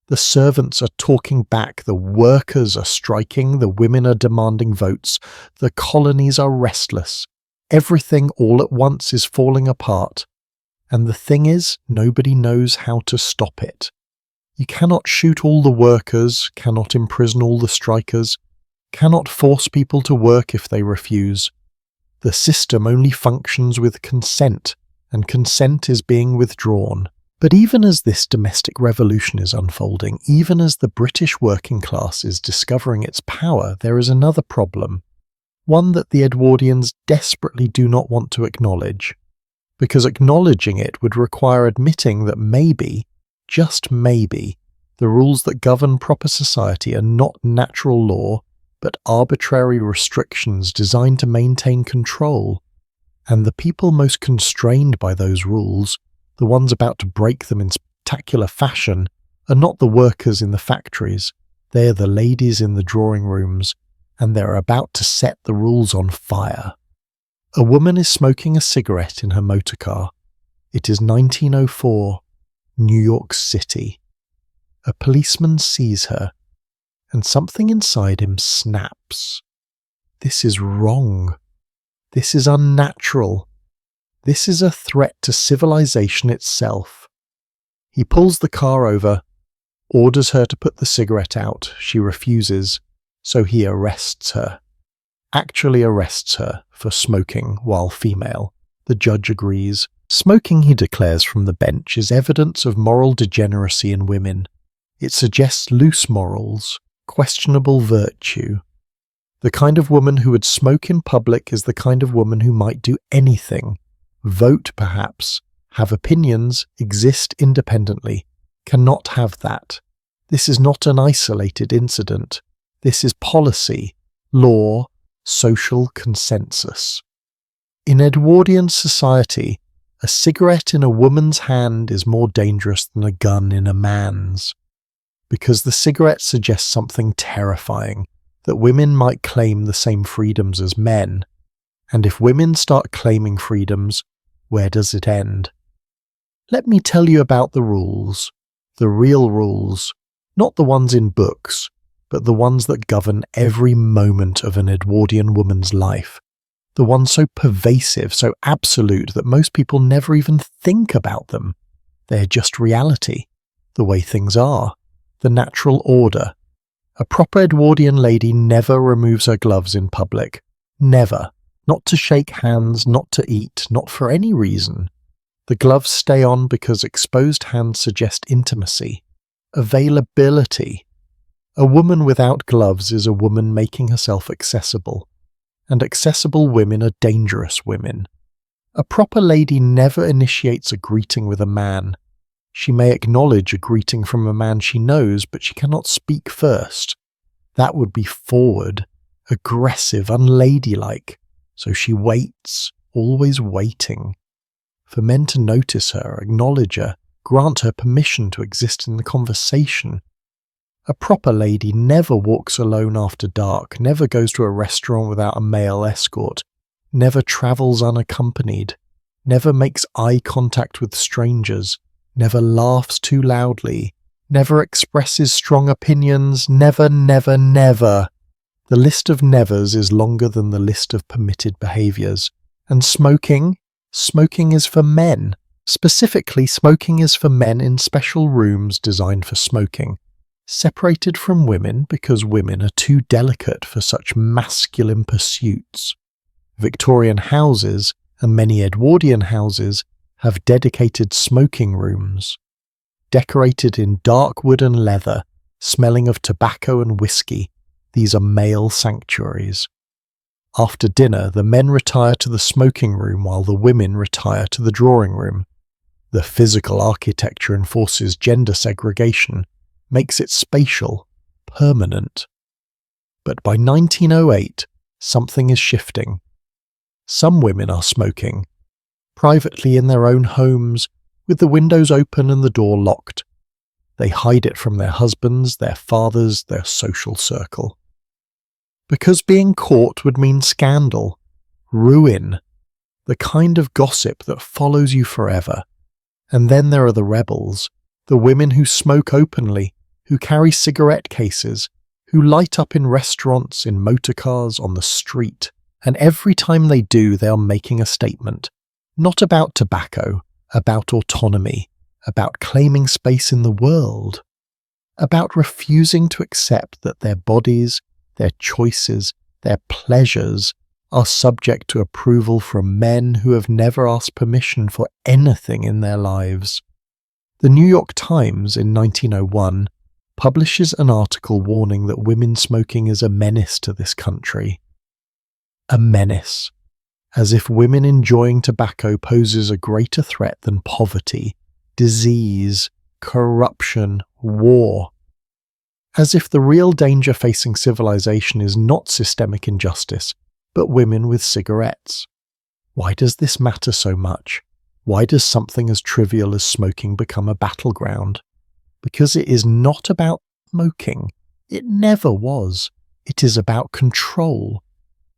The servants are talking back, the workers are striking, the women are demanding votes, the colonies are restless. Everything all at once is falling apart. And the thing is, nobody knows how to stop it. You cannot shoot all the workers, cannot imprison all the strikers, cannot force people to work if they refuse. The system only functions with consent, and consent is being withdrawn. But even as this domestic revolution is unfolding, even as the British working class is discovering its power, there is another problem, one that the Edwardians desperately do not want to acknowledge, because acknowledging it would require admitting that maybe, just maybe, the rules that govern proper society are not natural law, but arbitrary restrictions designed to maintain control, and the people most constrained by those rules, the ones about to break them in spectacular fashion, are not the workers in the factories. They are the ladies in the drawing rooms, and they are about to set the rules on fire. A woman is smoking a cigarette in her motor car. It is 1904, New York City. A policeman sees her, and something inside him snaps. This is wrong. This is unnatural. This is a threat to civilization itself. He pulls the car over, orders her to put the cigarette out. She refuses, so he arrests her. Actually arrests her for smoking while female. The judge agrees. Smoking, he declares from the bench, is evidence of moral degeneracy in women. It suggests loose morals, questionable virtue. The kind of woman who would smoke in public is the kind of woman who might do anything. Vote, perhaps, have opinions, exist independently, cannot have that. This is not an isolated incident. This is policy, law, social consensus. In Edwardian society, a cigarette in a woman's hand is more dangerous than a gun in a man's, because the cigarette suggests something terrifying, that women might claim the same freedoms as men, and if women start claiming freedoms, where does it end? Let me tell you about the rules, the real rules, not the ones in books, but the ones that govern every moment of an Edwardian woman's life, the ones so pervasive, so absolute that most people never even think about them. They're just reality, the way things are, the natural order. A proper Edwardian lady never removes her gloves in public. Never. Not to shake hands, not to eat, not for any reason. The gloves stay on because exposed hands suggest intimacy, availability. A woman without gloves is a woman making herself accessible, and accessible women are dangerous women. A proper lady never initiates a greeting with a man. She may acknowledge a greeting from a man she knows, but she cannot speak first. That would be forward, aggressive, unladylike. So she waits, always waiting, for men to notice her, acknowledge her, grant her permission to exist in the conversation. A proper lady never walks alone after dark, never goes to a restaurant without a male escort, never travels unaccompanied, never makes eye contact with strangers, never laughs too loudly, never expresses strong opinions, never, never, never. The list of nevers is longer than the list of permitted behaviours. And smoking is for men. Specifically, smoking is for men in special rooms designed for smoking, separated from women because women are too delicate for such masculine pursuits. Victorian houses, and many Edwardian houses, have dedicated smoking rooms. Decorated in dark wood and leather, smelling of tobacco and whiskey, these are male sanctuaries. After dinner, the men retire to the smoking room while the women retire to the drawing room. The physical architecture enforces gender segregation, makes it spatial, permanent. But by 1908, something is shifting. Some women are smoking, privately in their own homes, with the windows open and the door locked. They hide it from their husbands, their fathers, their social circle. Because being caught would mean scandal, ruin, the kind of gossip that follows you forever. And then there are the rebels, the women who smoke openly, who carry cigarette cases, who light up in restaurants, in motorcars, on the street. And every time they do, they are making a statement. Not about tobacco, about autonomy, about claiming space in the world, about refusing to accept that their bodies, their choices, their pleasures are subject to approval from men who have never asked permission for anything in their lives. The New York Times in 1901 publishes an article warning that women smoking is a menace to this country. A menace, as if women enjoying tobacco poses a greater threat than poverty, disease, corruption, war. As if the real danger facing civilization is not systemic injustice, but women with cigarettes. Why does this matter so much? Why does something as trivial as smoking become a battleground? Because it is not about smoking. It never was. It is about control.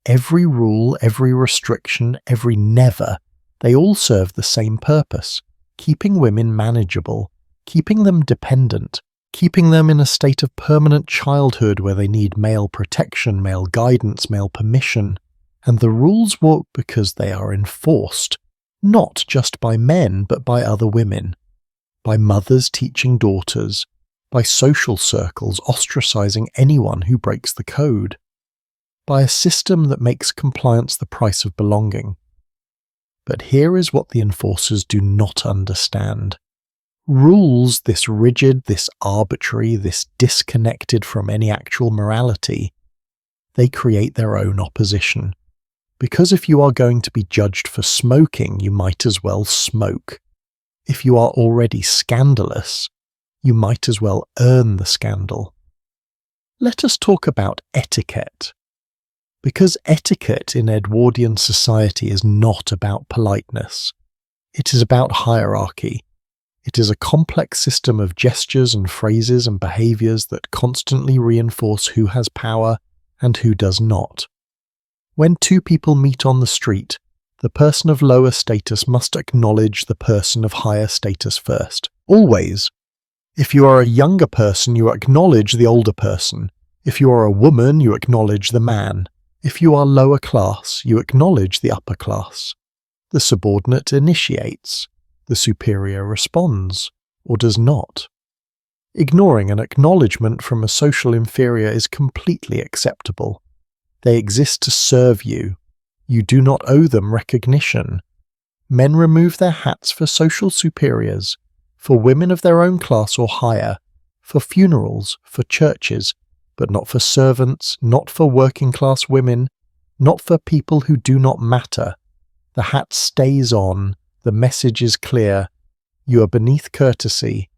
Every rule, every restriction, every never, they all serve the same purpose, keeping women manageable, keeping them dependent, keeping them in a state of permanent childhood where they need male protection, male guidance, male permission. And the rules work because they are enforced, not just by men but by other women, by mothers teaching daughters, by social circles ostracizing anyone who breaks the code, by a system that makes compliance the price of belonging. But here is what the enforcers do not understand. Rules, this rigid, this arbitrary, this disconnected from any actual morality, they create their own opposition. Because if you are going to be judged for smoking, you might as well smoke. If you are already scandalous, you might as well earn the scandal. Let us talk about etiquette. Because etiquette in Edwardian society is not about politeness. It is about hierarchy. It is a complex system of gestures and phrases and behaviours that constantly reinforce who has power and who does not. When two people meet on the street, the person of lower status must acknowledge the person of higher status first. Always. If you are a younger person, you acknowledge the older person. If you are a woman, you acknowledge the man. If you are lower class, you acknowledge the upper class. The subordinate initiates. The superior responds, or does not. Ignoring an acknowledgement from a social inferior is completely acceptable. They exist to serve you. You do not owe them recognition. Men remove their hats for social superiors, for women of their own class or higher, for funerals, for churches, but not for servants, not for working-class women, not for people who do not matter. The hat stays on. The message is clear. You are beneath courtesy.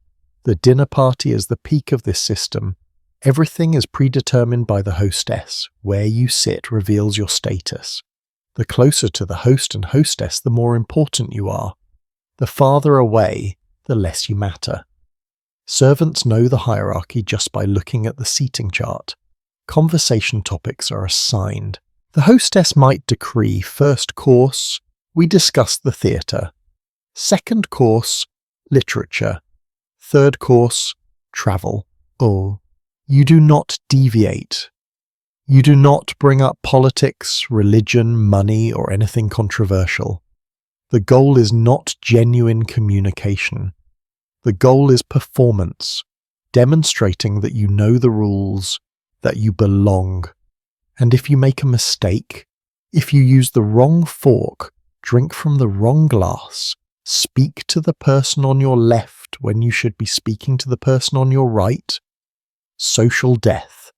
The dinner party is the peak of this system. Everything is predetermined by the hostess. Where you sit reveals your status. The closer to the host and hostess, the more important you are. The farther away, the less you matter. Servants know the hierarchy just by looking at the seating chart. Conversation topics are assigned. The hostess might decree, first course, we discuss the theatre. Second course, literature. Third course, travel. Or, you do not deviate. You do not bring up politics, religion, money, or anything controversial. The goal is not genuine communication. The goal is performance, demonstrating that you know the rules, that you belong. And if you make a mistake, if you use the wrong fork, drink from the wrong glass, speak to the person on your left when you should be speaking to the person on your right, social death.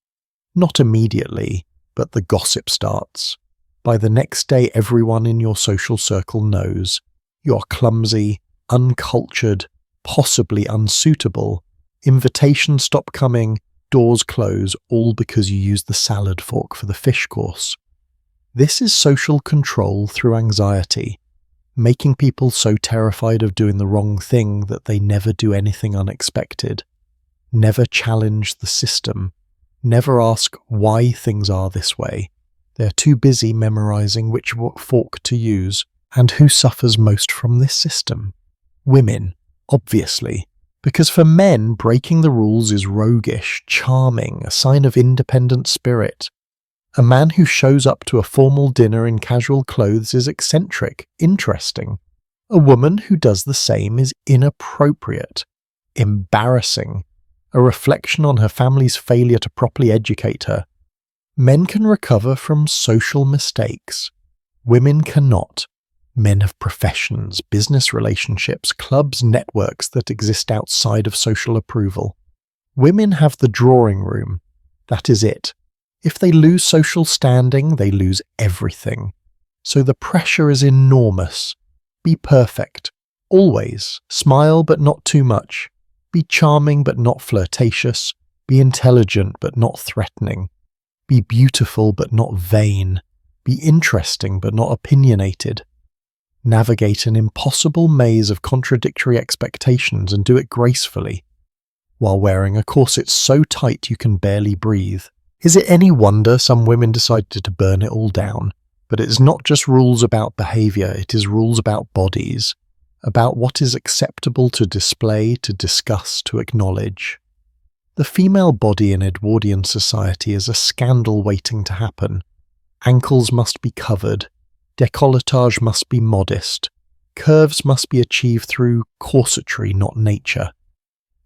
Not immediately, but the gossip starts. By the next day, everyone in your social circle knows you're clumsy, uncultured, possibly unsuitable. Invitations stop coming, doors close, all because you used the salad fork for the fish course. This is social control through anxiety, making people so terrified of doing the wrong thing that they never do anything unexpected, never challenge the system, never ask why things are this way. They're too busy memorizing which fork to use. And who suffers most from this system? Women, obviously. Because for men, breaking the rules is roguish, charming, a sign of independent spirit. A man who shows up to a formal dinner in casual clothes is eccentric, interesting. A woman who does the same is inappropriate, embarrassing, a reflection on her family's failure to properly educate her. Men can recover from social mistakes. Women cannot. Men have professions, business relationships, clubs, networks that exist outside of social approval. Women have the drawing room. That is it. If they lose social standing, they lose everything. So the pressure is enormous. Be perfect. Always. Smile but not too much. Be charming but not flirtatious. Be intelligent but not threatening. Be beautiful but not vain. Be interesting but not opinionated. Navigate an impossible maze of contradictory expectations and do it gracefully, while wearing a corset so tight you can barely breathe. Is it any wonder some women decided to burn it all down? But it is not just rules about behaviour, it is rules about bodies, about what is acceptable to display, to discuss, to acknowledge. The female body in Edwardian society is a scandal waiting to happen. Ankles must be covered. Décolletage must be modest. Curves must be achieved through corsetry, not nature.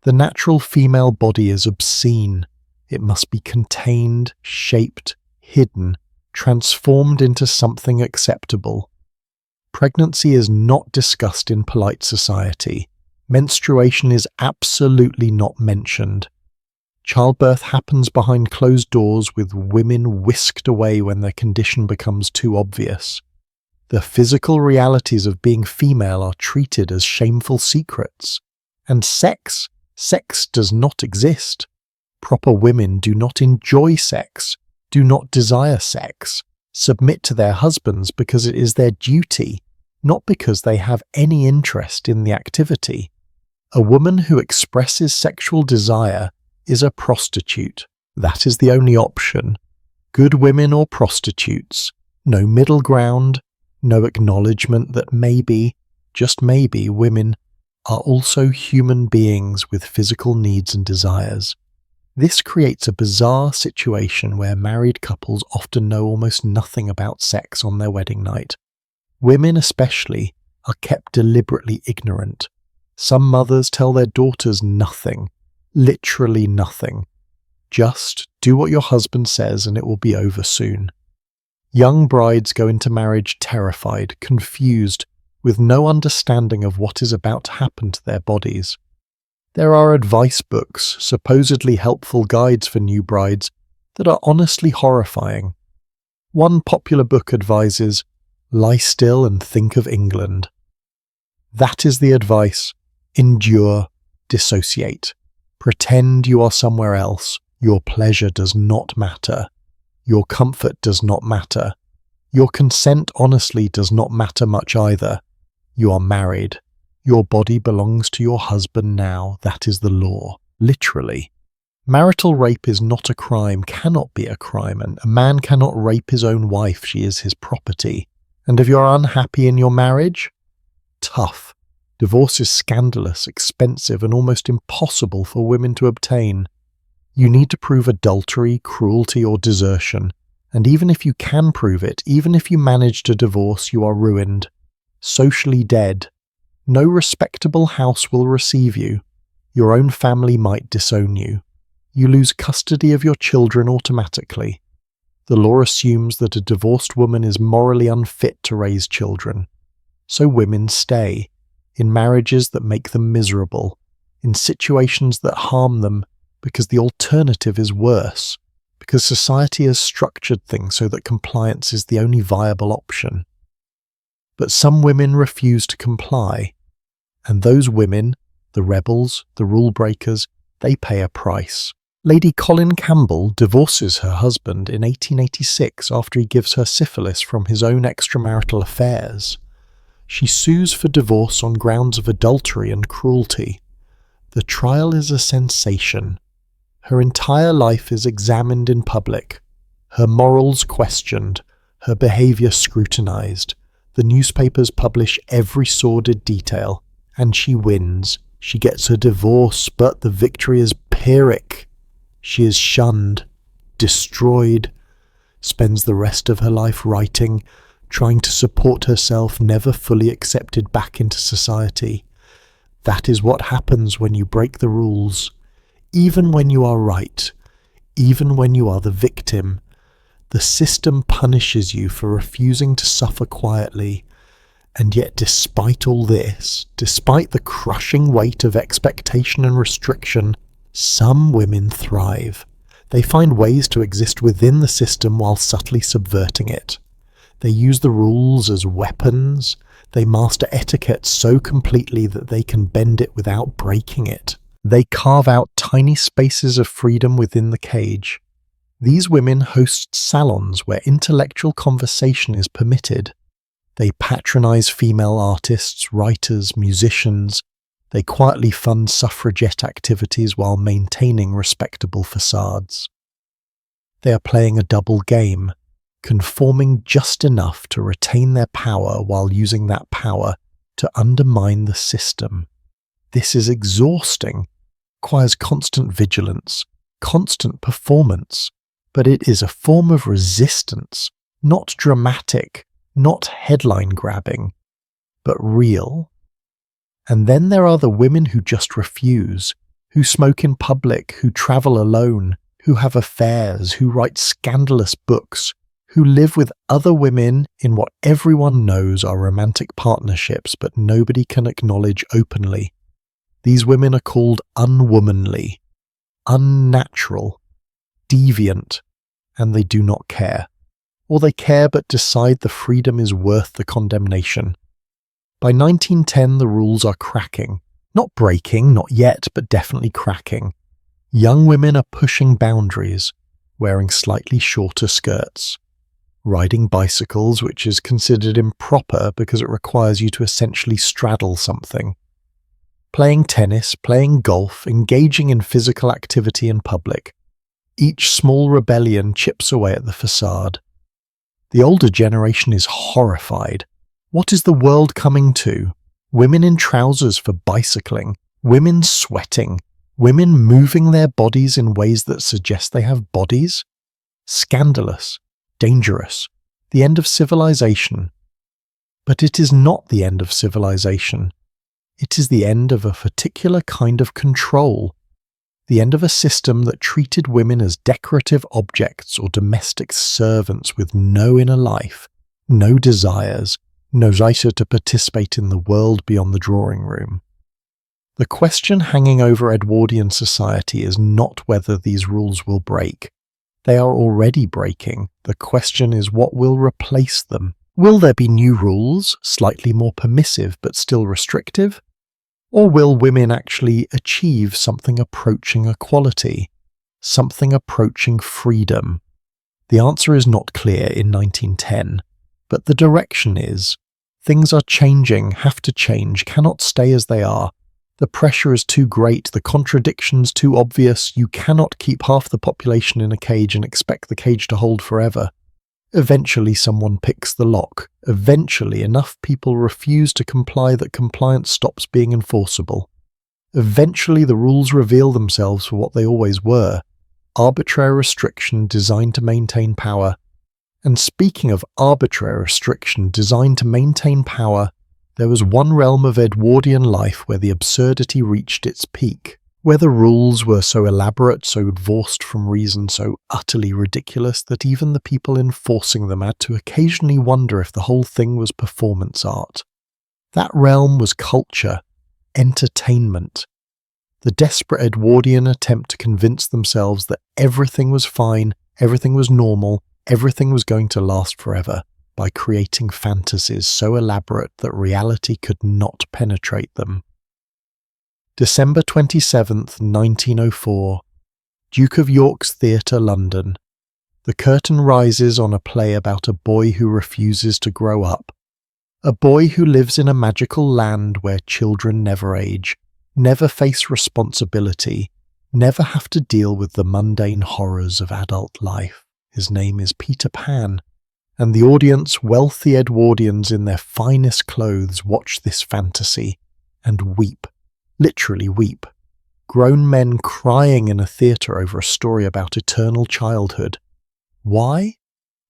The natural female body is obscene. It must be contained, shaped, hidden, transformed into something acceptable. Pregnancy is not discussed in polite society. Menstruation is absolutely not mentioned. Childbirth happens behind closed doors with women whisked away when their condition becomes too obvious. The physical realities of being female are treated as shameful secrets. And sex does not exist. Proper women do not enjoy sex, do not desire sex, submit to their husbands because it is their duty, not because they have any interest in the activity. A woman who expresses sexual desire is a prostitute. That is the only option. Good women or prostitutes. No middle ground. No acknowledgement that maybe, just maybe, women are also human beings with physical needs and desires. This creates a bizarre situation where married couples often know almost nothing about sex on their wedding night. Women especially are kept deliberately ignorant. Some mothers tell their daughters nothing, literally nothing. Just do what your husband says and it will be over soon. Young brides go into marriage terrified, confused, with no understanding of what is about to happen to their bodies. There are advice books, supposedly helpful guides for new brides, that are honestly horrifying. One popular book advises, lie still and think of England. That is the advice. Endure, dissociate. Pretend you are somewhere else. Your pleasure does not matter. Your comfort does not matter. Your consent honestly does not matter much either. You are married. Your body belongs to your husband now. That is the law. Literally. Marital rape is not a crime, cannot be a crime, and a man cannot rape his own wife. She is his property. And if you're unhappy in your marriage, tough. Divorce is scandalous, expensive, and almost impossible for women to obtain. You need to prove adultery, cruelty, or desertion. And even if you can prove it, even if you manage to divorce, you are ruined. Socially dead. No respectable house will receive you. Your own family might disown you. You lose custody of your children automatically. The law assumes that a divorced woman is morally unfit to raise children. So women stay, in marriages that make them miserable, in situations that harm them, because the alternative is worse, because society has structured things so that compliance is the only viable option. But some women refuse to comply, and those women, the rebels, the rule breakers, they pay a price. Lady Colin Campbell divorces her husband in 1886 after he gives her syphilis from his own extramarital affairs. She sues for divorce on grounds of adultery and cruelty. The trial is a sensation. Her entire life is examined in public, her morals questioned, her behaviour scrutinised. The newspapers publish every sordid detail, and she wins. She gets a divorce, but the victory is Pyrrhic. She is shunned, destroyed, spends the rest of her life writing, trying to support herself, never fully accepted back into society. That is what happens when you break the rules. Even when you are right, even when you are the victim, the system punishes you for refusing to suffer quietly. And yet despite all this, despite the crushing weight of expectation and restriction, some women thrive. They find ways to exist within the system while subtly subverting it. They use the rules as weapons. They master etiquette so completely that they can bend it without breaking it. They carve out tiny spaces of freedom within the cage. These women host salons where intellectual conversation is permitted. They patronize female artists, writers, musicians. They quietly fund suffragette activities while maintaining respectable facades. They are playing a double game, conforming just enough to retain their power while using that power to undermine the system. This is exhausting, requires constant vigilance, constant performance, but it is a form of resistance, not dramatic, not headline-grabbing, but real. And then there are the women who just refuse, who smoke in public, who travel alone, who have affairs, who write scandalous books, who live with other women in what everyone knows are romantic partnerships but nobody can acknowledge openly. These women are called unwomanly, unnatural, deviant, and they do not care. Or they care but decide the freedom is worth the condemnation. By 1910 the rules are cracking. Not breaking, not yet, but definitely cracking. Young women are pushing boundaries, wearing slightly shorter skirts, riding bicycles, which is considered improper because it requires you to essentially straddle something, playing tennis, playing golf, engaging in physical activity in public. Each small rebellion chips away at the facade. The older generation is horrified. What is the world coming to? Women in trousers for bicycling, women sweating, women moving their bodies in ways that suggest they have bodies? Scandalous, dangerous, the end of civilization. But it is not the end of civilization. It is the end of a particular kind of control, the end of a system that treated women as decorative objects or domestic servants with no inner life, no desires, no right to participate in the world beyond the drawing room. The question hanging over Edwardian society is not whether these rules will break. They are already breaking. The question is what will replace them. Will there be new rules, slightly more permissive but still restrictive? Or will women actually achieve something approaching equality, something approaching freedom? The answer is not clear in 1910, but the direction is. Things are changing, have to change, cannot stay as they are. The pressure is too great, the contradictions too obvious. You cannot keep half the population in a cage and expect the cage to hold forever. Eventually someone picks the lock. Eventually enough people refuse to comply that compliance stops being enforceable. Eventually the rules reveal themselves for what they always were: arbitrary restriction designed to maintain power. And speaking of arbitrary restriction designed to maintain power, there was one realm of Edwardian life where the absurdity reached its peak, where the rules were so elaborate, so divorced from reason, so utterly ridiculous that even the people enforcing them had to occasionally wonder if the whole thing was performance art. That realm was culture, entertainment. The desperate Edwardian attempt to convince themselves that everything was fine, everything was normal, everything was going to last forever, by creating fantasies so elaborate that reality could not penetrate them. December 27th, 1904, Duke of York's Theatre, London. The curtain rises on a play about a boy who refuses to grow up. A boy who lives in a magical land where children never age, never face responsibility, never have to deal with the mundane horrors of adult life. His name is Peter Pan. And the audience, wealthy Edwardians in their finest clothes, watch this fantasy and weep, literally weep. Grown men crying in a theatre over a story about eternal childhood. Why?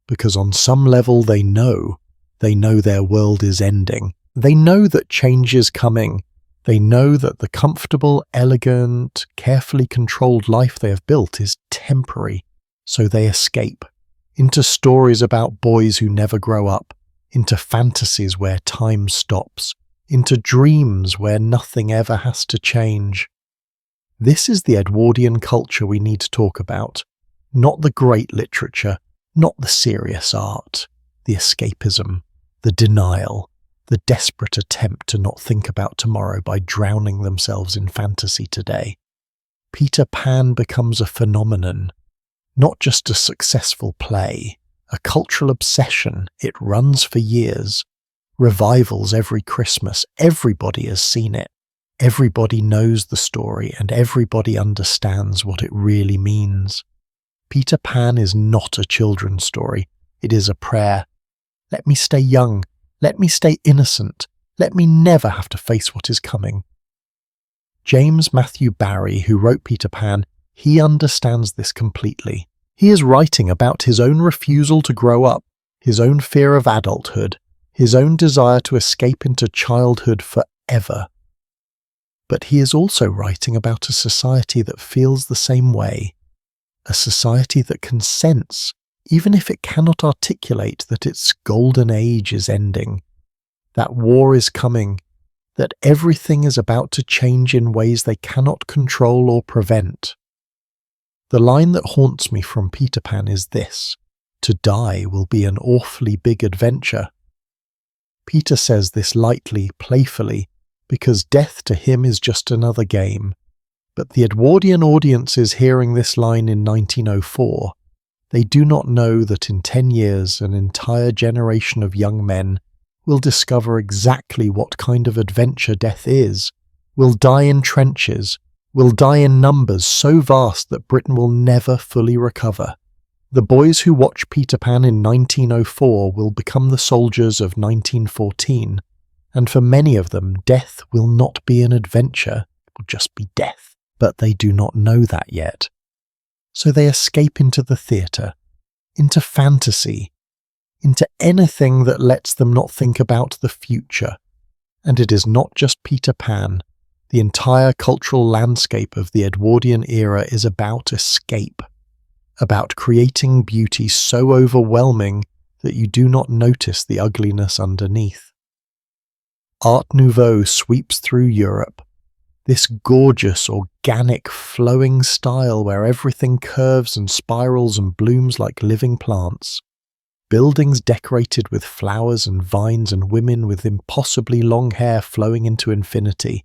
Because on some level they know their world is ending. They know that change is coming. They know that the comfortable, elegant, carefully controlled life they have built is temporary, so they escape. Into stories about boys who never grow up, into fantasies where time stops, into dreams where nothing ever has to change. This is the Edwardian culture we need to talk about, not the great literature, not the serious art, the escapism, the denial, the desperate attempt to not think about tomorrow by drowning themselves in fantasy today. Peter Pan becomes a phenomenon, not just a successful play, a cultural obsession. It runs for years. Revivals every Christmas. Everybody has seen it. Everybody knows the story, and everybody understands what it really means. Peter Pan is not a children's story. It is a prayer. Let me stay young. Let me stay innocent. Let me never have to face what is coming. James Matthew Barrie, who wrote Peter Pan, he understands this completely. He is writing about his own refusal to grow up, his own fear of adulthood, his own desire to escape into childhood forever. But he is also writing about a society that feels the same way, a society that consents, even if it cannot articulate that its golden age is ending, that war is coming, that everything is about to change in ways they cannot control or prevent. The line that haunts me from Peter Pan is this: to die will be an awfully big adventure. Peter says this lightly, playfully, because death to him is just another game. But the Edwardian audiences hearing this line in 1904, they do not know that in 10 years an entire generation of young men will discover exactly what kind of adventure death is, will die in trenches, will die in numbers so vast that Britain will never fully recover. The boys who watch Peter Pan in 1904 will become the soldiers of 1914, and for many of them, death will not be an adventure, it will just be death. But they do not know that yet. So they escape into the theatre, into fantasy, into anything that lets them not think about the future. And it is not just Peter Pan. The entire cultural landscape of the Edwardian era is about escape, about creating beauty so overwhelming that you do not notice the ugliness underneath. Art Nouveau sweeps through Europe, this gorgeous, organic, flowing style where everything curves and spirals and blooms like living plants. Buildings decorated with flowers and vines and women with impossibly long hair flowing into infinity.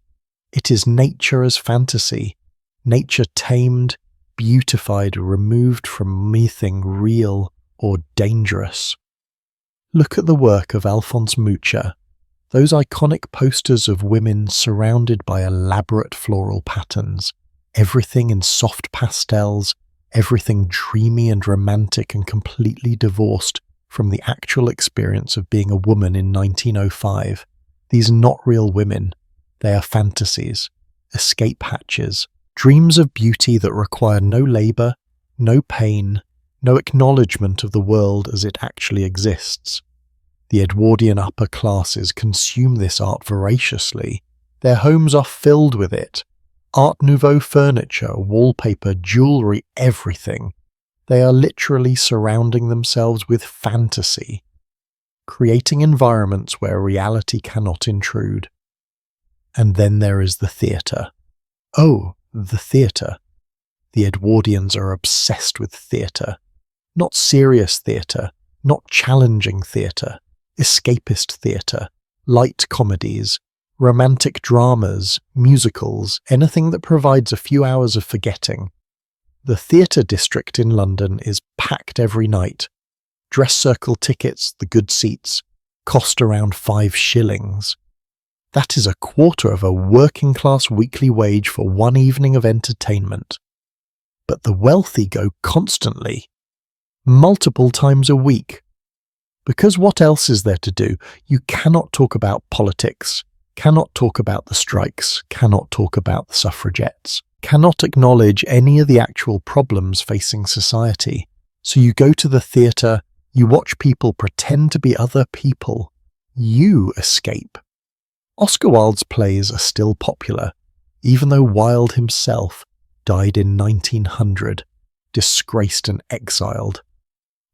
It is nature as fantasy, nature tamed, beautified, removed from anything real or dangerous. Look at the work of Alphonse Mucha, Those iconic posters of women surrounded by elaborate floral patterns, everything in soft pastels, everything dreamy and romantic and completely divorced from the actual experience of being a woman in 1905. These are not real women. They are fantasies, escape hatches, dreams of beauty that require no labour, no pain, no acknowledgement of the world as it actually exists. The Edwardian upper classes consume this art voraciously. Their homes are filled with it. Art Nouveau furniture, wallpaper, jewellery, everything. They are literally surrounding themselves with fantasy, creating environments where reality cannot intrude. And then there is the theatre. Oh, the theatre. The Edwardians are obsessed with theatre. Not serious theatre, not challenging theatre, escapist theatre, light comedies, romantic dramas, musicals, anything that provides a few hours of forgetting. The theatre district in London is packed every night. Dress circle tickets, the good seats, cost around 5 shillings. That is a quarter of a working-class weekly wage for one evening of entertainment. But the wealthy go constantly, multiple times a week. Because what else is there to do? You cannot talk about politics, cannot talk about the strikes, cannot talk about the suffragettes, cannot acknowledge any of the actual problems facing society. So you go to the theatre, you watch people pretend to be other people. You escape. Oscar Wilde's plays are still popular, even though Wilde himself died in 1900, disgraced and exiled.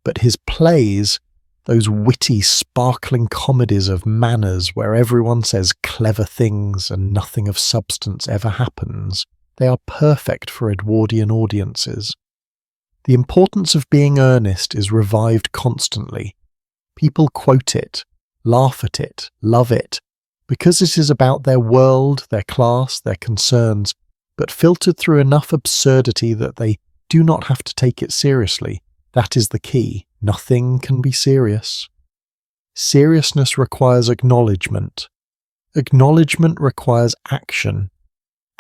But his plays, those witty, sparkling comedies of manners where everyone says clever things and nothing of substance ever happens, they are perfect for Edwardian audiences. The importance of being earnest is revived constantly. People quote it, laugh at it, love it, because it is about their world, their class, their concerns, but filtered through enough absurdity that they do not have to take it seriously. That is the key. Nothing can be serious. Seriousness requires acknowledgement. Acknowledgement requires action.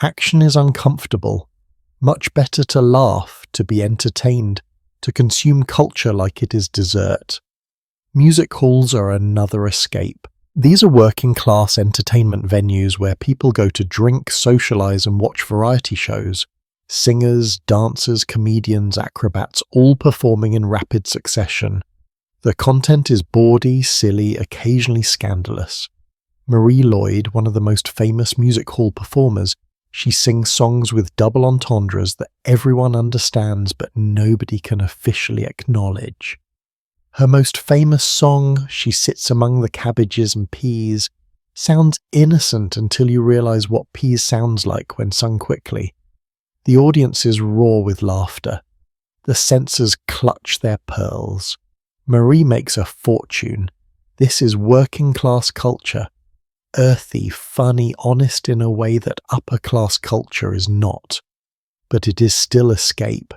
Action is uncomfortable. Much better to laugh, to be entertained, to consume culture like it is dessert. Music halls are another escape. These are working-class entertainment venues where people go to drink, socialise and watch variety shows. Singers, dancers, comedians, acrobats, all performing in rapid succession. The content is bawdy, silly, occasionally scandalous. Marie Lloyd, one of the most famous music hall performers, she sings songs with double entendres that everyone understands but nobody can officially acknowledge. Her most famous song, She Sits Among the Cabbages and Peas, sounds innocent until you realise what peas sounds like when sung quickly. The audiences roar with laughter. The censors clutch their pearls. Marie makes a fortune. This is working-class culture. Earthy, funny, honest in a way that upper-class culture is not. But it is still escape.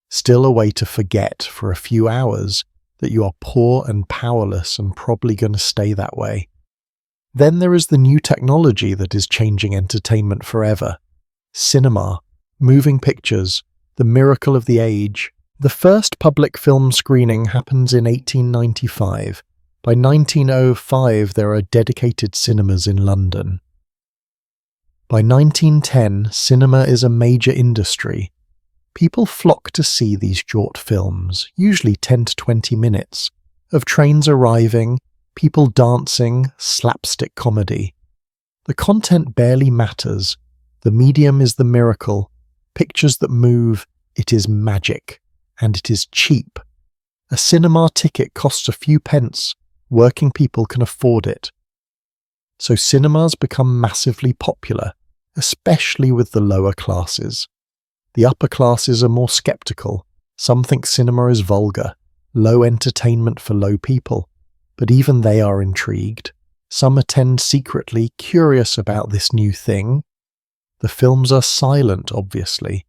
Still a way to forget for a few hours that you are poor and powerless and probably going to stay that way. Then there is the new technology that is changing entertainment forever. Cinema, moving pictures, the miracle of the age. The first public film screening happens in 1895. By 1905 there are dedicated cinemas in London. By 1910, cinema is a major industry. People flock to see these short films, usually 10 to 20 minutes, of trains arriving, people dancing, slapstick comedy. The content barely matters. The medium is the miracle. Pictures that move, it is magic, and it is cheap. A cinema ticket costs a few pence. Working people can afford it. So cinemas become massively popular, especially with the lower classes. The upper classes are more sceptical. Some think cinema is vulgar, low entertainment for low people, but even they are intrigued. Some attend secretly, curious about this new thing. The films are silent, obviously.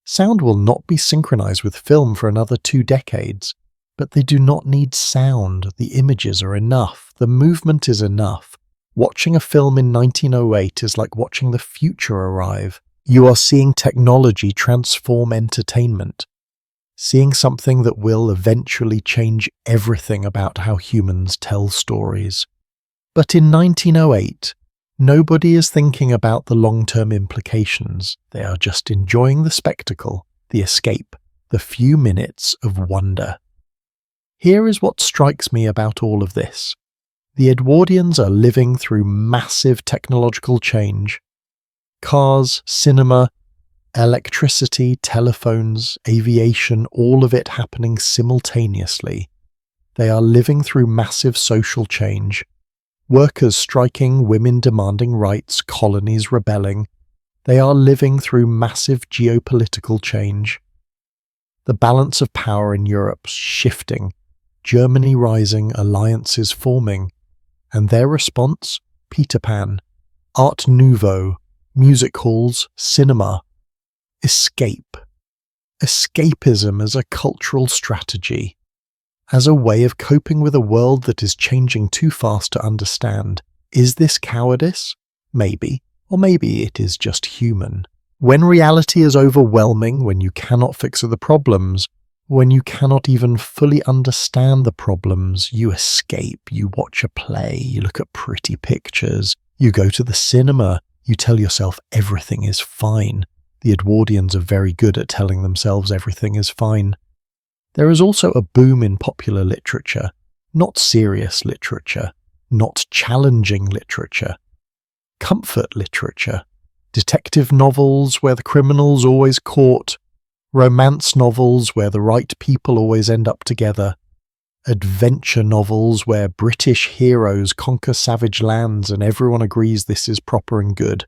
Sound will not be synchronized with film for another 2 decades, but they do not need sound. The images are enough. The movement is enough. Watching a film in 1908 is like watching the future arrive. You are seeing technology transform entertainment, seeing something that will eventually change everything about how humans tell stories. But in 1908, nobody is thinking about the long-term implications. They are just enjoying the spectacle, the escape, the few minutes of wonder. Here is what strikes me about all of this. The Edwardians are living through massive technological change. Cars, cinema, electricity, telephones, aviation, all of it happening simultaneously. They are living through massive social change. Workers striking, women demanding rights, colonies rebelling. They are living through massive geopolitical change. The balance of power in Europe shifting, Germany rising, alliances forming. And their response? Peter Pan, Art Nouveau, music halls, cinema. Escape. Escapism as a cultural strategy. As a way of coping with a world that is changing too fast to understand. Is this cowardice? Maybe. Or maybe it is just human. When reality is overwhelming, when you cannot fix the problems, when you cannot even fully understand the problems, you escape, you watch a play, you look at pretty pictures, you go to the cinema, you tell yourself everything is fine. The Edwardians are very good at telling themselves everything is fine. There is also a boom in popular literature, not serious literature, not challenging literature, comfort literature, detective novels where the criminal's always caught, romance novels where the right people always end up together, adventure novels where British heroes conquer savage lands and everyone agrees this is proper and good.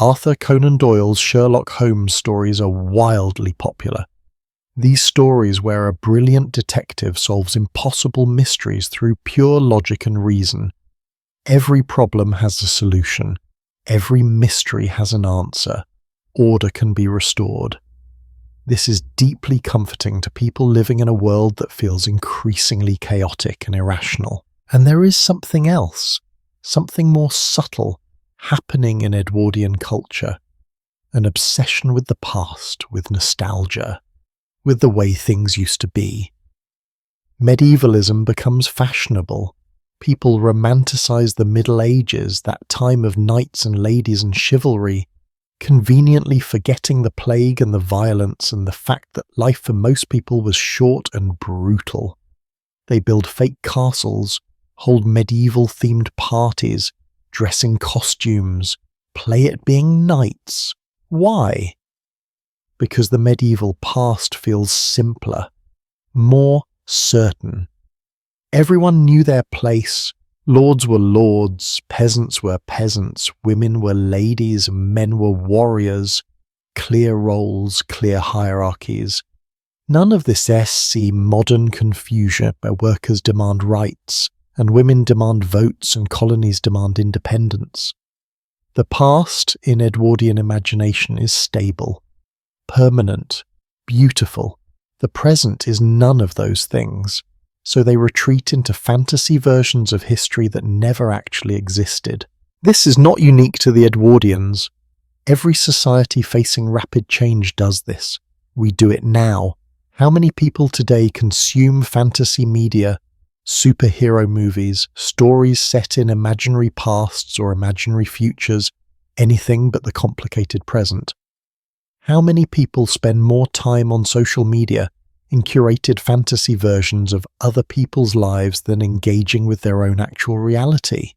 Arthur Conan Doyle's Sherlock Holmes stories are wildly popular. These stories where a brilliant detective solves impossible mysteries through pure logic and reason. Every problem has a solution. Every mystery has an answer. Order can be restored. This is deeply comforting to people living in a world that feels increasingly chaotic and irrational. And there is something else, something more subtle, happening in Edwardian culture. An obsession with the past, with nostalgia, with the way things used to be. Medievalism becomes fashionable. People romanticize the Middle Ages, that time of knights and ladies and chivalry, conveniently forgetting the plague and the violence and the fact that life for most people was short and brutal. They build fake castles, hold medieval-themed parties, dress in costumes, play at being knights. Why? Because the medieval past feels simpler, more certain. Everyone knew their place. Lords were lords, peasants were peasants, women were ladies, men were warriors. Clear roles, clear hierarchies. None of this modern confusion where workers demand rights, and women demand votes and colonies demand independence. The past, in Edwardian imagination, is stable, permanent, beautiful. The present is none of those things. So they retreat into fantasy versions of history that never actually existed. This is not unique to the Edwardians. Every society facing rapid change does this. We do it now. How many people today consume fantasy media, superhero movies, stories set in imaginary pasts or imaginary futures, anything but the complicated present? How many people spend more time on social media in curated fantasy versions of other people's lives than engaging with their own actual reality?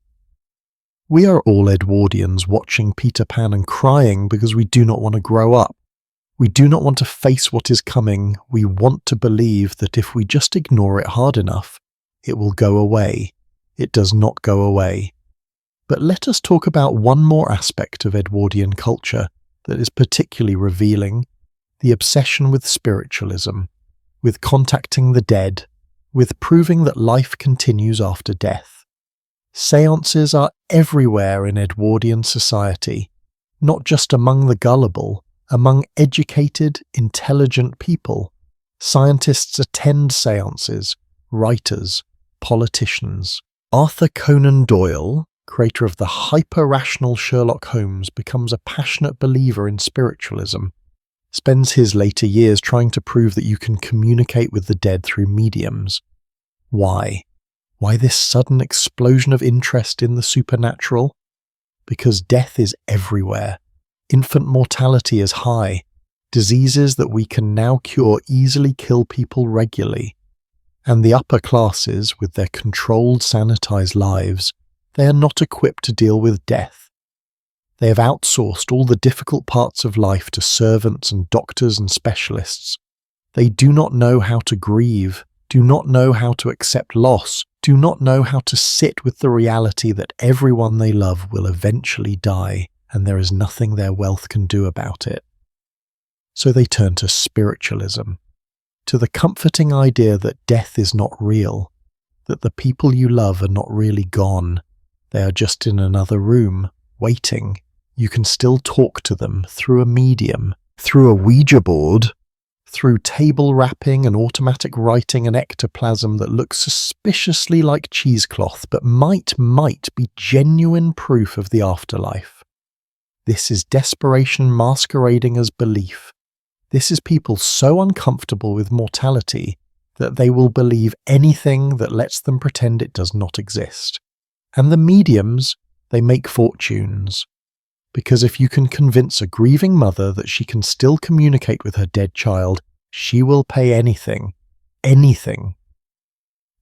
We are all Edwardians watching Peter Pan and crying because we do not want to grow up. We do not want to face what is coming. We want to believe that if we just ignore it hard enough, it will go away. It does not go away. But let us talk about one more aspect of Edwardian culture that is particularly revealing: the obsession with spiritualism, with contacting the dead, with proving that life continues after death. Seances are everywhere in Edwardian society, not just among the gullible, among educated, intelligent people. Scientists attend seances, writers, politicians. Arthur Conan Doyle, creator of the hyper-rational Sherlock Holmes, becomes a passionate believer in spiritualism, spends his later years trying to prove that you can communicate with the dead through mediums. Why? Why this sudden explosion of interest in the supernatural? Because death is everywhere. Infant mortality is high. Diseases that we can now cure easily kill people regularly. And the upper classes, with their controlled, sanitized lives, they are not equipped to deal with death. They have outsourced all the difficult parts of life to servants and doctors and specialists. They do not know how to grieve, do not know how to accept loss, do not know how to sit with the reality that everyone they love will eventually die, and there is nothing their wealth can do about it. So they turn to spiritualism, to the comforting idea that death is not real, that the people you love are not really gone, they are just in another room, waiting. You can still talk to them through a medium, through a Ouija board, through table wrapping and automatic writing and ectoplasm that looks suspiciously like cheesecloth but might be genuine proof of the afterlife. This is desperation masquerading as belief. This is people so uncomfortable with mortality that they will believe anything that lets them pretend it does not exist. And the mediums, they make fortunes. Because if you can convince a grieving mother that she can still communicate with her dead child, she will pay anything. Anything.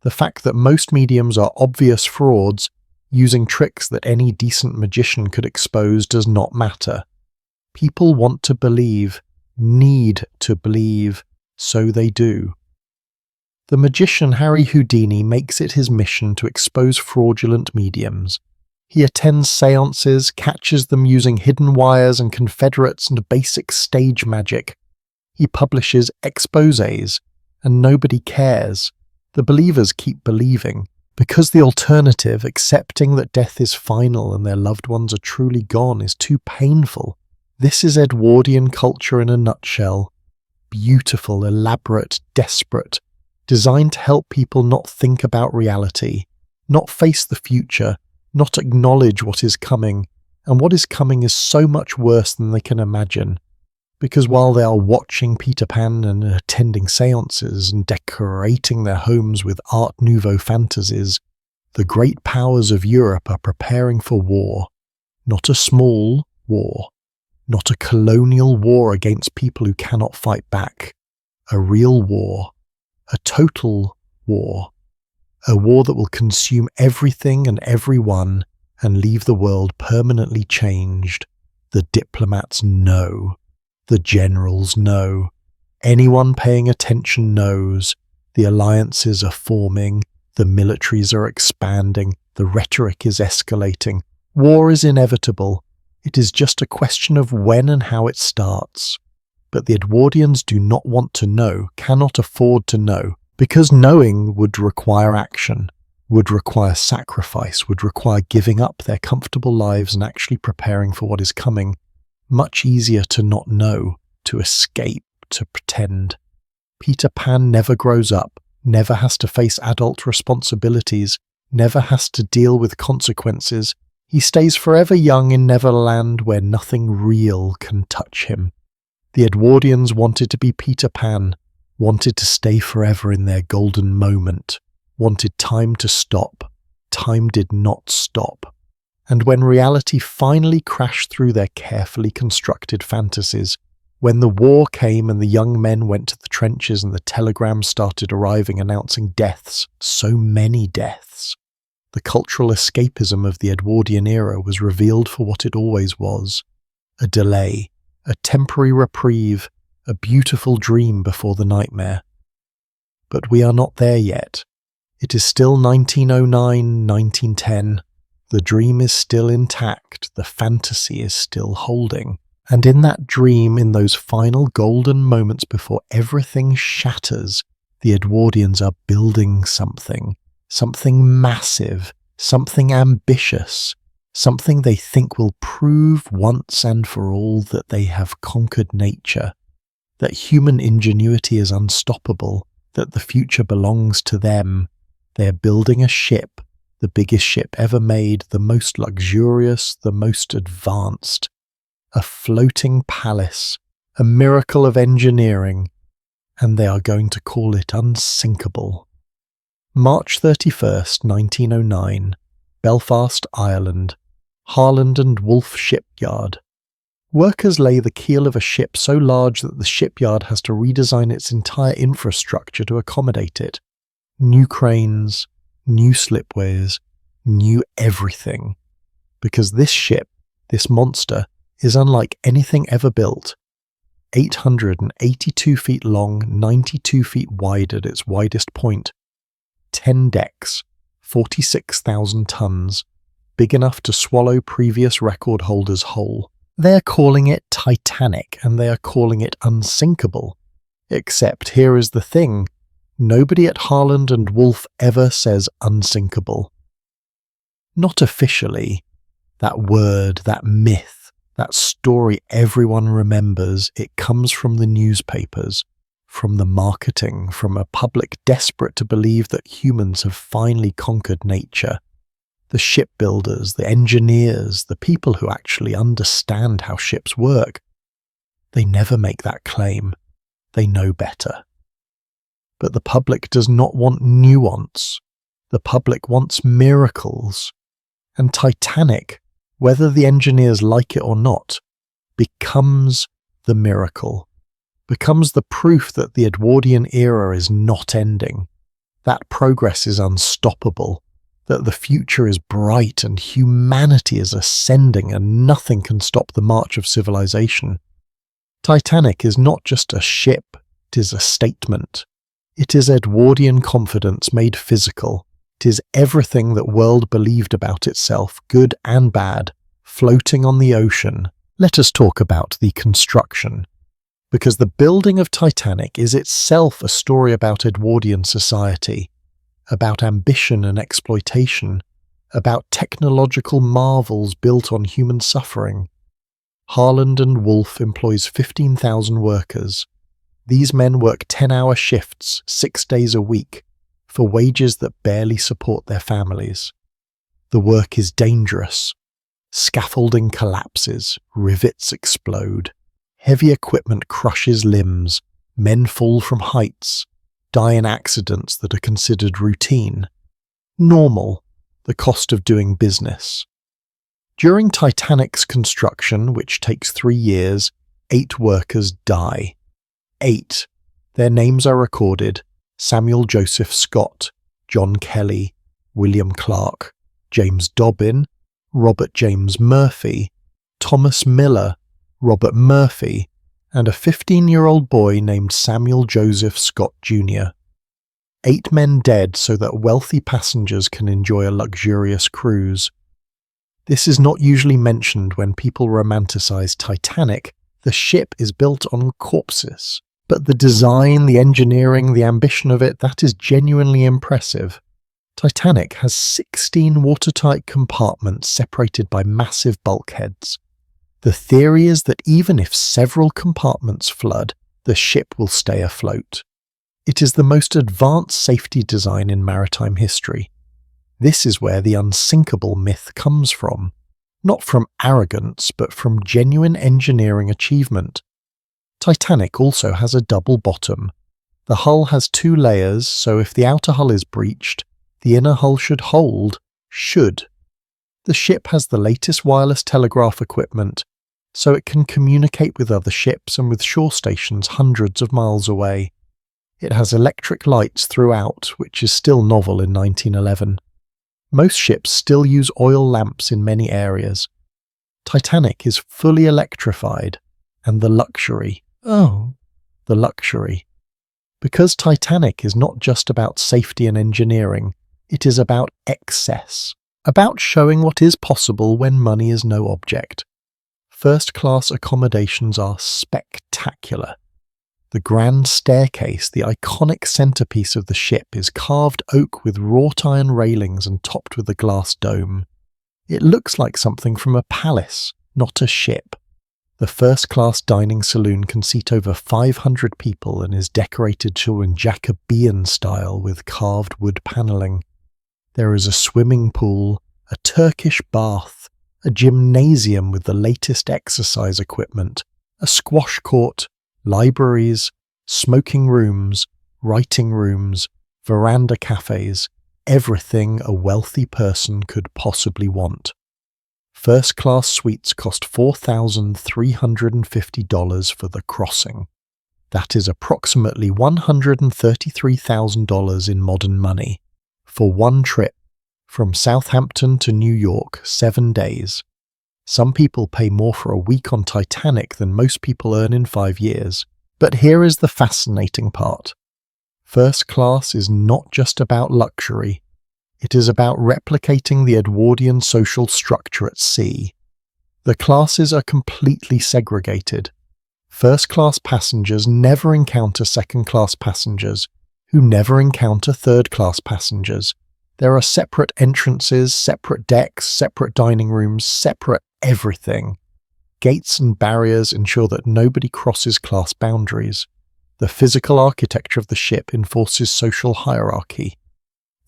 The fact that most mediums are obvious frauds, using tricks that any decent magician could expose, does not matter. People want to believe, need to believe, so they do. The magician Harry Houdini makes it his mission to expose fraudulent mediums. He attends seances, catches them using hidden wires and confederates and basic stage magic. He publishes exposés, and nobody cares. The believers keep believing, because the alternative, accepting that death is final and their loved ones are truly gone, is too painful. This is Edwardian culture in a nutshell. Beautiful, elaborate, desperate, designed to help people not think about reality, not face the future, not acknowledge what is coming, and what is coming is so much worse than they can imagine, because while they are watching Peter Pan and attending seances and decorating their homes with Art Nouveau fantasies, the great powers of Europe are preparing for war, not a small war, not a colonial war against people who cannot fight back, a real war, a total war. A war that will consume everything and everyone and leave the world permanently changed. The diplomats know. The generals know. Anyone paying attention knows. The alliances are forming. The militaries are expanding. The rhetoric is escalating. War is inevitable. It is just a question of when and how it starts. But the Edwardians do not want to know, cannot afford to know. Because knowing would require action, would require sacrifice, would require giving up their comfortable lives and actually preparing for what is coming. Much easier to not know, to escape, to pretend. Peter Pan never grows up, never has to face adult responsibilities, never has to deal with consequences. He stays forever young in Neverland where nothing real can touch him. The Edwardians wanted to be Peter Pan, wanted to stay forever in their golden moment, wanted time to stop. Time did not stop. And when reality finally crashed through their carefully constructed fantasies, when the war came and the young men went to the trenches and the telegrams started arriving announcing deaths, so many deaths, the cultural escapism of the Edwardian era was revealed for what it always was: a delay, a temporary reprieve, a beautiful dream before the nightmare. But we are not there yet. It is still 1909, 1910. The dream is still intact, the fantasy is still holding. And in that dream, in those final golden moments before everything shatters, the Edwardians are building something massive, something ambitious, something they think will prove once and for all that they have conquered nature, that human ingenuity is unstoppable, that the future belongs to them. They are building a ship the biggest ship ever made, the most luxurious, the most advanced. A floating palace, a miracle of engineering, and they are going to call it unsinkable. March 31st, 1909, Belfast, Ireland, Harland and Wolff Shipyard. Workers lay the keel of a ship so large that the shipyard has to redesign its entire infrastructure to accommodate it. New cranes, new slipways, new everything. Because this ship, this monster, is unlike anything ever built. 882 feet long, 92 feet wide at its widest point. 10 decks, 46,000 tons, big enough to swallow previous record holders whole. They are calling it Titanic, and they are calling it unsinkable. Except here is the thing, nobody at Harland and Wolff ever says unsinkable. Not officially. That word, that myth, that story everyone remembers, it comes from the newspapers, from the marketing, from a public desperate to believe that humans have finally conquered nature. The shipbuilders, the engineers, the people who actually understand how ships work. They never make that claim. They know better. But the public does not want nuance. The public wants miracles. And Titanic, whether the engineers like it or not, becomes the miracle. Becomes the proof that the Edwardian era is not ending. That progress is unstoppable. That the future is bright and humanity is ascending and nothing can stop the march of civilization. Titanic is not just a ship, it is a statement. It is Edwardian confidence made physical. It is everything that world believed about itself, good and bad, floating on the ocean. Let us talk about the construction. Because the building of Titanic is itself a story about Edwardian society. About ambition and exploitation, about technological marvels built on human suffering. Harland and Wolff employs 15,000 workers. These men work 10-hour shifts, 6 days a week, for wages that barely support their families. The work is dangerous. Scaffolding collapses, rivets explode, heavy equipment crushes limbs, men fall from heights, die in accidents that are considered routine. Normal, the cost of doing business. During Titanic's construction, which takes 3 years, 8 workers die. 8. Their names are recorded: Samuel Joseph Scott, John Kelly, William Clark, James Dobbin, Robert James Murphy, Thomas Miller, Robert Murphy, and a 15-year-old boy named Samuel Joseph Scott Jr. 8 men dead so that wealthy passengers can enjoy a luxurious cruise. This is not usually mentioned when people romanticize Titanic. The ship is built on corpses. But the design, the engineering, the ambition of it, that is genuinely impressive. Titanic has 16 watertight compartments separated by massive bulkheads. The theory is that even if several compartments flood, the ship will stay afloat. It is the most advanced safety design in maritime history. This is where the unsinkable myth comes from. Not from arrogance, but from genuine engineering achievement. Titanic also has a double bottom. The hull has 2 layers, so if the outer hull is breached, the inner hull should hold. Should. The ship has the latest wireless telegraph equipment, so it can communicate with other ships and with shore stations hundreds of miles away. It has electric lights throughout, which is still novel in 1911. Most ships still use oil lamps in many areas. Titanic is fully electrified, and the luxury. Oh, the luxury. Because Titanic is not just about safety and engineering, it is about excess, about showing what is possible when money is no object. First-class accommodations are spectacular. The grand staircase, the iconic centerpiece of the ship, is carved oak with wrought iron railings and topped with a glass dome. It looks like something from a palace, not a ship. The first-class dining saloon can seat over 500 people and is decorated to in Jacobean style with carved wood panelling. There is a swimming pool, a Turkish bath, a gymnasium with the latest exercise equipment, a squash court, libraries, smoking rooms, writing rooms, veranda cafes, everything a wealthy person could possibly want. First-class suites cost $4,350 for the crossing. That is approximately $133,000 in modern money for one trip from Southampton to New York, 7 days. Some people pay more for a week on Titanic than most people earn in 5 years. But here is the fascinating part. First class is not just about luxury. It is about replicating the Edwardian social structure at sea. The classes are completely segregated. First-class passengers never encounter second-class passengers, who never encounter third-class passengers. There are separate entrances, separate decks, separate dining rooms, separate everything. Gates and barriers ensure that nobody crosses class boundaries. The physical architecture of the ship enforces social hierarchy.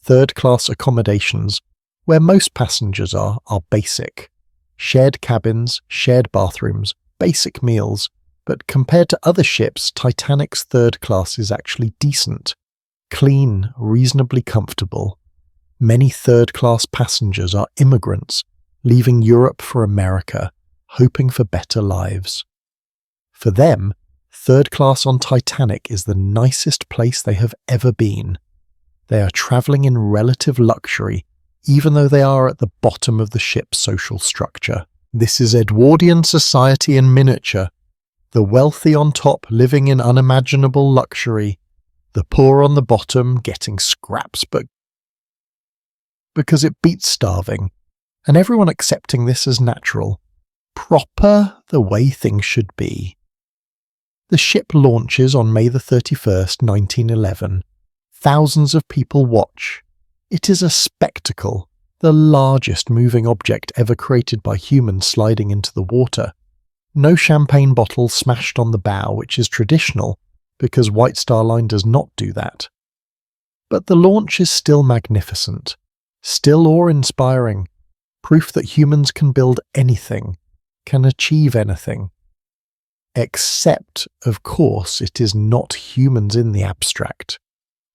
Third-class accommodations, where most passengers are basic. Shared cabins, shared bathrooms, basic meals, but compared to other ships, Titanic's third class is actually decent. Clean, reasonably comfortable. Many third-class passengers are immigrants, leaving Europe for America, hoping for better lives. For them, third class on Titanic is the nicest place they have ever been. They are travelling in relative luxury, even though they are at the bottom of the ship's social structure. This is Edwardian society in miniature. The wealthy on top living in unimaginable luxury, the poor on the bottom getting scraps because it beats starving, and everyone accepting this as natural, proper, the way things should be. The ship launches on May the 31st, 1911. Thousands of people watch. It is a spectacle, the largest moving object ever created by humans sliding into the water. No champagne bottles smashed on the bow, which is traditional, because White Star Line does not do that. But the launch is still magnificent, still awe-inspiring, proof that humans can build anything, can achieve anything. Except, of course, it is not humans in the abstract.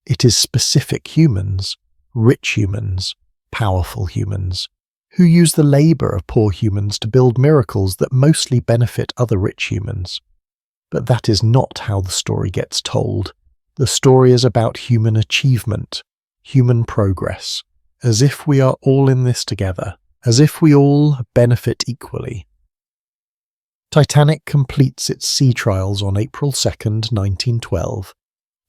It is specific humans, rich humans, powerful humans, who use the labour of poor humans to build miracles that mostly benefit other rich humans. But that is not how the story gets told. The story is about human achievement, human progress, as if we are all in this together, as if we all benefit equally. Titanic completes its sea trials on April 2nd, 1912.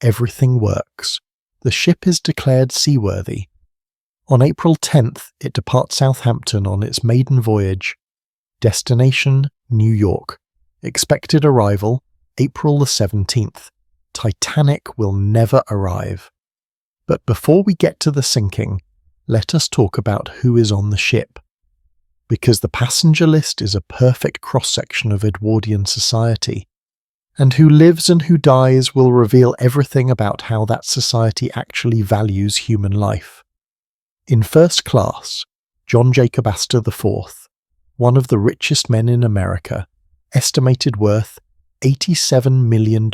Everything works. The ship is declared seaworthy. On April 10th, it departs Southampton on its maiden voyage. Destination, New York. Expected arrival, April the 17th. Titanic will never arrive. But before we get to the sinking, let us talk about who is on the ship. Because the passenger list is a perfect cross-section of Edwardian society, and who lives and who dies will reveal everything about how that society actually values human life. In first class, John Jacob Astor IV, one of the richest men in America, estimated worth $87 million,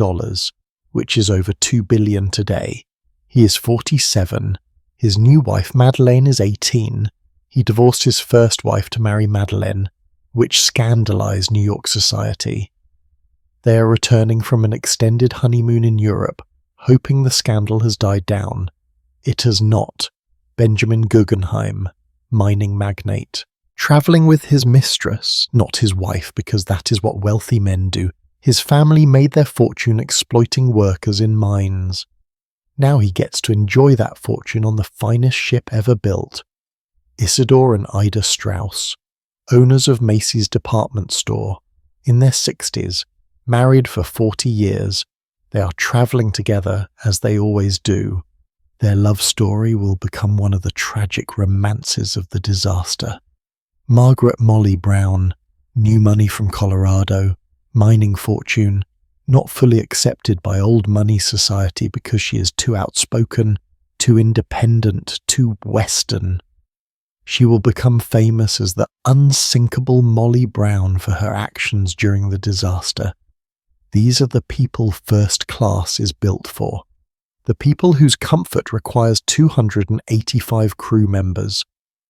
which is over $2 billion today. He is 47. His new wife Madeleine is 18. He divorced his first wife to marry Madeleine, which scandalized New York society. They are returning from an extended honeymoon in Europe, hoping the scandal has died down. It has not. Benjamin Guggenheim, mining magnate, travelling with his mistress, not his wife because that is what wealthy men do. His family made their fortune exploiting workers in mines. Now he gets to enjoy that fortune on the finest ship ever built. Isidore and Ida Strauss, owners of Macy's department store, in their 60s, married for 40 years. They are travelling together as they always do. Their love story will become one of the tragic romances of the disaster. Margaret Molly Brown, new money from Colorado, mining fortune, not fully accepted by old money society because she is too outspoken, too independent, too Western. She will become famous as the unsinkable Molly Brown for her actions during the disaster. These are the people first class is built for. The people whose comfort requires 285 crew members.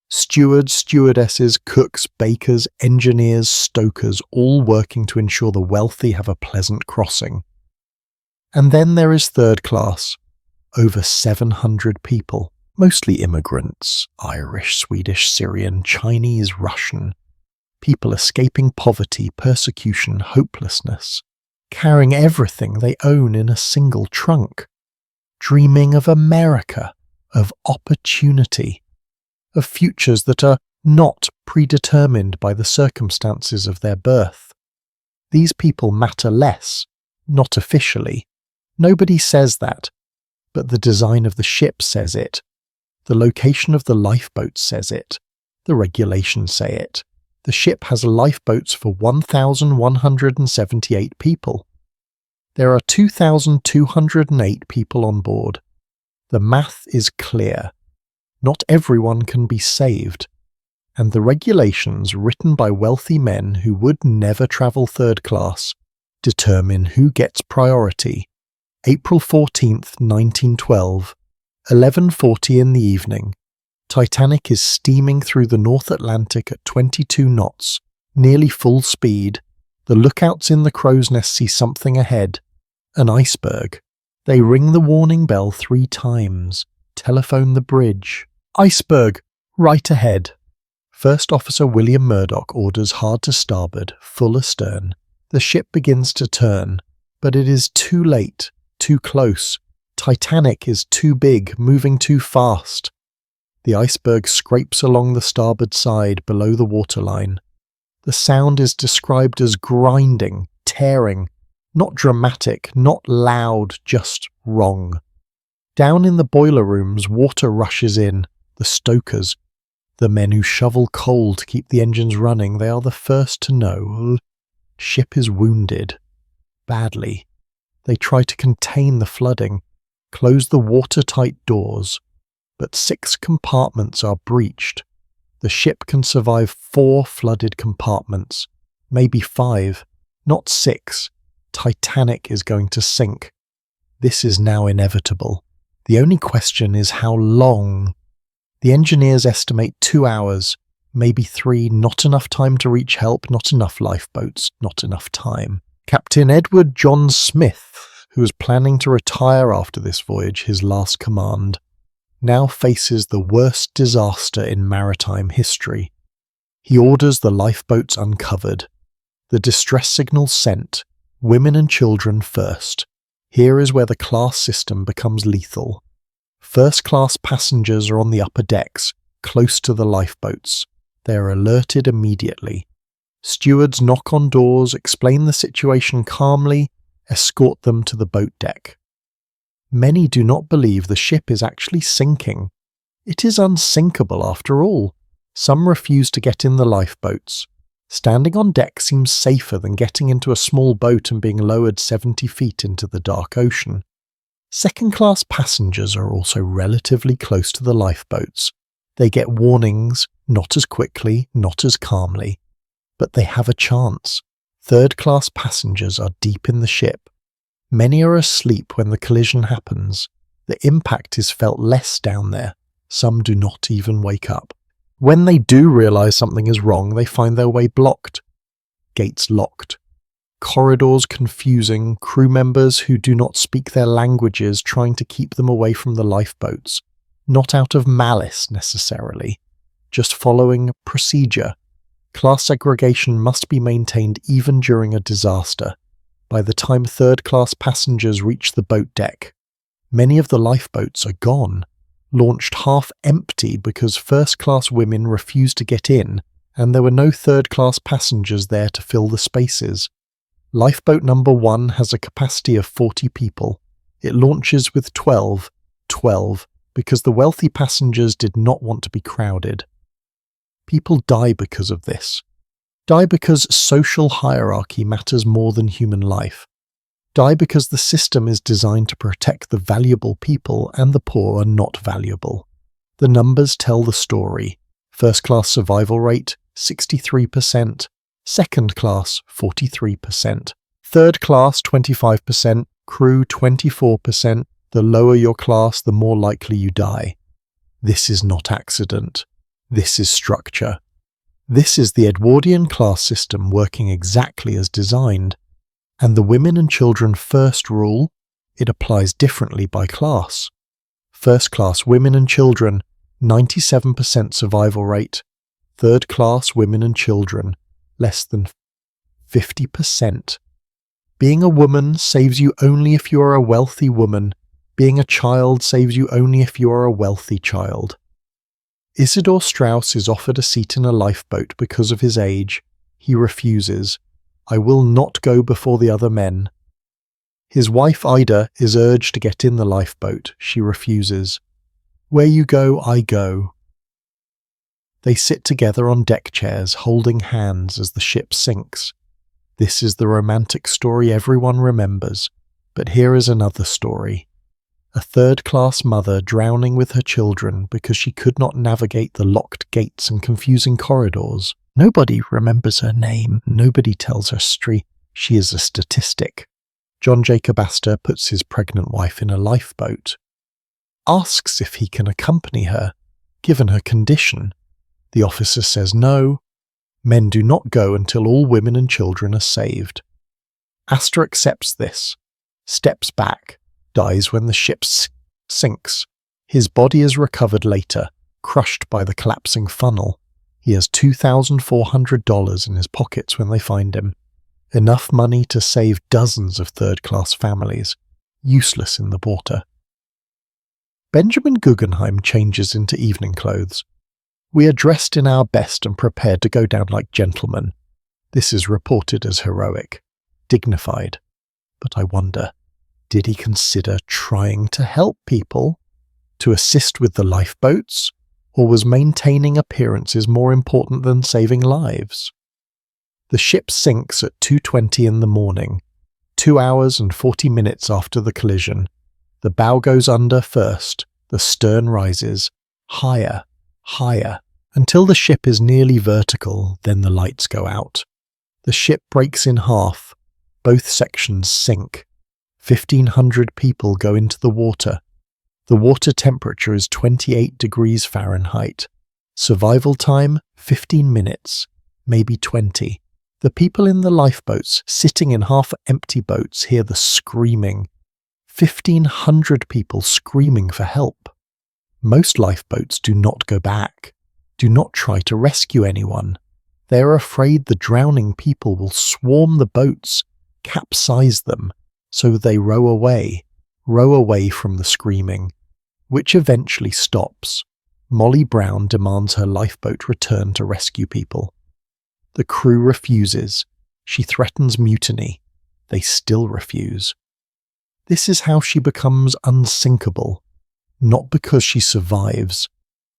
Stewards, stewardesses, cooks, bakers, engineers, stokers, all working to ensure the wealthy have a pleasant crossing. And then there is third class. Over 700 people, mostly immigrants, Irish, Swedish, Syrian, Chinese, Russian. People escaping poverty, persecution, hopelessness, carrying everything they own in a single trunk, dreaming of America, of opportunity, of futures that are not predetermined by the circumstances of their birth. These people matter less, not officially. Nobody says that, but the design of the ship says it. The location of the lifeboat says it. The regulations say it. The ship has lifeboats for 1,178 people. There are 2,208 people on board. The math is clear. Not everyone can be saved. And the regulations, written by wealthy men who would never travel third class, determine who gets priority. April 14th, 1912, 11:40 in the evening. Titanic is steaming through the North Atlantic at 22 knots, nearly full speed. The lookouts in the crow's nest see something ahead. An iceberg. They ring the warning bell 3 times. Telephone the bridge. Iceberg! Right ahead. First Officer William Murdoch orders hard to starboard, full astern. The ship begins to turn, but it is too late, too close. Titanic is too big, moving too fast. The iceberg scrapes along the starboard side below the waterline. The sound is described as grinding, tearing, not dramatic, not loud, just wrong. Down in the boiler rooms, water rushes in. The stokers, the men who shovel coal to keep the engines running, they are the first to know. Ship is wounded. Badly. They try to contain the flooding, close the watertight doors, but 6 compartments are breached. The ship can survive 4 flooded compartments, maybe 5, not 6. Titanic is going to sink. This is now inevitable. The only question is how long. The engineers estimate 2 hours, maybe 3, not enough time to reach help, not enough lifeboats, not enough time. Captain Edward John Smith, who was planning to retire after this voyage, his last command, now faces the worst disaster in maritime history. He orders the lifeboats uncovered, the distress signals sent, women and children first. Here is where the class system becomes lethal. First-class passengers are on the upper decks, close to the lifeboats. They are alerted immediately. Stewards knock on doors, explain the situation calmly, escort them to the boat deck. Many do not believe the ship is actually sinking. It is unsinkable after all. Some refuse to get in the lifeboats. Standing on deck seems safer than getting into a small boat and being lowered 70 feet into the dark ocean. Second-class passengers are also relatively close to the lifeboats. They get warnings, not as quickly, not as calmly, but they have a chance. Third-class passengers are deep in the ship. Many are asleep when the collision happens. The impact is felt less down there. Some do not even wake up. When they do realize something is wrong, they find their way blocked. Gates locked. Corridors confusing, crew members who do not speak their languages trying to keep them away from the lifeboats. Not out of malice necessarily, just following procedure. Class segregation must be maintained even during a disaster. By the time third-class passengers reach the boat deck, many of the lifeboats are gone, launched half empty because first-class women refused to get in, and there were no third-class passengers there to fill the spaces. Lifeboat number 1 has a capacity of 40 people. It launches with 12, because the wealthy passengers did not want to be crowded. People die because of this. Die because social hierarchy matters more than human life. Die because the system is designed to protect the valuable people and the poor are not valuable. The numbers tell the story. First class survival rate, 63%. Second class, 43%. Third class, 25%. Crew, 24%. The lower your class, the more likely you die. This is not accident. This is structure. This is the Edwardian class system working exactly as designed. And the women and children first rule, it applies differently by class. First class women and children, 97% survival rate. Third class women and children, less than 50%. Being a woman saves you only if you are a wealthy woman. Being a child saves you only if you are a wealthy child. Isidor Straus is offered a seat in a lifeboat because of his age. He refuses. I will not go before the other men. His wife Ida is urged to get in the lifeboat. She refuses. Where you go, I go. They sit together on deck chairs, holding hands as the ship sinks. This is the romantic story everyone remembers, but here is another story. A third-class mother drowning with her children because she could not navigate the locked gates and confusing corridors. Nobody remembers her name, nobody tells her story. She is a statistic. John Jacob Astor puts his pregnant wife in a lifeboat. Asks if he can accompany her, given her condition. The officer says no. Men do not go until all women and children are saved. Astor accepts this, steps back, dies when the ship sinks. His body is recovered later, crushed by the collapsing funnel. He has $2,400 in his pockets when they find him. Enough money to save dozens of third-class families, useless in the water. Benjamin Guggenheim changes into evening clothes. We are dressed in our best and prepared to go down like gentlemen. This is reported as heroic, dignified. But I wonder, did he consider trying to help people? To assist with the lifeboats? Or was maintaining appearances more important than saving lives? The ship sinks at 2:20 in the morning, 2 hours and 40 minutes after the collision. The bow goes under first, the stern rises, higher, higher, until the ship is nearly vertical, then the lights go out. The ship breaks in half, both sections sink. 1,500 people go into the water. The water temperature is 28 degrees Fahrenheit. Survival time, 15 minutes, maybe 20. The people in the lifeboats, sitting in half-empty boats, hear the screaming. 1,500 people screaming for help. Most lifeboats do not go back, do not try to rescue anyone. They are afraid the drowning people will swarm the boats, capsize them, so they row away from the screaming, which eventually stops. Molly Brown demands her lifeboat return to rescue people. The crew refuses. She threatens mutiny. They still refuse. This is how she becomes unsinkable, not because she survives,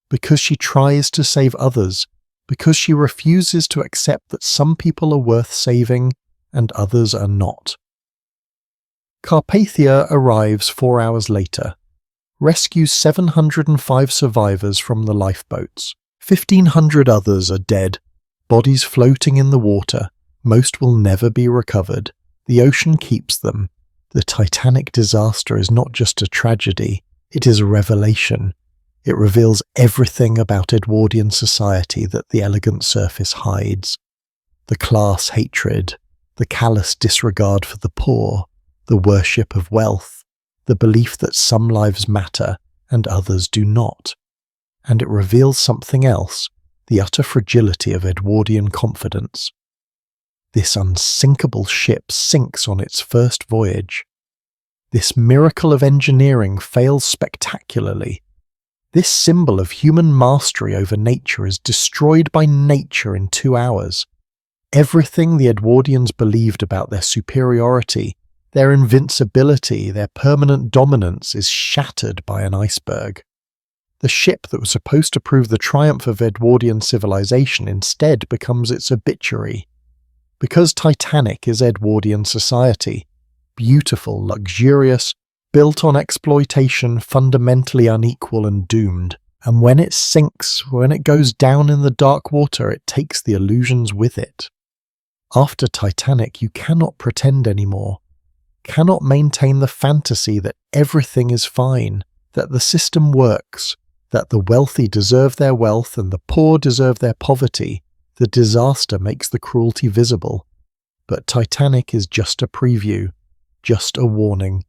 because she tries to save others, because she refuses to accept that some people are worth saving and others are not. Carpathia arrives 4 hours later, rescues 705 survivors from the lifeboats. 1,500 others are dead, bodies floating in the water. Most will never be recovered. The ocean keeps them. The Titanic disaster is not just a tragedy, it is a revelation. It reveals everything about Edwardian society that the elegant surface hides. The class hatred, the callous disregard for the poor, the worship of wealth, the belief that some lives matter and others do not. And it reveals something else, the utter fragility of Edwardian confidence. This unsinkable ship sinks on its first voyage. This miracle of engineering fails spectacularly. This symbol of human mastery over nature is destroyed by nature in 2 hours. Everything the Edwardians believed about their superiority, their invincibility, their permanent dominance is shattered by an iceberg. The ship that was supposed to prove the triumph of Edwardian civilization instead becomes its obituary. Because Titanic is Edwardian society, beautiful, luxurious, built on exploitation, fundamentally unequal and doomed. And when it sinks, when it goes down in the dark water, it takes the illusions with it. After Titanic, you cannot pretend anymore, cannot maintain the fantasy that everything is fine, that the system works, that the wealthy deserve their wealth and the poor deserve their poverty. The disaster makes the cruelty visible. But Titanic is just a preview, just a warning,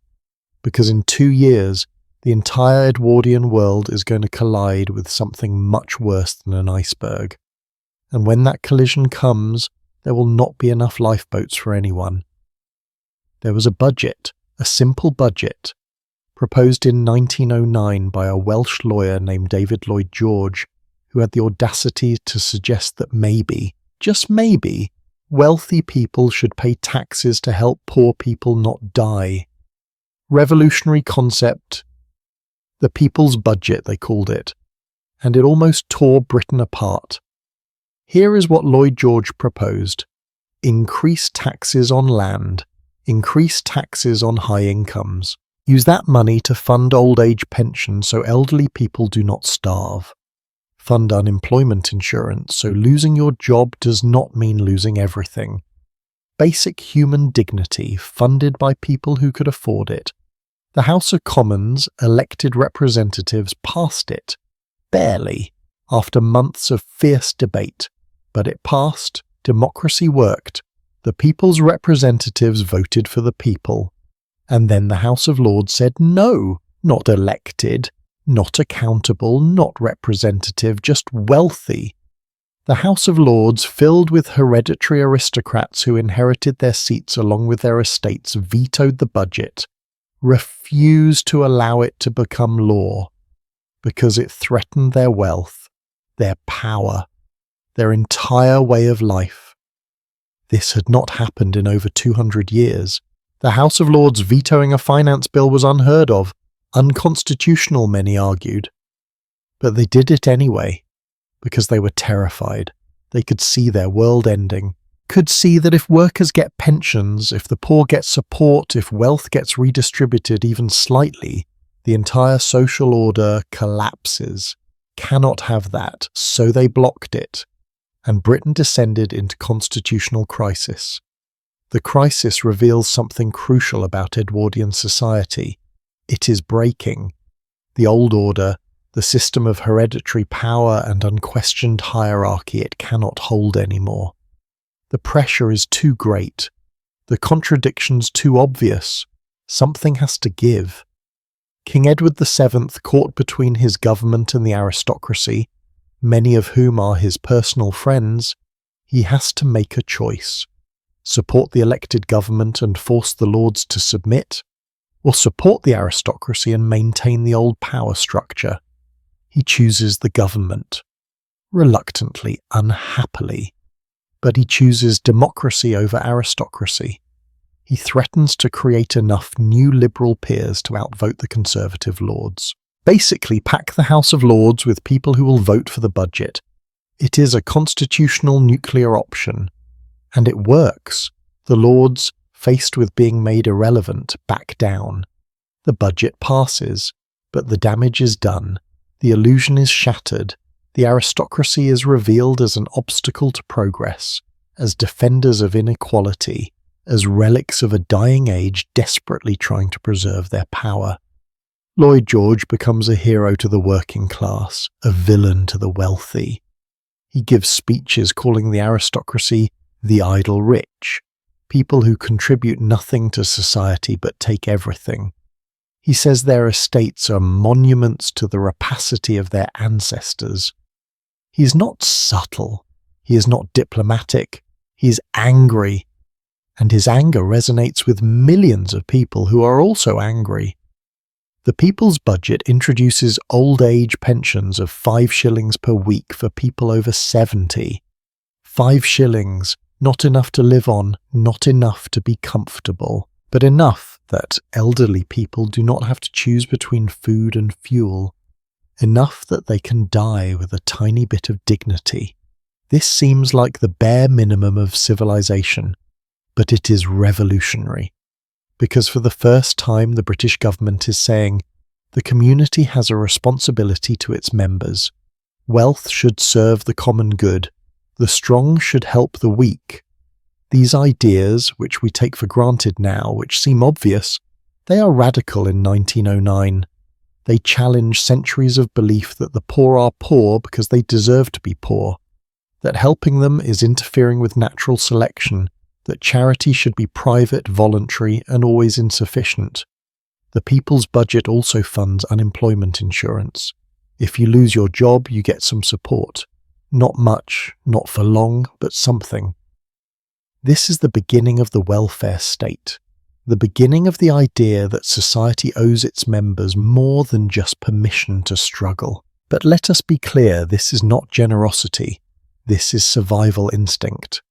because in 2 years, the entire Edwardian world is going to collide with something much worse than an iceberg. And when that collision comes, there will not be enough lifeboats for anyone. There was a budget, a simple budget, proposed in 1909 by a Welsh lawyer named David Lloyd George, who had the audacity to suggest that maybe, just maybe, wealthy people should pay taxes to help poor people not die. Revolutionary concept, the people's budget they called it, and it almost tore Britain apart. Here is what Lloyd George proposed: increase taxes on land, increase taxes on high incomes. Use that money to fund old age pensions so elderly people do not starve. Fund unemployment insurance so losing your job does not mean losing everything. Basic human dignity funded by people who could afford it. The House of Commons, elected representatives, passed it, barely, after months of fierce debate. But it passed, democracy worked, the people's representatives voted for the people. And then the House of Lords said no, not elected, not accountable, not representative, just wealthy. The House of Lords, filled with hereditary aristocrats who inherited their seats along with their estates, vetoed the budget, refused to allow it to become law, because it threatened their wealth, their power, their entire way of life. This had not happened in over 200 years. The House of Lords vetoing a finance bill was unheard of, unconstitutional, many argued. But they did it anyway, because they were terrified. They could see their world ending, could see that if workers get pensions, if the poor get support, if wealth gets redistributed even slightly, the entire social order collapses. Cannot have that, so they blocked it, and Britain descended into constitutional crisis. The crisis reveals something crucial about Edwardian society. It is breaking. The old order, the system of hereditary power and unquestioned hierarchy, it cannot hold anymore. The pressure is too great. The contradictions too obvious. Something has to give. King Edward VII, caught between his government and the aristocracy, many of whom are his personal friends, he has to make a choice. Support the elected government and force the lords to submit, or support the aristocracy and maintain the old power structure. He chooses the government. Reluctantly, unhappily. But he chooses democracy over aristocracy. He threatens to create enough new liberal peers to outvote the conservative lords. Basically, pack the House of Lords with people who will vote for the budget. It is a constitutional nuclear option. And it works. The Lords, faced with being made irrelevant, back down. The budget passes, but the damage is done. The illusion is shattered. The aristocracy is revealed as an obstacle to progress, as defenders of inequality, as relics of a dying age desperately trying to preserve their power. Lloyd George becomes a hero to the working class, a villain to the wealthy. He gives speeches calling the aristocracy the idle rich, people who contribute nothing to society but take everything. He says their estates are monuments to the rapacity of their ancestors. He is not subtle, he is not diplomatic, he is angry, and his anger resonates with millions of people who are also angry. The People's Budget introduces old age pensions of 5 shillings per week for people over 70. 5 shillings, not enough to live on, not enough to be comfortable, but enough that elderly people do not have to choose between food and fuel. Enough that they can die with a tiny bit of dignity. This seems like the bare minimum of civilization, but it is revolutionary, Because for the first time the British government is saying the community has a responsibility to its members. Wealth should serve the common good. The strong should help the weak. These ideas, which we take for granted now, which seem obvious, they are radical in 1909. They challenge centuries of belief that the poor are poor because they deserve to be poor, that helping them is interfering with natural selection, that charity should be private, voluntary, and always insufficient. The people's budget also funds unemployment insurance. If you lose your job, you get some support. Not much, not for long, but something. This is the beginning of the welfare state, the beginning of the idea that society owes its members more than just permission to struggle. But let us be clear, this is not generosity. This is survival instinct.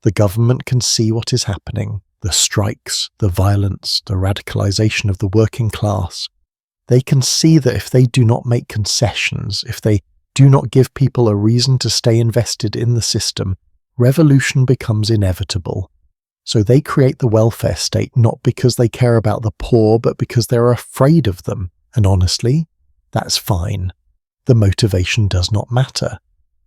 The government can see what is happening, the strikes, the violence, the radicalization of the working class. They can see that if they do not make concessions, if they do not give people a reason to stay invested in the system, revolution becomes inevitable. So they create the welfare state not because they care about the poor, but because they're afraid of them. And honestly, that's fine. The motivation does not matter.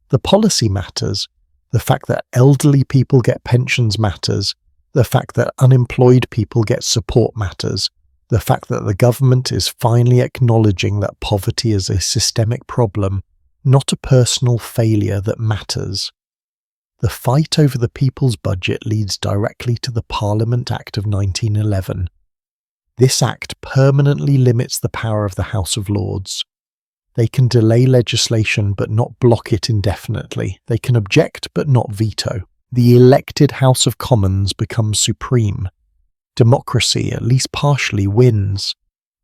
The policy matters. The fact that elderly people get pensions matters. The fact that unemployed people get support matters. The fact that the government is finally acknowledging that poverty is a systemic problem, not a personal failure, that matters. The fight over the people's budget leads directly to the Parliament Act of 1911. This act permanently limits the power of the House of Lords. They can delay legislation but not block it indefinitely. They can object but not veto. The elected House of Commons becomes supreme. Democracy, at least partially, wins.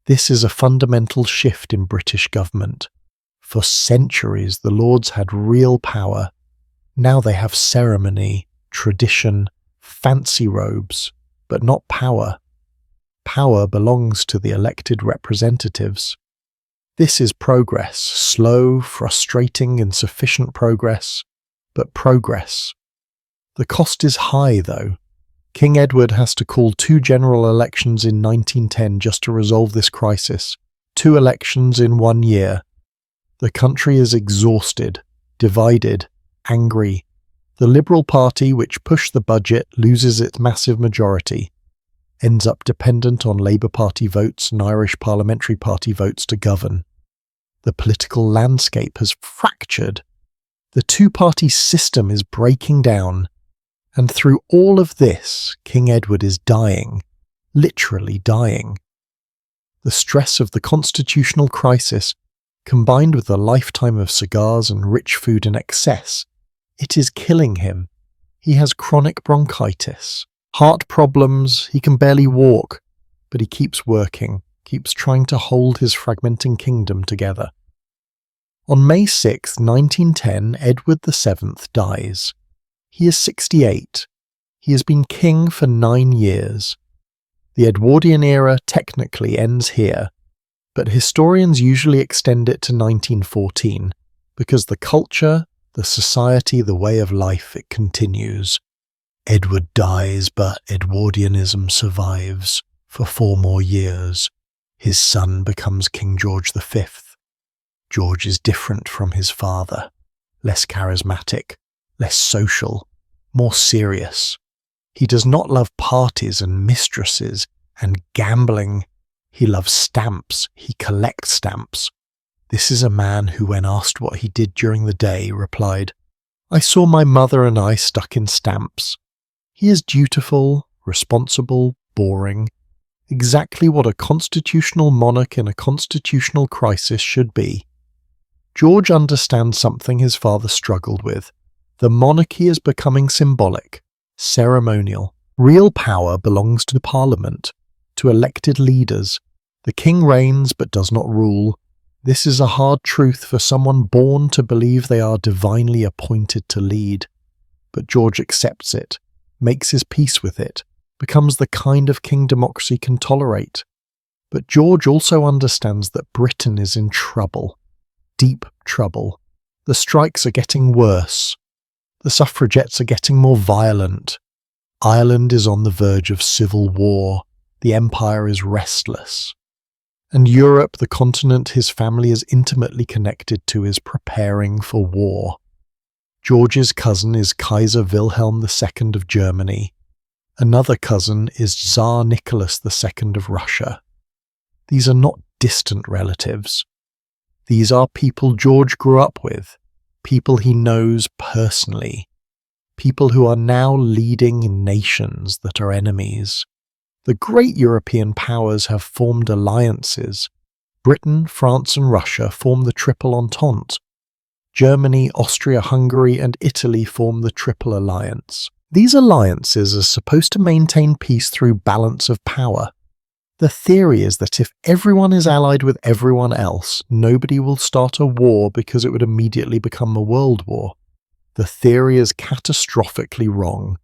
This is a fundamental shift in British government. For centuries, the Lords had real power. Now they have ceremony, tradition, fancy robes, but not power. Power belongs to the elected representatives. This is progress, slow, frustrating, insufficient progress, but progress. The cost is high, though. King Edward has to call 2 general elections in 1910 just to resolve this crisis. 2 elections in 1 year. The country is exhausted, divided, angry. The Liberal Party, which pushed the budget, loses its massive majority, ends up dependent on Labour Party votes and Irish Parliamentary Party votes to govern. The political landscape has fractured. The two-party system is breaking down. And through all of this, King Edward is dying, literally dying. The stress of the constitutional crisis, combined with a lifetime of cigars and rich food in excess, it is killing him. He has chronic bronchitis, heart problems, he can barely walk, but he keeps working, keeps trying to hold his fragmenting kingdom together. On May 6, 1910, Edward VII dies. He is 68. He has been king for 9 years. The Edwardian era technically ends here, but historians usually extend it to 1914, because the culture, the society, the way of life, it continues. Edward dies, but Edwardianism survives for 4 more years. His son becomes King George V. George is different from his father, less charismatic, less social, more serious. He does not love parties and mistresses and gambling. He loves stamps. He collects stamps. This is a man who, when asked what he did during the day, replied, "I saw my mother and I stuck in stamps." He is dutiful, responsible, boring, exactly what a constitutional monarch in a constitutional crisis should be. George understands something his father struggled with. The monarchy is becoming symbolic, ceremonial. Real power belongs to the Parliament, to elected leaders. The king reigns but does not rule. This is a hard truth for someone born to believe they are divinely appointed to lead. But George accepts it, makes his peace with it, becomes the kind of king democracy can tolerate. But George also understands that Britain is in trouble, deep trouble. The strikes are getting worse. The suffragettes are getting more violent. Ireland is on the verge of civil war. The empire is restless. And Europe, the continent his family is intimately connected to, is preparing for war. George's cousin is Kaiser Wilhelm II of Germany. Another cousin is Tsar Nicholas II of Russia. These are not distant relatives. These are people George grew up with, people he knows personally, people who are now leading nations that are enemies. The great European powers have formed alliances. Britain, France and Russia form the Triple Entente. Germany, Austria-Hungary and Italy form the Triple Alliance. These alliances are supposed to maintain peace through balance of power. The theory is that if everyone is allied with everyone else, nobody will start a war because it would immediately become a world war. The theory is catastrophically wrong.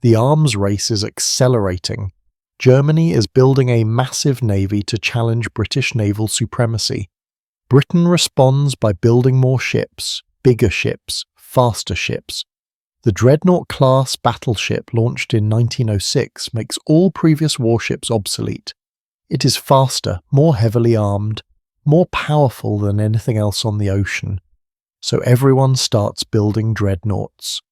The arms race is accelerating. Germany is building a massive navy to challenge British naval supremacy. Britain responds by building more ships, bigger ships, faster ships. The Dreadnought-class battleship launched in 1906 makes all previous warships obsolete. It is faster, more heavily armed, more powerful than anything else on the ocean. So everyone starts building dreadnoughts.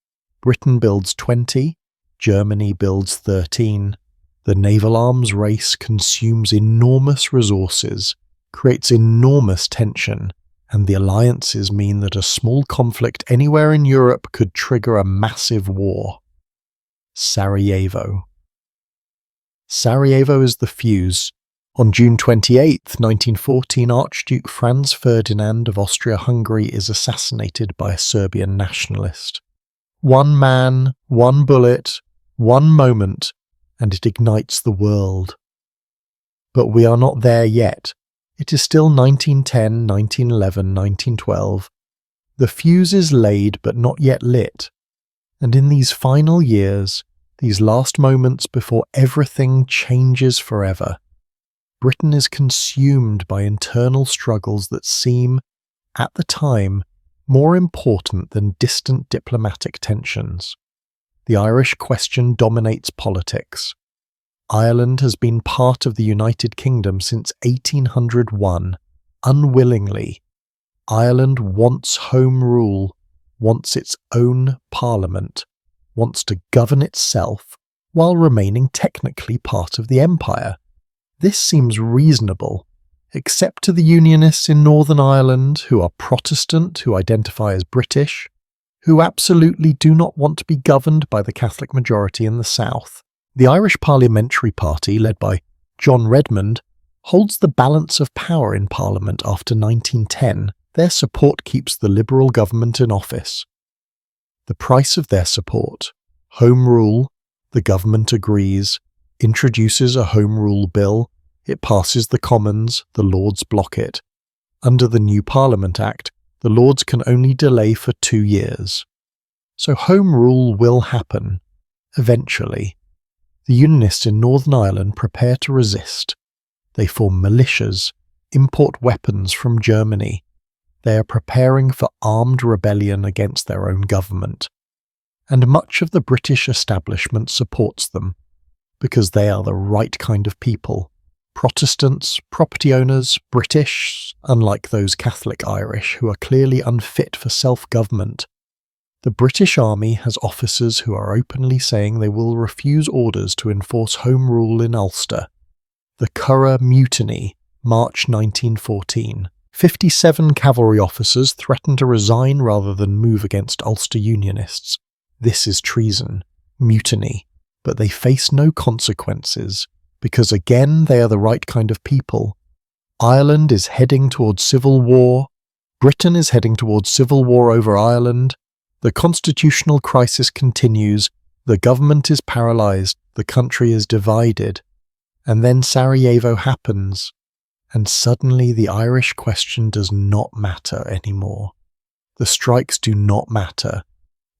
Britain builds 20, Germany builds 13. The naval arms race consumes enormous resources, creates enormous tension, and the alliances mean that a small conflict anywhere in Europe could trigger a massive war. Sarajevo. Sarajevo is the fuse. On June 28, 1914, Archduke Franz Ferdinand of Austria-Hungary is assassinated by a Serbian nationalist. One man, one bullet, one moment, and it ignites the world. But we are not there yet. It is still 1910, 1911, 1912. The fuse is laid but not yet lit. And in these final years, these last moments before everything changes forever, Britain is consumed by internal struggles that seem, at the time, more important than distant diplomatic tensions. The Irish question dominates politics. Ireland has been part of the United Kingdom since 1801, unwillingly. Ireland wants home rule, wants its own parliament, wants to govern itself while remaining technically part of the empire. This seems reasonable, except to the Unionists in Northern Ireland, who are Protestant, who identify as British, who absolutely do not want to be governed by the Catholic majority in the South. The Irish Parliamentary Party, led by John Redmond, holds the balance of power in Parliament after 1910. Their support keeps the Liberal government in office. The price of their support, Home Rule, the government agrees, introduces a Home Rule bill, it passes the Commons, the Lords block it. Under the new Parliament Act, the Lords can only delay for 2 years. So Home Rule will happen, eventually. The Unionists in Northern Ireland prepare to resist. They form militias, import weapons from Germany. They are preparing for armed rebellion against their own government. And much of the British establishment supports them, because they are the right kind of people. Protestants, property owners, British, unlike those Catholic Irish who are clearly unfit for self-government. The British Army has officers who are openly saying they will refuse orders to enforce Home Rule in Ulster. The Curragh Mutiny, March 1914. 57 cavalry officers threaten to resign rather than move against Ulster Unionists. This is treason, mutiny. But they face no consequences, because again they are the right kind of people. Ireland is heading towards civil war, Britain is heading towards civil war over Ireland, the constitutional crisis continues, the government is paralysed, the country is divided, and then Sarajevo happens, and suddenly the Irish question does not matter anymore. The strikes do not matter,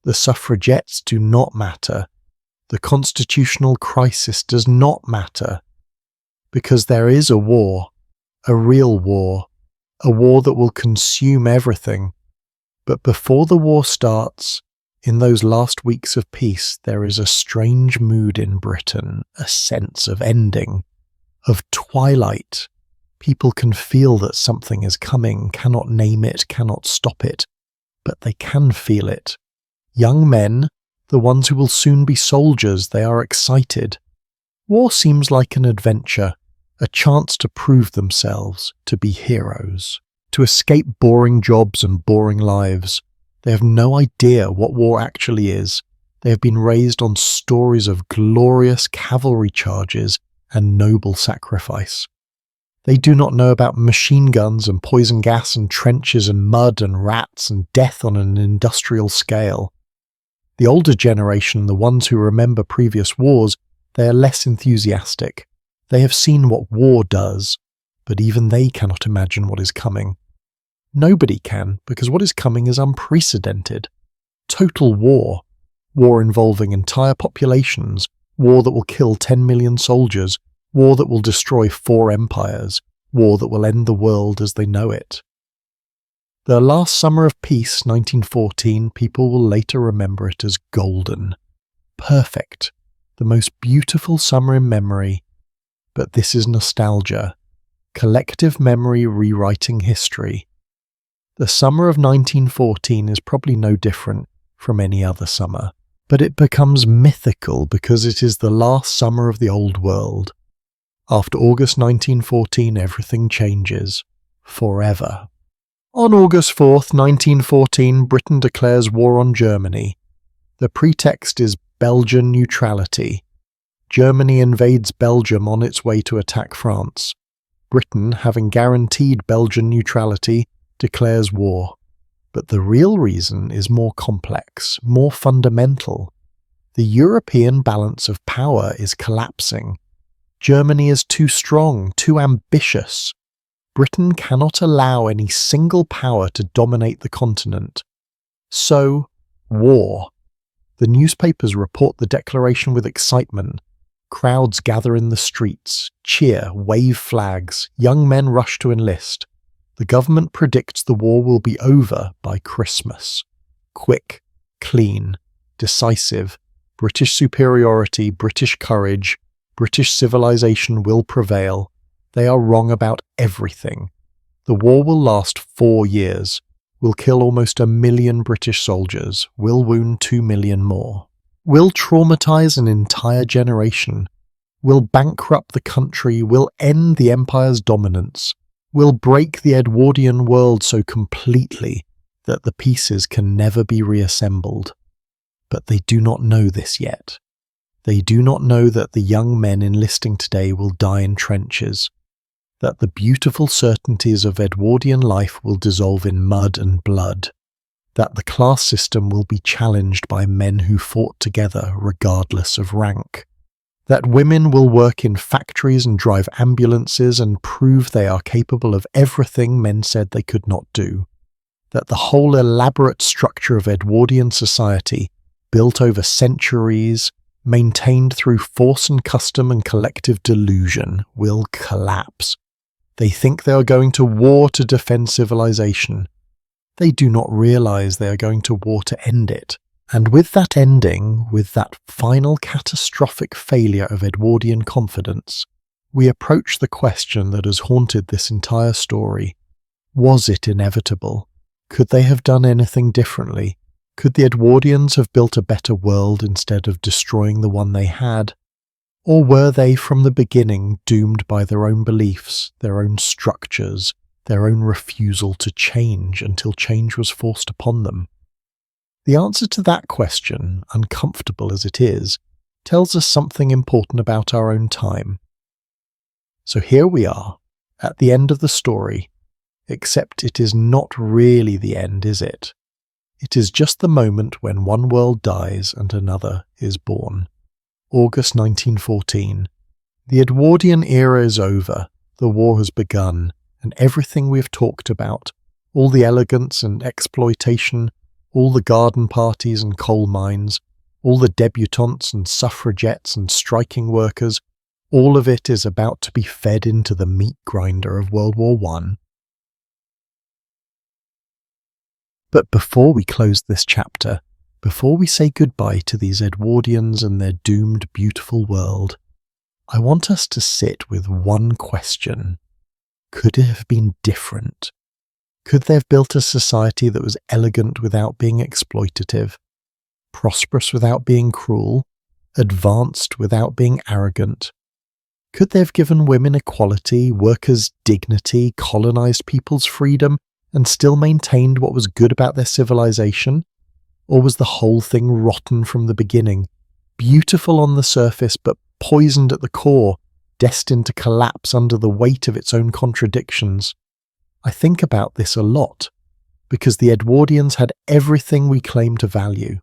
the suffragettes do not matter, the constitutional crisis does not matter, because there is a war, a real war, a war that will consume everything. But before the war starts, in those last weeks of peace, there is a strange mood in Britain, a sense of ending. of Twilight. People can feel that something is coming, cannot name it, cannot stop it, but they can feel it. Young men, the ones who will soon be soldiers, they are excited. War seems like an adventure, a chance to prove themselves, to be heroes, to escape boring jobs and boring lives. They have no idea what war actually is. They have been raised on stories of glorious cavalry charges and noble sacrifice. They do not know about machine guns and poison gas and trenches and mud and rats and death on an industrial scale. The older generation, the ones who remember previous wars, they are less enthusiastic. They have seen what war does, but even they cannot imagine what is coming. Nobody can, because what is coming is unprecedented. Total war. War involving entire populations. War that will kill 10 million soldiers. War that will destroy 4 empires. War that will end the world as they know it. The last summer of peace, 1914, people will later remember it as golden. Perfect. The most beautiful summer in memory. But this is nostalgia. Collective memory rewriting history. The summer of 1914 is probably no different from any other summer. But it becomes mythical because it is the last summer of the old world. After August 1914, everything changes. Forever. On August 4th, 1914, Britain declares war on Germany. The pretext is Belgian neutrality. Germany invades Belgium on its way to attack France. Britain, having guaranteed Belgian neutrality, declares war. But the real reason is more complex, more fundamental. The European balance of power is collapsing. Germany is too strong, too ambitious. Britain cannot allow any single power to dominate the continent. So, war. The newspapers report the declaration with excitement. Crowds gather in the streets, cheer, wave flags, young men rush to enlist. The government predicts the war will be over by Christmas. Quick, clean, decisive, British superiority, British courage, British civilization will prevail. They are wrong about everything. The war will last 4 years, will kill almost 1 million British soldiers, will wound 2 million more, will traumatize an entire generation, will bankrupt the country, will end the empire's dominance, will break the Edwardian world so completely that the pieces can never be reassembled. But they do not know this yet. They do not know that the young men enlisting today will die in trenches, that the beautiful certainties of Edwardian life will dissolve in mud and blood, that the class system will be challenged by men who fought together regardless of rank, that women will work in factories and drive ambulances and prove they are capable of everything men said they could not do, that the whole elaborate structure of Edwardian society, built over centuries, maintained through force and custom and collective delusion, will collapse. They think they are going to war to defend civilization. They do not realize they are going to war to end it. And with that ending, with that final catastrophic failure of Edwardian confidence, we approach the question that has haunted this entire story. Was it inevitable? Could they have done anything differently? Could the Edwardians have built a better world instead of destroying the one they had? Or were they from the beginning doomed by their own beliefs, their own structures, their own refusal to change until change was forced upon them? The answer to that question, uncomfortable as it is, tells us something important about our own time. So here we are, at the end of the story, except it is not really the end, is it? It is just the moment when one world dies and another is born. August 1914. The Edwardian era is over, the war has begun, and everything we have talked about, all the elegance and exploitation, all the garden parties and coal mines, all the debutantes and suffragettes and striking workers, all of it is about to be fed into the meat grinder of World War I. But before we close this chapter, before we say goodbye to these Edwardians and their doomed beautiful world, I want us to sit with one question. Could it have been different? Could they have built a society that was elegant without being exploitative, prosperous without being cruel, advanced without being arrogant? Could they have given women equality, workers dignity, colonized people's freedom, and still maintained what was good about their civilization? Or was the whole thing rotten from the beginning, beautiful on the surface but poisoned at the core, destined to collapse under the weight of its own contradictions? I think about this a lot, because the Edwardians had everything we claim to value.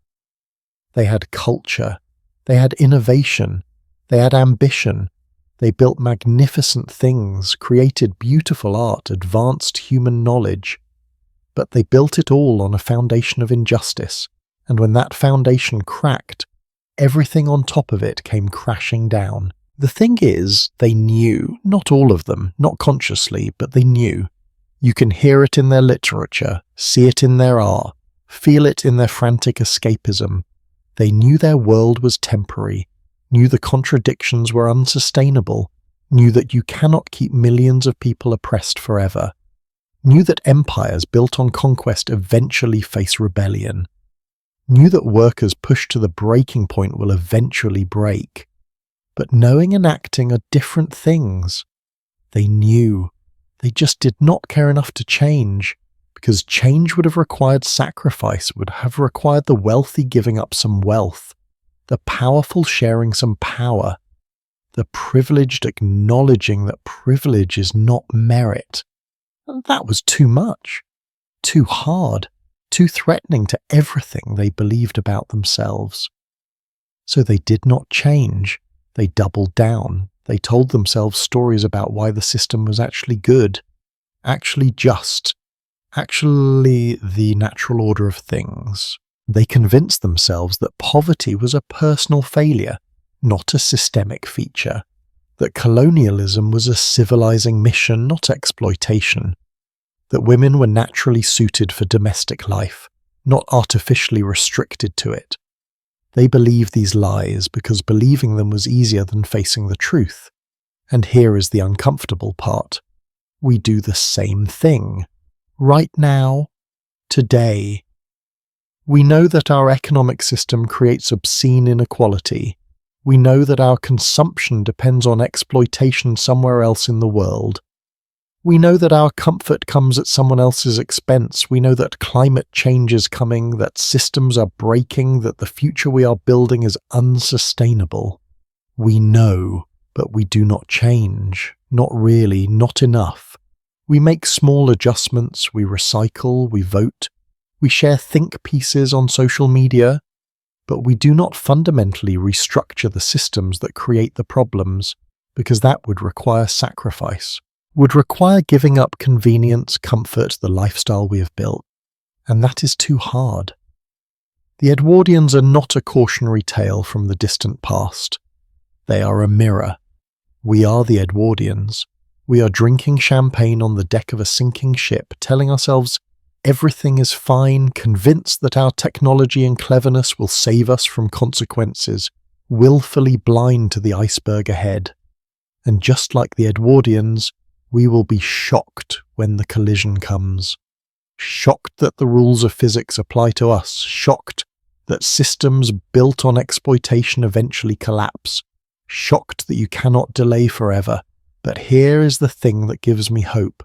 They had culture, they had innovation, they had ambition, they built magnificent things, created beautiful art, advanced human knowledge. But they built it all on a foundation of injustice, and when that foundation cracked, everything on top of it came crashing down. The thing is, they knew, not all of them, not consciously, but they knew. You can hear it in their literature, see it in their art, feel it in their frantic escapism. They knew their world was temporary, knew the contradictions were unsustainable, knew that you cannot keep millions of people oppressed forever, knew that empires built on conquest eventually face rebellion, knew that workers pushed to the breaking point will eventually break. But knowing and acting are different things. They knew. They just did not care enough to change, because change would have required sacrifice, would have required the wealthy giving up some wealth, the powerful sharing some power, the privileged acknowledging that privilege is not merit. And that was too much, too hard, too threatening to everything they believed about themselves. So they did not change. They doubled down. They told themselves stories about why the system was actually good, actually just, actually the natural order of things. They convinced themselves that poverty was a personal failure, not a systemic feature, that colonialism was a civilizing mission, not exploitation, that women were naturally suited for domestic life, not artificially restricted to it. They believed these lies because believing them was easier than facing the truth. And here is the uncomfortable part. We do the same thing. Right now. Today. We know that our economic system creates obscene inequality. We know that our consumption depends on exploitation somewhere else in the world. We know that our comfort comes at someone else's expense. We know that climate change is coming, that systems are breaking, that the future we are building is unsustainable. We know, but we do not change. Not really, not enough. We make small adjustments, we recycle, we vote, we share think pieces on social media, but we do not fundamentally restructure the systems that create the problems, because that would require sacrifice. Would require giving up convenience, comfort, the lifestyle we have built, and that is too hard. The Edwardians are not a cautionary tale from the distant past. They are a mirror. We are the Edwardians. We are drinking champagne on the deck of a sinking ship, telling ourselves everything is fine, convinced that our technology and cleverness will save us from consequences, willfully blind to the iceberg ahead. And just like the Edwardians, we will be shocked when the collision comes. Shocked that the rules of physics apply to us. Shocked that systems built on exploitation eventually collapse. Shocked that you cannot delay forever. But here is the thing that gives me hope.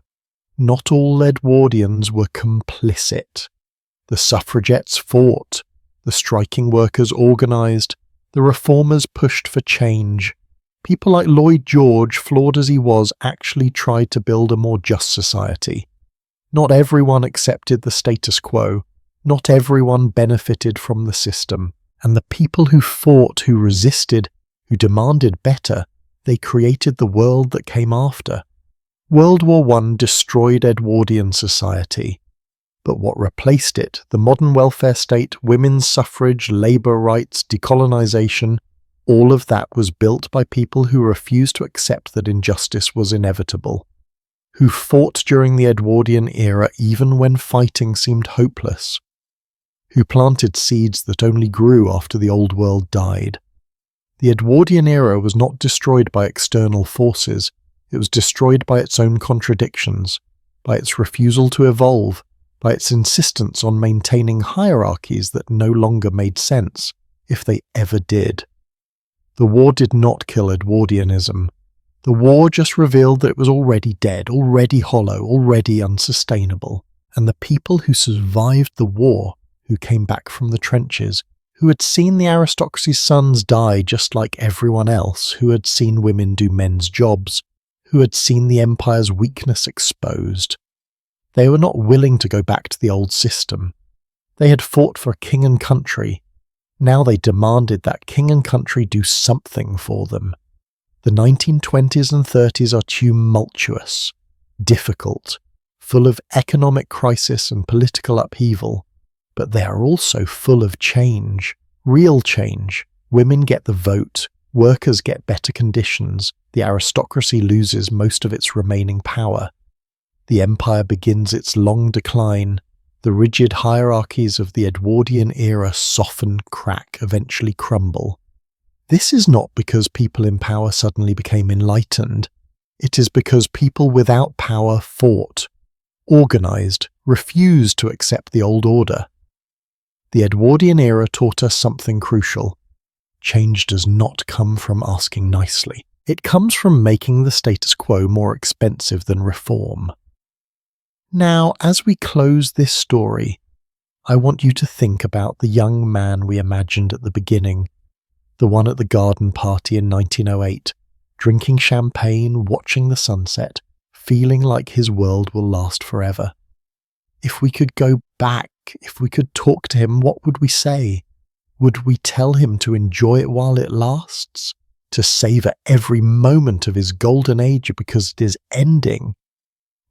Not all Edwardians were complicit. The suffragettes fought. The striking workers organised. The reformers pushed for change. People like Lloyd George, flawed as he was, actually tried to build a more just society. Not everyone accepted the status quo. Not everyone benefited from the system. And the people who fought, who resisted, who demanded better, they created the world that came after. World War I destroyed Edwardian society. But what replaced it, the modern welfare state, women's suffrage, labour rights, decolonisation, all of that was built by people who refused to accept that injustice was inevitable, who fought during the Edwardian era even when fighting seemed hopeless, who planted seeds that only grew after the old world died. The Edwardian era was not destroyed by external forces, it was destroyed by its own contradictions, by its refusal to evolve, by its insistence on maintaining hierarchies that no longer made sense, if they ever did. The war did not kill Edwardianism. The war just revealed that it was already dead, already hollow, already unsustainable, and the people who survived the war, who came back from the trenches, who had seen the aristocracy's sons die just like everyone else, who had seen women do men's jobs, who had seen the empire's weakness exposed. They were not willing to go back to the old system. They had fought for king and country. Now they demanded that king and country do something for them. The 1920s and 30s are tumultuous, difficult, full of economic crisis and political upheaval, but they are also full of change, real change. Women get the vote, workers get better conditions, the aristocracy loses most of its remaining power. The empire begins its long decline. The rigid hierarchies of the Edwardian era soften, crack, eventually crumble. This is not because people in power suddenly became enlightened. It is because people without power fought, organized, refused to accept the old order. The Edwardian era taught us something crucial. Change does not come from asking nicely. It comes from making the status quo more expensive than reform. Now, as we close this story, I want you to think about the young man we imagined at the beginning, the one at the garden party in 1908, drinking champagne, watching the sunset, feeling like his world will last forever. If we could go back, if we could talk to him, what would we say? Would we tell him to enjoy it while it lasts? To savour every moment of his golden age because it is ending?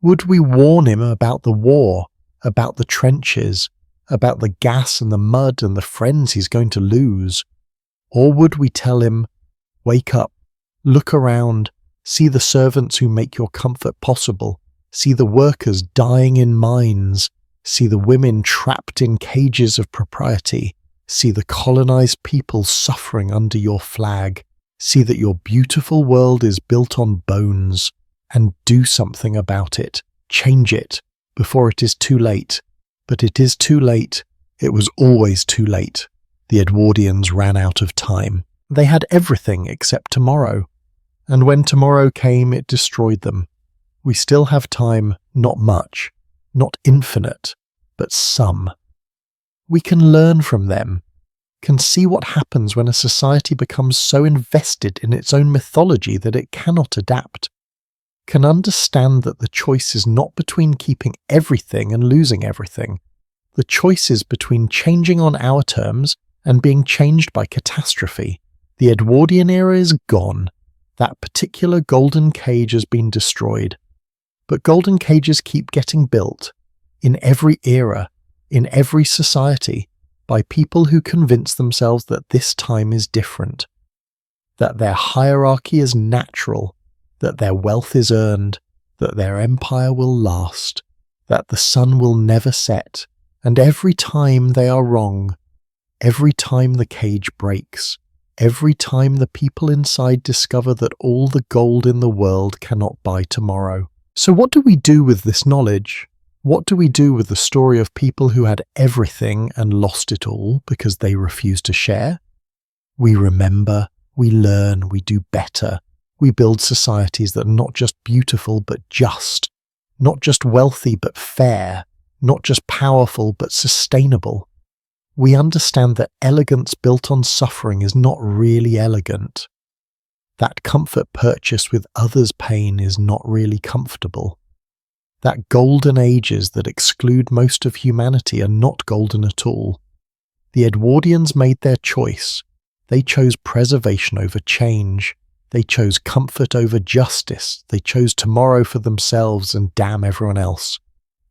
Would we warn him about the war, about the trenches, about the gas and the mud and the friends he's going to lose? Or would we tell him, wake up, look around, see the servants who make your comfort possible, see the workers dying in mines, see the women trapped in cages of propriety, see the colonized people suffering under your flag, see that your beautiful world is built on bones, and do something about it, change it, before it is too late. But it is too late. It was always too late. The Edwardians ran out of time. They had everything except tomorrow. And when tomorrow came, it destroyed them. We still have time, not much, not infinite, but some. We can learn from them, can see what happens when a society becomes so invested in its own mythology that it cannot adapt, can understand that the choice is not between keeping everything and losing everything. The choice is between changing on our terms and being changed by catastrophe. The Edwardian era is gone. That particular golden cage has been destroyed. But golden cages keep getting built, in every era, in every society, by people who convince themselves that this time is different, that their hierarchy is natural, that their wealth is earned, that their empire will last, that the sun will never set, and every time they are wrong, every time the cage breaks, every time the people inside discover that all the gold in the world cannot buy tomorrow. So what do we do with this knowledge? What do we do with the story of people who had everything and lost it all because they refused to share? We remember, we learn, we do better. We build societies that are not just beautiful but just, not just wealthy but fair, not just powerful but sustainable. We understand that elegance built on suffering is not really elegant. That comfort purchased with others' pain is not really comfortable. That golden ages that exclude most of humanity are not golden at all. The Edwardians made their choice. They chose preservation over change. They chose comfort over justice. They chose tomorrow for themselves and damn everyone else.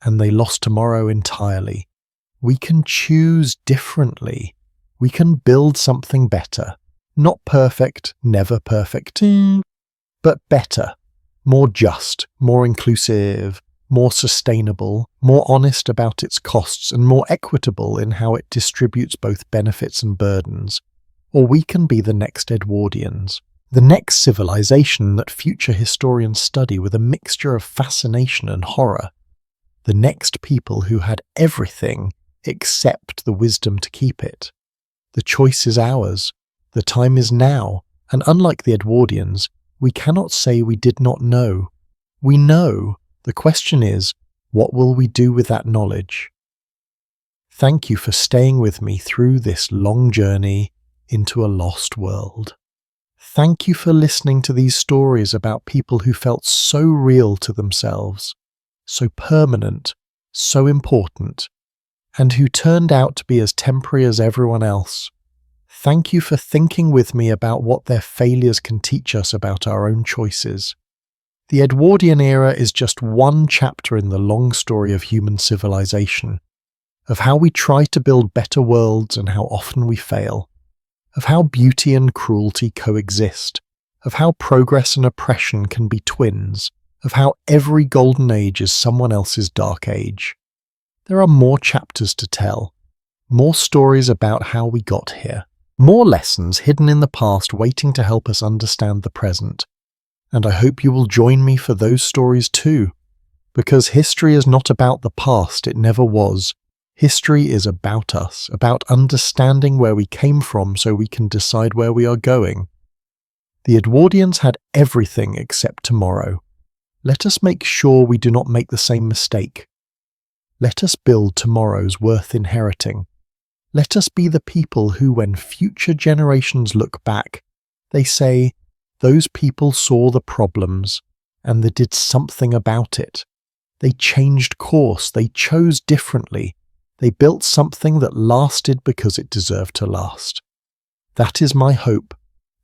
And they lost tomorrow entirely. We can choose differently. We can build something better. Not perfect, never perfect, but better, more just, more inclusive, more sustainable, more honest about its costs, and more equitable in how it distributes both benefits and burdens. or we can be the next Edwardians, the next civilization that future historians study with a mixture of fascination and horror, the next people who had everything except the wisdom to keep it. The choice is ours, the time is now, and unlike the Edwardians, we cannot say we did not know. We know. The question is, what will we do with that knowledge? Thank you for staying with me through this long journey into a lost world. Thank you for listening to these stories about people who felt so real to themselves, so permanent, so important, and who turned out to be as temporary as everyone else. Thank you for thinking with me about what their failures can teach us about our own choices. The Edwardian era is just one chapter in the long story of human civilization, of how we try to build better worlds and how often we fail, of how beauty and cruelty coexist, of how progress and oppression can be twins, of how every golden age is someone else's dark age. There are more chapters to tell, more stories about how we got here, more lessons hidden in the past waiting to help us understand the present. And I hope you will join me for those stories too, because history is not about the past, it never was. History is about us, about understanding where we came from so we can decide where we are going. The Edwardians had everything except tomorrow. Let us make sure we do not make the same mistake. Let us build tomorrows worth inheriting. Let us be the people who, when future generations look back, they say, those people saw the problems and they did something about it. They changed course, they chose differently. They built something that lasted because it deserved to last. That is my hope.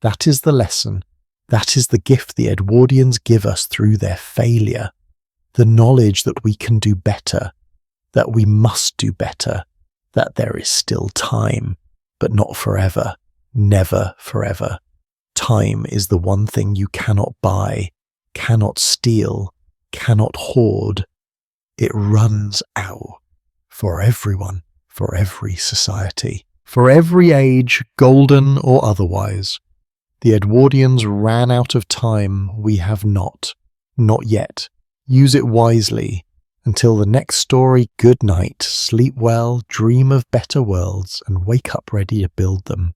That is the lesson. That is the gift the Edwardians give us through their failure. The knowledge that we can do better, that we must do better, that there is still time, but not forever, never forever. Time is the one thing you cannot buy, cannot steal, cannot hoard. It runs out. For everyone, for every society, for every age, golden or otherwise. The Edwardians ran out of time, we have not yet. Use it wisely. Until the next story, good night, sleep well, dream of better worlds, and wake up ready to build them.